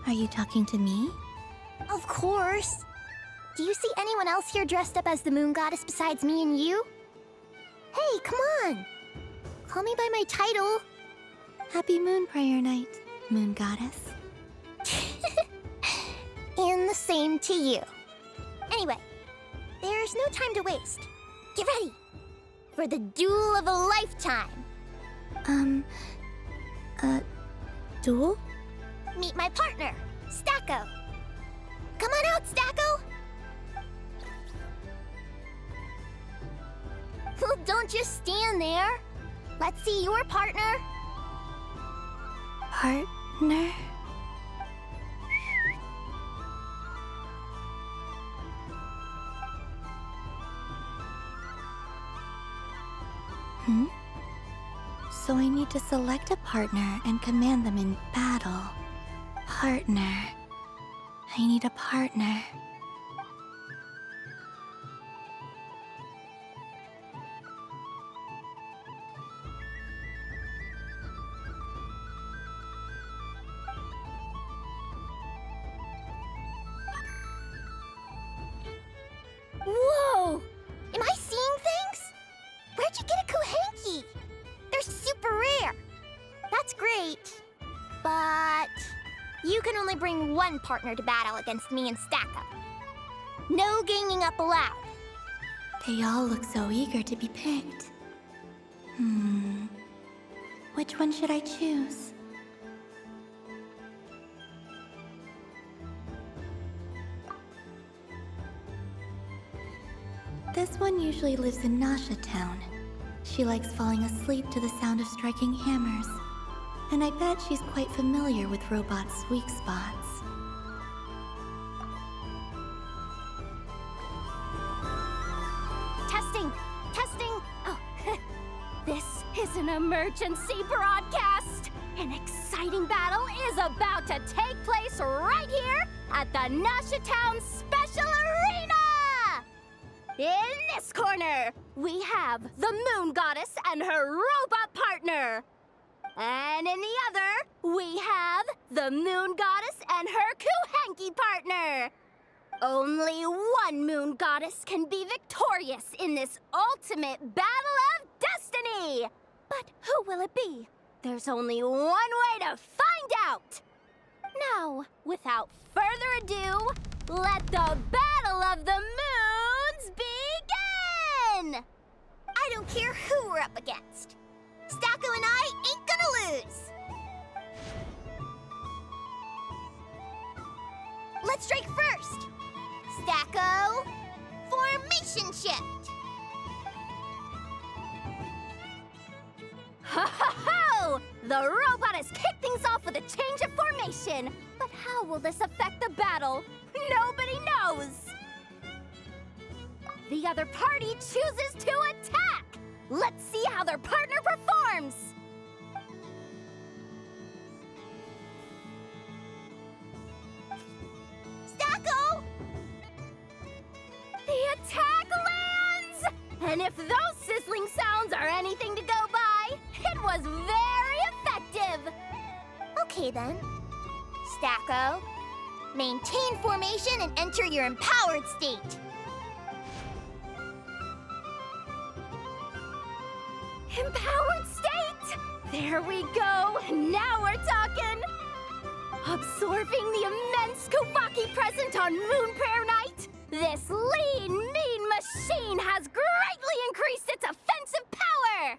Speaker 3: Are you talking to me?
Speaker 15: Of course. Do you see anyone else here dressed up as the Moon Goddess besides me and you? Hey, come on. Call me by my title.
Speaker 3: Happy Moon Prayer Night, Moon Goddess.
Speaker 15: And the same to you. Anyway, there's no time to waste. Get ready for the duel of a lifetime.
Speaker 3: Duel?
Speaker 15: Meet my partner, Stacko. Come on out, Stacko. Well, don't just stand there. Let's see your partner.
Speaker 3: Partner? So I need to select a partner and command them in battle. Partner. I need a partner. that's great. But you can only bring one partner to battle against me and Stacko. No ganging up allowed.
Speaker 11: They all look so eager to be picked. Which one should I choose? This one usually lives in Nasha Town. She likes falling asleep to the sound of striking hammers. And I bet she's quite familiar with Robot's weak spots.
Speaker 2: Testing! Testing! Oh, this is an emergency broadcast! An exciting battle is about to take place right here at the Nasha Town Special Arena! In this corner, we have the Moon Goddess and her robot partner. And in the other, we have the Moon Goddess and her Kuhenki partner. Only one Moon Goddess can be victorious in this ultimate battle of destiny. But who will it be? There's only one way to find out. Now, without further ado, let the Battle of the Moons begin!
Speaker 3: I don't care who we're up against. Stacko and I ain't gonna lose. Let's strike first. Stacko, formation shift.
Speaker 2: Ho ho ho! The robot has kicked things off with a change of formation. But how will this affect the battle? Nobody knows. The other party chooses to attack. Let's see how their partner performs.
Speaker 3: Stacko!
Speaker 2: The attack lands! And if those sizzling sounds are anything to go by, it was very effective.
Speaker 3: Okay then. Stacko, maintain formation and enter your empowered state.
Speaker 2: Empowered state! There we go! Now we're talking! Absorbing the immense Kuvaki present on Moon Prayer Night, this lean, mean machine has greatly increased its offensive power!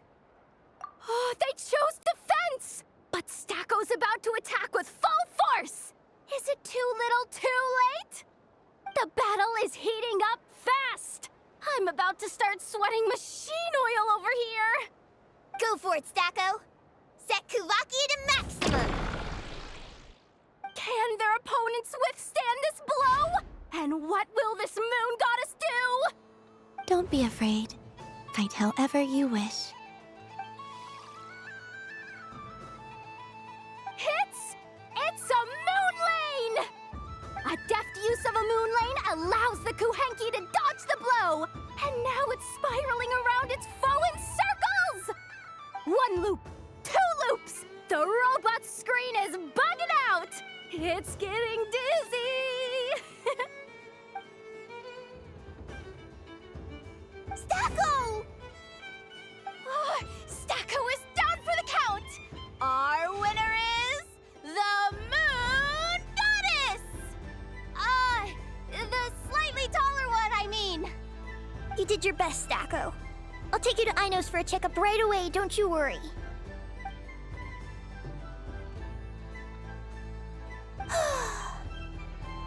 Speaker 2: Oh, they chose defense! But Stacko's about to attack with full force! Is it too little too late? The battle is heating up fast! I'm about to start sweating machine oil over here!
Speaker 3: Go for it, Stacko. Set Kuvaki to maximum.
Speaker 2: Can their opponents withstand this blow? And what will this Moon Goddess do?
Speaker 11: Don't be afraid. Fight however you wish.
Speaker 2: It's a moon lane! A deft use of a moon lane allows the Kuhenki to dodge the blow. And now it's spiraling around its foe in circles! One loop, two loops, the robot's screen is bugging out! It's getting dizzy!
Speaker 3: Stacko!
Speaker 2: Oh, Stacko is down for the count! Our winner is the Moon Goddess! The slightly taller one, I mean.
Speaker 3: You did your best, Stacko. I'll take you to Ainos for a checkup right away, don't you worry.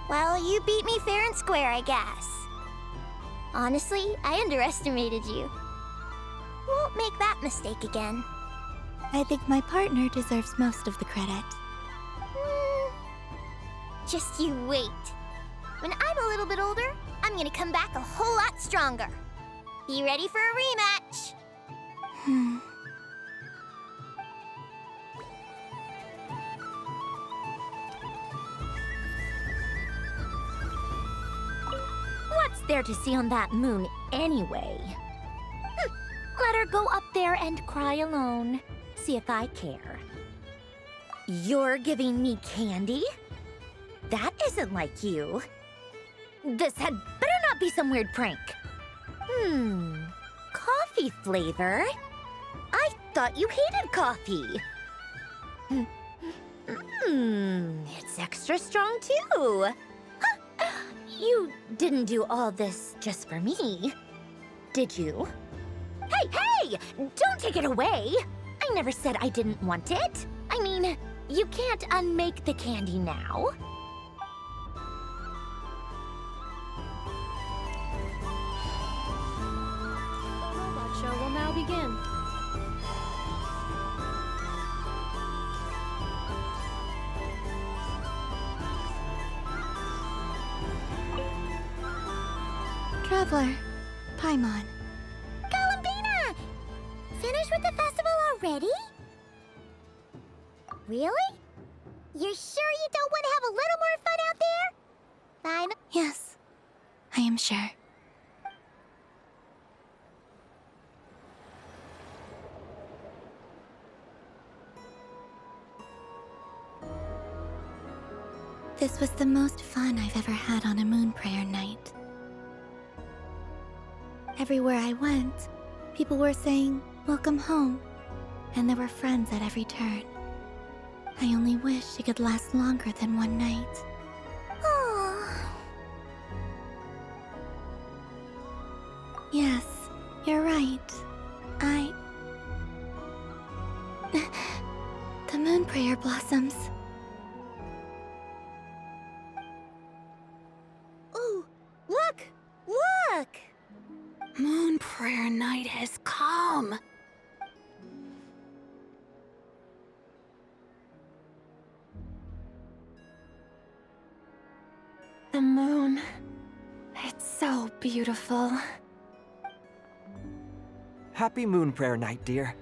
Speaker 3: Well, you beat me fair and square, I guess. Honestly, I underestimated you. Won't make that mistake again.
Speaker 11: I think my partner deserves most of the credit.
Speaker 3: Just you wait. When I'm a little bit older, I'm gonna come back a whole lot stronger. Be ready for a rematch.
Speaker 15: What's there to see on that moon anyway? Let her go up there and cry alone. See if I care. You're giving me candy? That isn't like you. This had better not be some weird prank. Coffee flavor? I thought you hated coffee. It's extra strong too. Huh. You didn't do all this just for me, did you? Hey! Don't take it away! I never said I didn't want it. I mean, you can't unmake the candy now.
Speaker 9: The robot show will now begin.
Speaker 3: Traveler, Paimon. Columbina! Finished with the festival already? Really? You're sure you don't want to have a little more fun out there? Paimon?
Speaker 11: Yes, I am sure. This was the most fun I've ever had on a moon prayer night. Everywhere I went, people were saying, "Welcome home," and there were friends at every turn. I only wish it could last longer than one night. Yes, you're right. The moon prayer blossoms.
Speaker 3: Ooh, look! Look!
Speaker 8: Moon prayer night has come.
Speaker 16: The moon. It's so beautiful.
Speaker 4: Happy Moon Prayer Night, dear.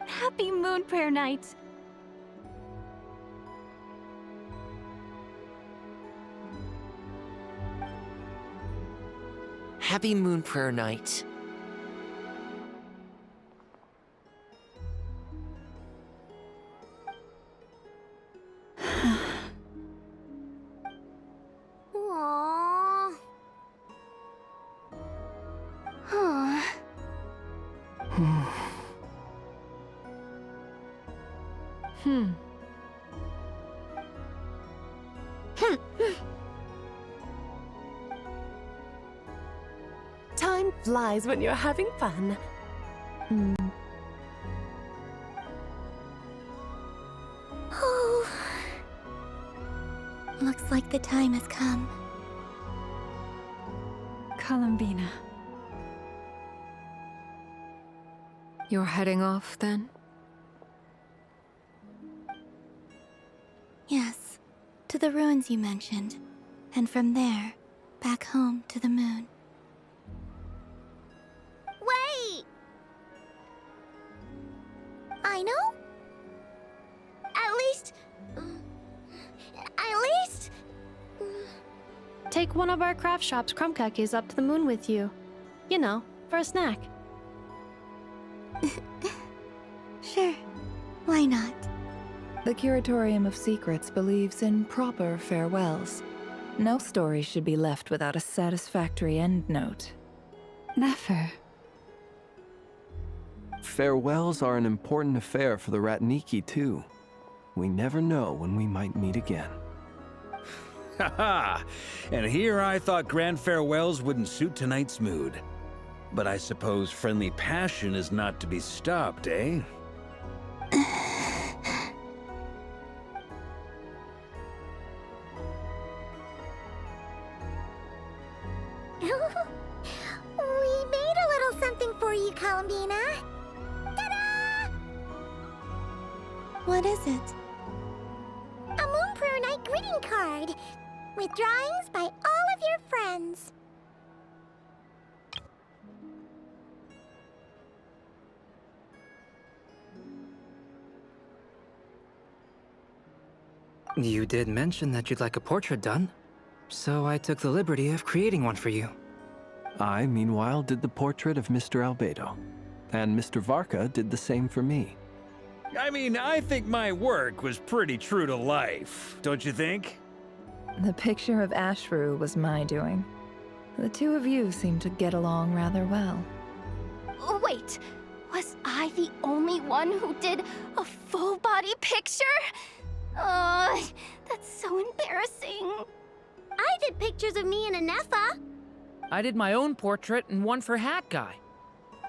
Speaker 6: Happy Moon Prayer Night!
Speaker 4: Happy Moon Prayer Night.
Speaker 3: Aww. Huh.
Speaker 7: Time flies when you're having fun.
Speaker 11: Oh. Looks like the time has come.
Speaker 6: Columbina.
Speaker 19: You're heading off, then?
Speaker 11: Yes, to the ruins you mentioned. And from there, back home to the moon.
Speaker 3: Wait! I know? At least...
Speaker 9: Take one of our craft shop's crumb cookies up to the moon with you. You know, for a snack.
Speaker 11: Sure, why not?
Speaker 24: The Curatorium of Secrets believes in proper farewells. No story should be left without a satisfactory endnote.
Speaker 6: Never.
Speaker 5: Farewells are an important affair for the Ratniki, too. We never know when we might meet again.
Speaker 1: Haha! And here I thought grand farewells wouldn't suit tonight's mood. But I suppose friendly passion is not to be stopped, eh?
Speaker 3: We made a little something for you, Columbina. Ta-da!
Speaker 11: What is it?
Speaker 3: A Moon Prayer Night greeting card with drawings by all of your friends.
Speaker 12: You did mention that you'd like a portrait done, so I took the liberty of creating one for you.
Speaker 5: I, meanwhile, did the portrait of Mr. Albedo, and Mr. Varka did the same for me.
Speaker 1: I mean, I think my work was pretty true to life, don't you think?
Speaker 24: The picture of Ashru was my doing. The two of you seem to get along rather well.
Speaker 2: Oh, wait, Was I the only one who did a full body picture? That's so embarrassing.
Speaker 3: I did pictures of me and Anefa.
Speaker 18: I did my own portrait and one for Hat Guy.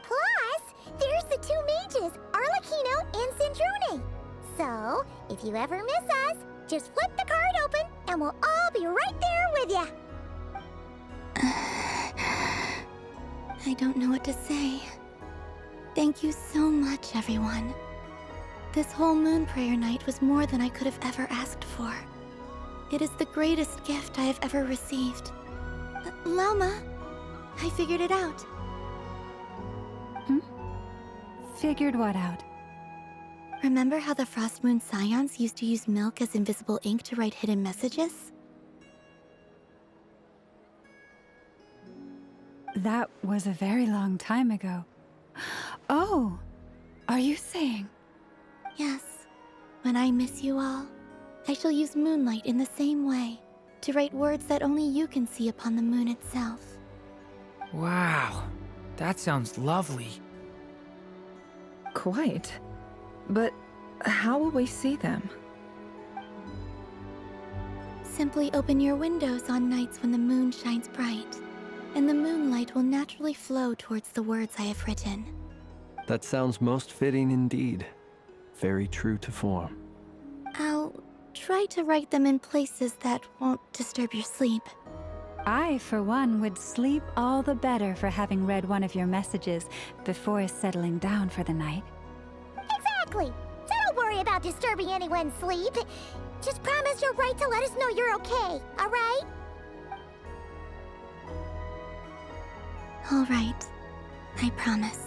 Speaker 3: Plus, there's the two mages, Arlecchino and Sandrone. So, if you ever miss us, just flip the card open and we'll all be right there with ya.
Speaker 11: I don't know what to say. Thank you so much, everyone. This whole moon prayer night was more than I could have ever asked for. It is the greatest gift I have ever received. Lama, I figured it out.
Speaker 6: Figured what out?
Speaker 11: Remember how the Frost Moon Scions used to use milk as invisible ink to write hidden messages?
Speaker 6: That was a very long time ago. Oh, are you saying?
Speaker 11: Yes. When I miss you all, I shall use moonlight in the same way, to write words that only you can see upon the moon itself.
Speaker 18: Wow, that sounds lovely.
Speaker 24: Quite. But how will we see them?
Speaker 11: Simply open your windows on nights when the moon shines bright, and the moonlight will naturally flow towards the words I have written.
Speaker 5: That sounds most fitting indeed. Very true to form.
Speaker 11: I'll try to write them in places that won't disturb your sleep.
Speaker 6: I, for one, would sleep all the better for having read one of your messages before settling down for the night.
Speaker 3: Exactly. So don't worry about disturbing anyone's sleep. Just promise you'll write to let us know you're okay, all right?
Speaker 11: All right. I promise.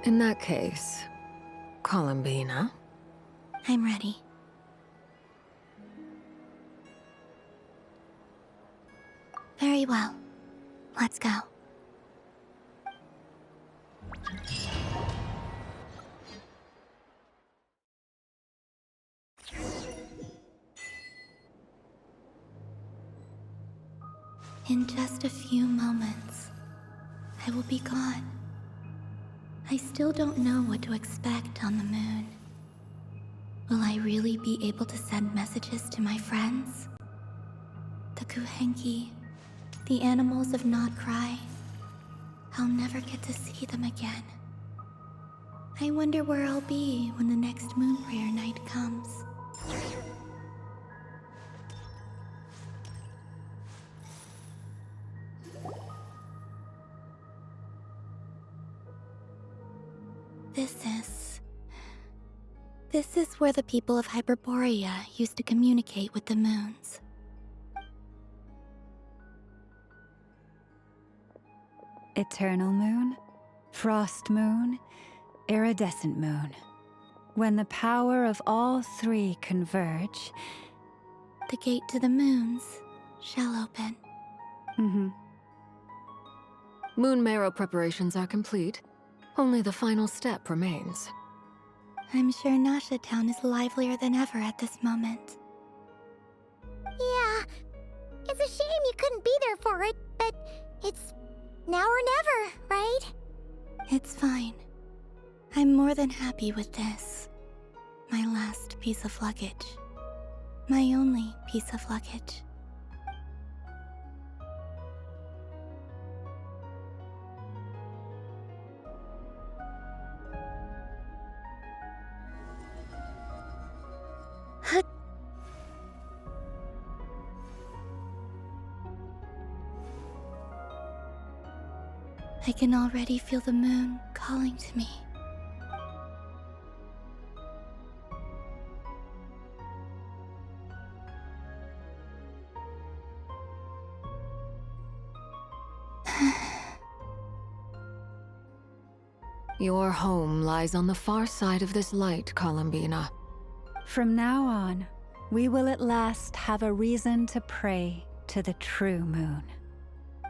Speaker 19: In that case, Columbina.
Speaker 11: I'm ready. Very well. Let's go. In just a few moments, I will be gone. I still don't know what to expect on the moon. Will I really be able to send messages to my friends? The Kuhenki, the animals of Nod Krai. I'll never get to see them again. I wonder where I'll be when the next moon prayer night comes. This is where the people of Hyperborea used to communicate with the moons.
Speaker 6: Eternal moon, frost moon, iridescent moon. When the power of all three converge,
Speaker 11: the gate to the moons shall open.
Speaker 19: Moon marrow preparations are complete. Only the final step remains.
Speaker 11: I'm sure Nasha Town is livelier than ever at this moment.
Speaker 3: Yeah, it's a shame you couldn't be there for it, but it's now or never, right?
Speaker 11: It's fine. I'm more than happy with this. My last piece of luggage. My only piece of luggage. I can already feel the moon calling to me.
Speaker 19: Your home lies on the far side of this light, Columbina.
Speaker 6: From now on, we will at last have a reason to pray to the true moon.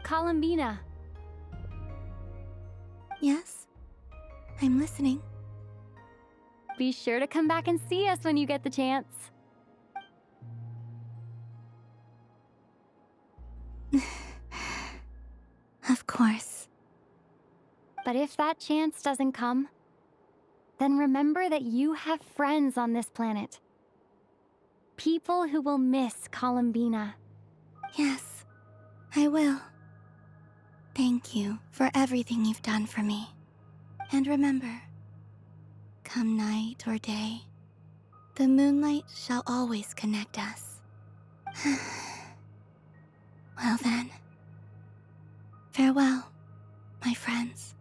Speaker 2: Columbina.
Speaker 11: Yes? I'm listening.
Speaker 2: Be sure to come back and see us when you get the chance.
Speaker 11: Of course.
Speaker 2: But if that chance doesn't come, then remember that you have friends on this planet. People who will miss Columbina.
Speaker 11: Yes, I will. Thank you for everything you've done for me. And remember, come night or day, the moonlight shall always connect us. Well then, farewell, my friends.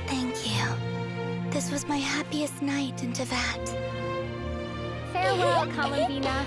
Speaker 11: Thank you. This was my happiest night in Teyvat.
Speaker 2: Farewell, Columbina.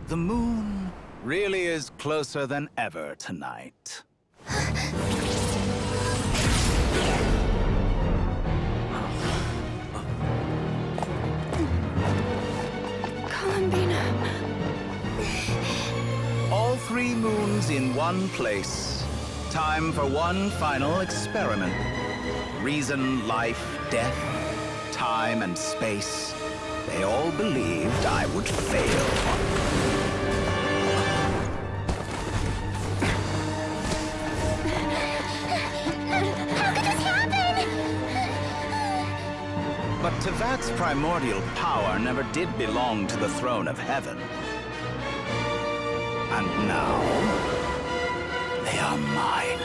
Speaker 14: The moon really is closer than ever tonight.
Speaker 6: Columbina.
Speaker 14: All 3 moons in one place. Time for one final experiment. Reason, life, death, time, and space. They all believed I would fail. But Teyvat's primordial power never did belong to the throne of heaven. And now, they are mine.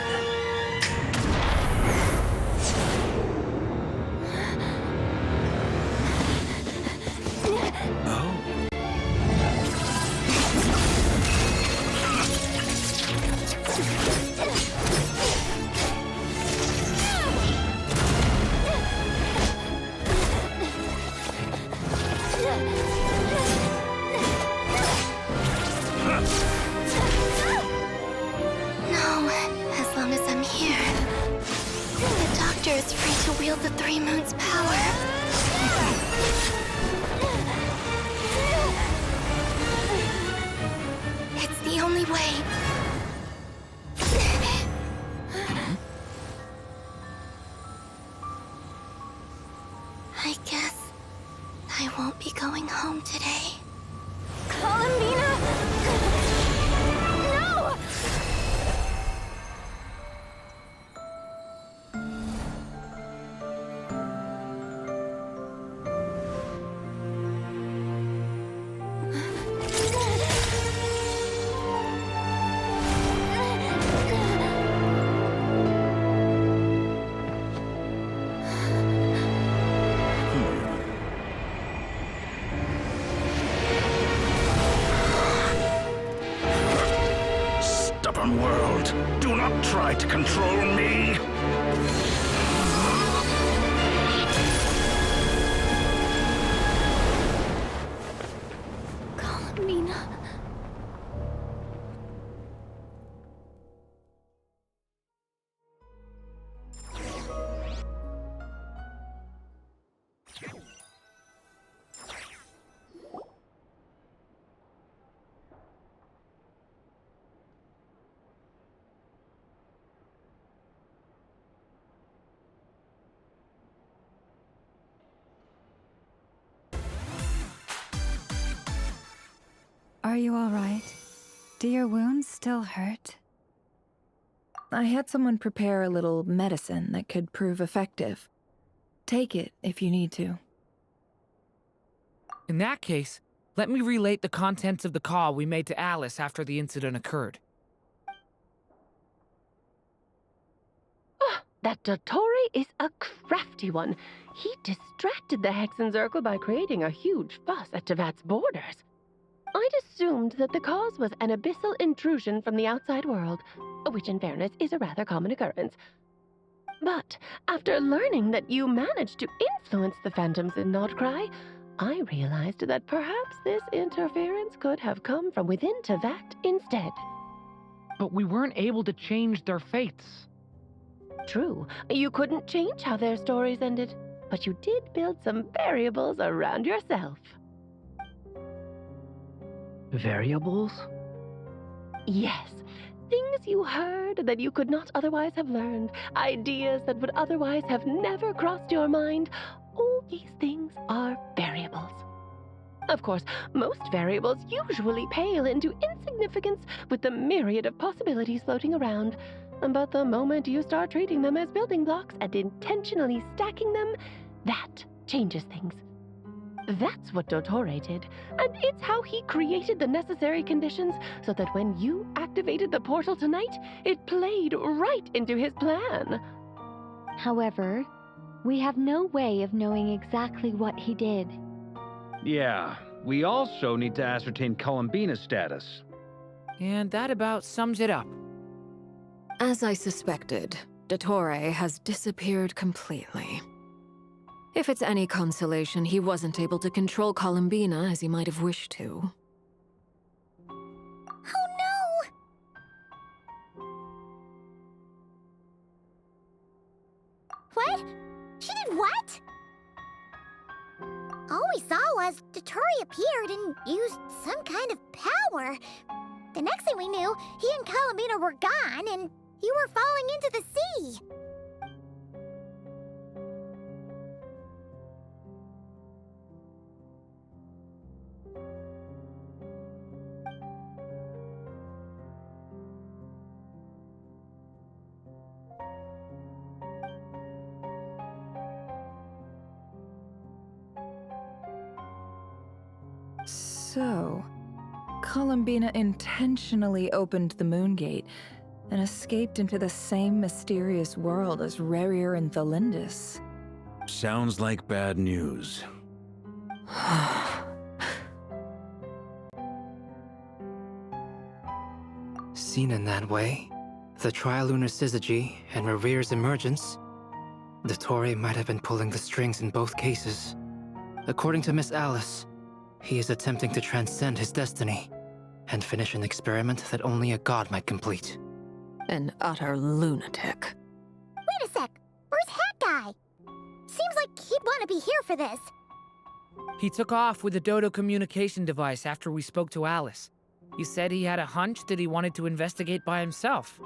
Speaker 11: No, as long as I'm here. The Doctor is free to wield the 3 moons' power. It's the only way. I guess I won't be going home today.
Speaker 2: Columbina! No!
Speaker 14: Stubborn world, do not try to control me!
Speaker 2: Columbina.
Speaker 6: Are you all right? Do your wounds still hurt?
Speaker 24: I had someone prepare a little medicine that could prove effective. Take it if you need to.
Speaker 18: In that case, Let me relate the contents of the call we made to Alice after the incident occurred.
Speaker 7: That Dottore is a crafty one. He distracted the Hexenzirkel by creating a huge fuss at Tevat's borders. I'd assumed that the cause was an abyssal intrusion from the outside world, which in fairness is a rather common occurrence. But after learning that you managed to influence the phantoms in Nod Krai, I realized that perhaps this interference could have come from within Tevat instead.
Speaker 18: But we weren't able to change their fates.
Speaker 7: True, you couldn't change how their stories ended, but you did build some variables around yourself.
Speaker 5: Variables?
Speaker 7: Yes, things you heard that you could not otherwise have learned, ideas that would otherwise have never crossed your mind. All these things are variables. Of course, most variables usually pale into insignificance with the myriad of possibilities floating around. But the moment you start treating them as building blocks and intentionally stacking them, that changes things. That's what Dottore did, and it's how he created the necessary conditions so that when you activated the portal tonight, it played right into his plan.
Speaker 13: However, we have no way of knowing exactly what he did.
Speaker 1: Yeah, we also need to ascertain Columbina's status.
Speaker 18: And that about sums it up.
Speaker 19: As I suspected, Dottore has disappeared completely. If it's any consolation, he wasn't able to control Columbina as he might have wished to.
Speaker 3: Oh no! What? She did what? All we saw was Dottore appeared and used some kind of power. The next thing we knew, he and Columbina were gone and you were falling into the sea.
Speaker 24: So, Columbina intentionally opened the Moon Gate and escaped into the same mysterious world as Rerir and Thalindis.
Speaker 1: Sounds like bad news.
Speaker 12: Seen in that way, the Trilunar Syzygy and Revir's emergence, Dottore might have been pulling the strings in both cases. According to Miss Alice, he is attempting to transcend his destiny and finish an experiment that only a god might complete.
Speaker 19: An utter lunatic.
Speaker 3: Wait a sec, where's Hat Guy? Seems like he'd want to be here for this.
Speaker 18: He took off with the Dodo communication device after we spoke to Alice. He said he had a hunch that he wanted to investigate by himself.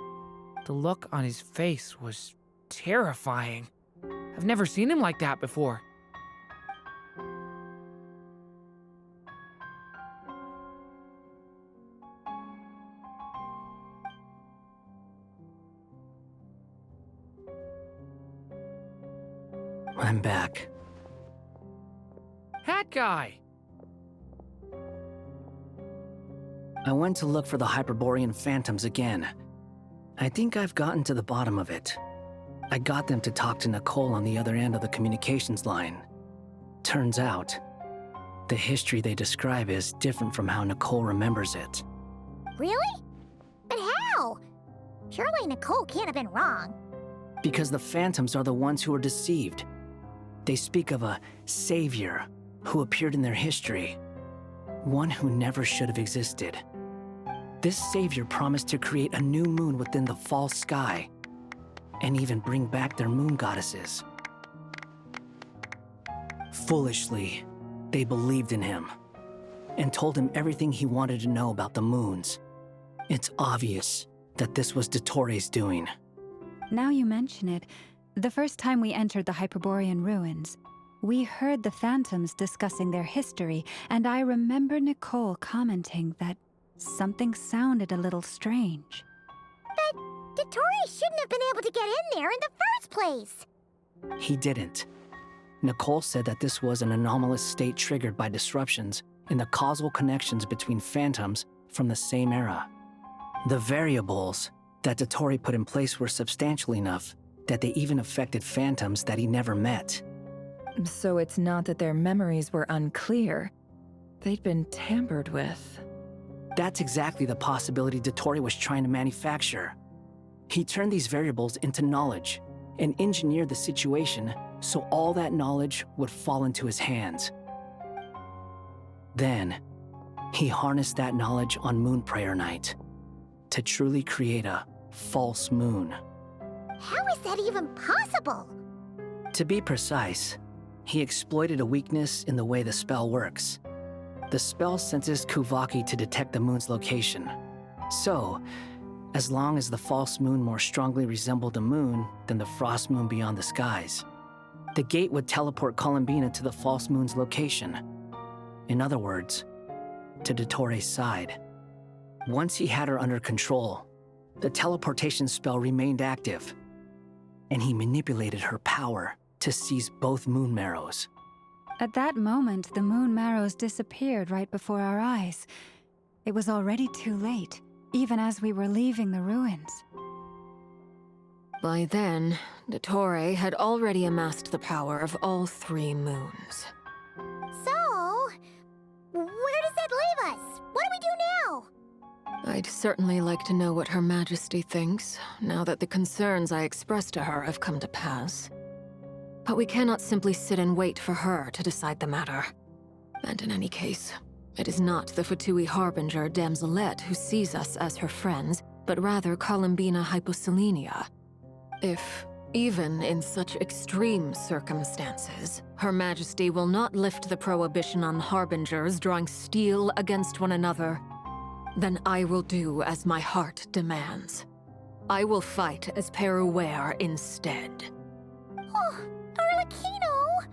Speaker 18: The look on his face was terrifying. I've never seen him like that before.
Speaker 12: I'm back.
Speaker 18: Hat Guy!
Speaker 12: I went to look for the Hyperborean phantoms again. I think I've gotten to the bottom of it. I got them to talk to Nicole on the other end of the communications line. Turns out, the history they describe is different from how Nicole remembers it.
Speaker 3: Really? But how? Surely Nicole can't have been wrong.
Speaker 12: Because the phantoms are the ones who are deceived. They speak of a savior who appeared in their history. One who never should have existed. This savior promised to create a new moon within the false sky, and even bring back their moon goddesses. Foolishly, they believed in him, and told him everything he wanted to know about the moons. It's obvious that this was Dottore's doing.
Speaker 6: Now you mention it, the first time we entered the Hyperborean ruins, we heard the phantoms discussing their history, and I remember Nicole commenting that something sounded a little strange.
Speaker 3: But Dottore shouldn't have been able to get in there in the first place.
Speaker 12: He didn't. Nicole said that this was an anomalous state triggered by disruptions in the causal connections between phantoms from the same era. The variables that Dottore put in place were substantial enough that they even affected phantoms that he never met.
Speaker 24: So it's not that their memories were unclear. They'd been tampered with.
Speaker 12: That's exactly the possibility Dottore was trying to manufacture. He turned these variables into knowledge and engineered the situation so all that knowledge would fall into his hands. Then, he harnessed that knowledge on Moon Prayer Night to truly create a false moon.
Speaker 3: How is that even possible?
Speaker 12: To be precise, he exploited a weakness in the way the spell works. The spell senses Kuvaki to detect the moon's location. So, as long as the false moon more strongly resembled the moon than the frost moon beyond the skies, the gate would teleport Columbina to the false moon's location. In other words, to Dottore's side. Once he had her under control, the teleportation spell remained active, and he manipulated her power to seize both moon marrows.
Speaker 6: At that moment, the moon marrows disappeared right before our eyes. It was already too late, even as we were leaving the ruins.
Speaker 19: By then, Dottore had already amassed the power of all 3 moons.
Speaker 3: So, where does that leave us? What do we do now?
Speaker 19: I'd certainly like to know what Her Majesty thinks, now that the concerns I expressed to her have come to pass. But we cannot simply sit and wait for her to decide the matter. And in any case, it is not the Fatui Harbinger Damselette who sees us as her friends, but rather Columbina Hyposelenia. If, even in such extreme circumstances, Her Majesty will not lift the prohibition on Harbingers drawing steel against one another, then I will do as my heart demands. I will fight as Peruware instead.
Speaker 3: Oh, Arlecchino!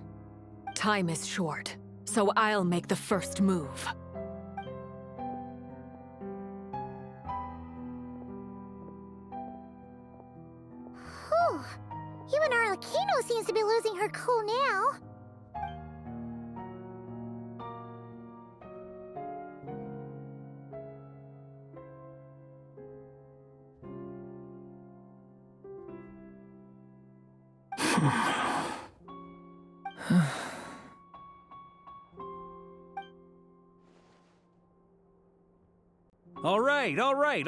Speaker 19: Time is short, so I'll make the first move.
Speaker 3: Whew. Even Arlecchino seems to be losing her cool now.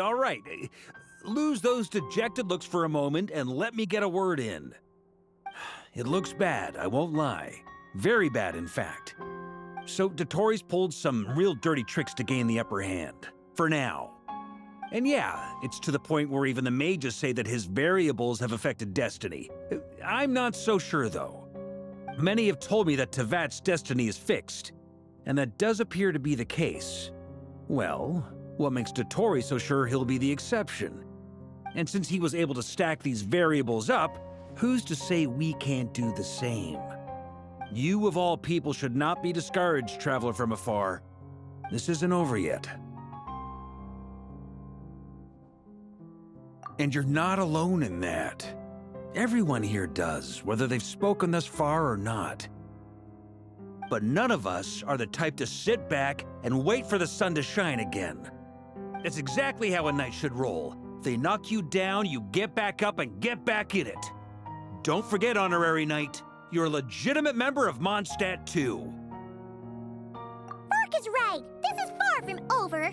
Speaker 1: All right. Lose those dejected looks for a moment and let me get a word in. It looks bad, I won't lie. Very bad, in fact. So Dottore's pulled some real dirty tricks to gain the upper hand. For now. And yeah, it's to the point where even the mages say that his variables have affected destiny. I'm not so sure, though. Many have told me that Tevat's destiny is fixed, and that does appear to be the case. Well, what makes Dottore so sure he'll be the exception? And since he was able to stack these variables up, who's to say we can't do the same? You of all people should not be discouraged, traveler from afar. This isn't over yet. And you're not alone in that. Everyone here does, whether they've spoken thus far or not. But none of us are the type to sit back and wait for the sun to shine again. That's exactly how a knight should roll. If they knock you down, you get back up and get back in it. Don't forget, Honorary Knight, you're a legitimate member of Mondstadt too.
Speaker 3: Burke is right. This is far from over.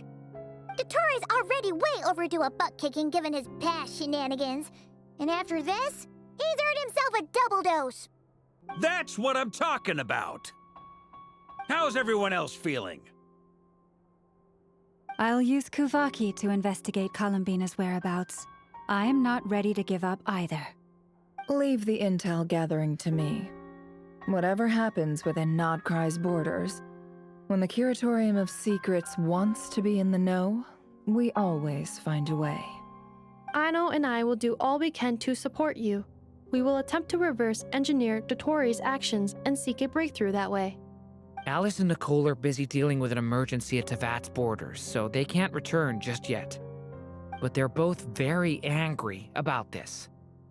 Speaker 3: Dottore's already way overdue a butt-kicking given his past shenanigans. And after this, he's earned himself a double dose.
Speaker 1: That's what I'm talking about. How's everyone else feeling?
Speaker 6: I'll use Kuvaki to investigate Columbina's whereabouts. I am not ready to give up either.
Speaker 24: Leave the intel gathering to me. Whatever happens within Nod Krai's borders, when the Curatorium of Secrets wants to be in the know, we always find a way.
Speaker 9: Aino and I will do all we can to support you. We will attempt to reverse engineer Dottore's actions and seek a breakthrough that way.
Speaker 18: Alice and Nicole are busy dealing with an emergency at Tevat's borders, so they can't return just yet. But they're both very angry about this.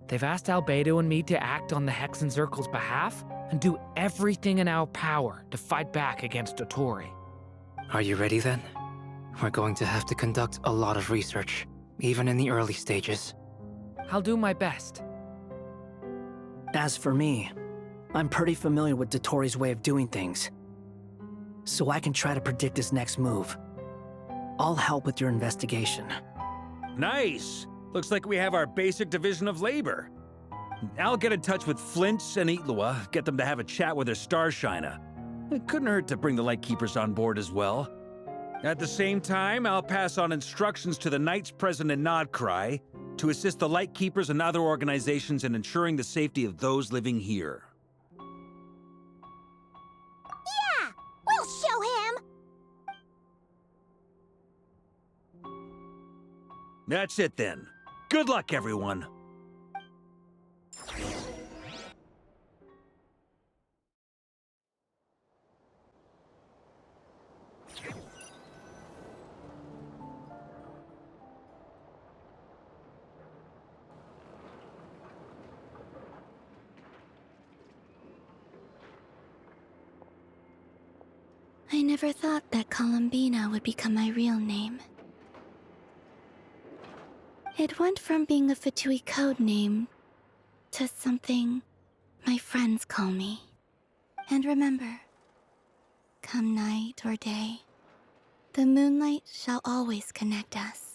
Speaker 18: They've asked Albedo and me to act on the Hexen Circle's behalf and do everything in our power to fight back against Dottore.
Speaker 20: Are you ready then? We're going to have to conduct a lot of research, even in the early stages.
Speaker 18: I'll do my best.
Speaker 12: As for me, I'm pretty familiar with Dotori's way of doing things, so I can try to predict his next move. I'll help with your investigation.
Speaker 1: Nice! Looks like we have our basic division of labor. I'll get in touch with Flint's and Itlua, get them to have a chat with their Starshiner. It couldn't hurt to bring the Lightkeepers on board as well. At the same time, I'll pass on instructions to the Knights present in Nod Krai to assist the Lightkeepers and other organizations in ensuring the safety of those living here.
Speaker 3: Yeah! We'll show him!
Speaker 1: That's it then. Good luck, everyone.
Speaker 11: I never thought that Columbina would become my real name. It went from being a Fatui code name to something my friends call me. And remember, come night or day, the moonlight shall always connect us.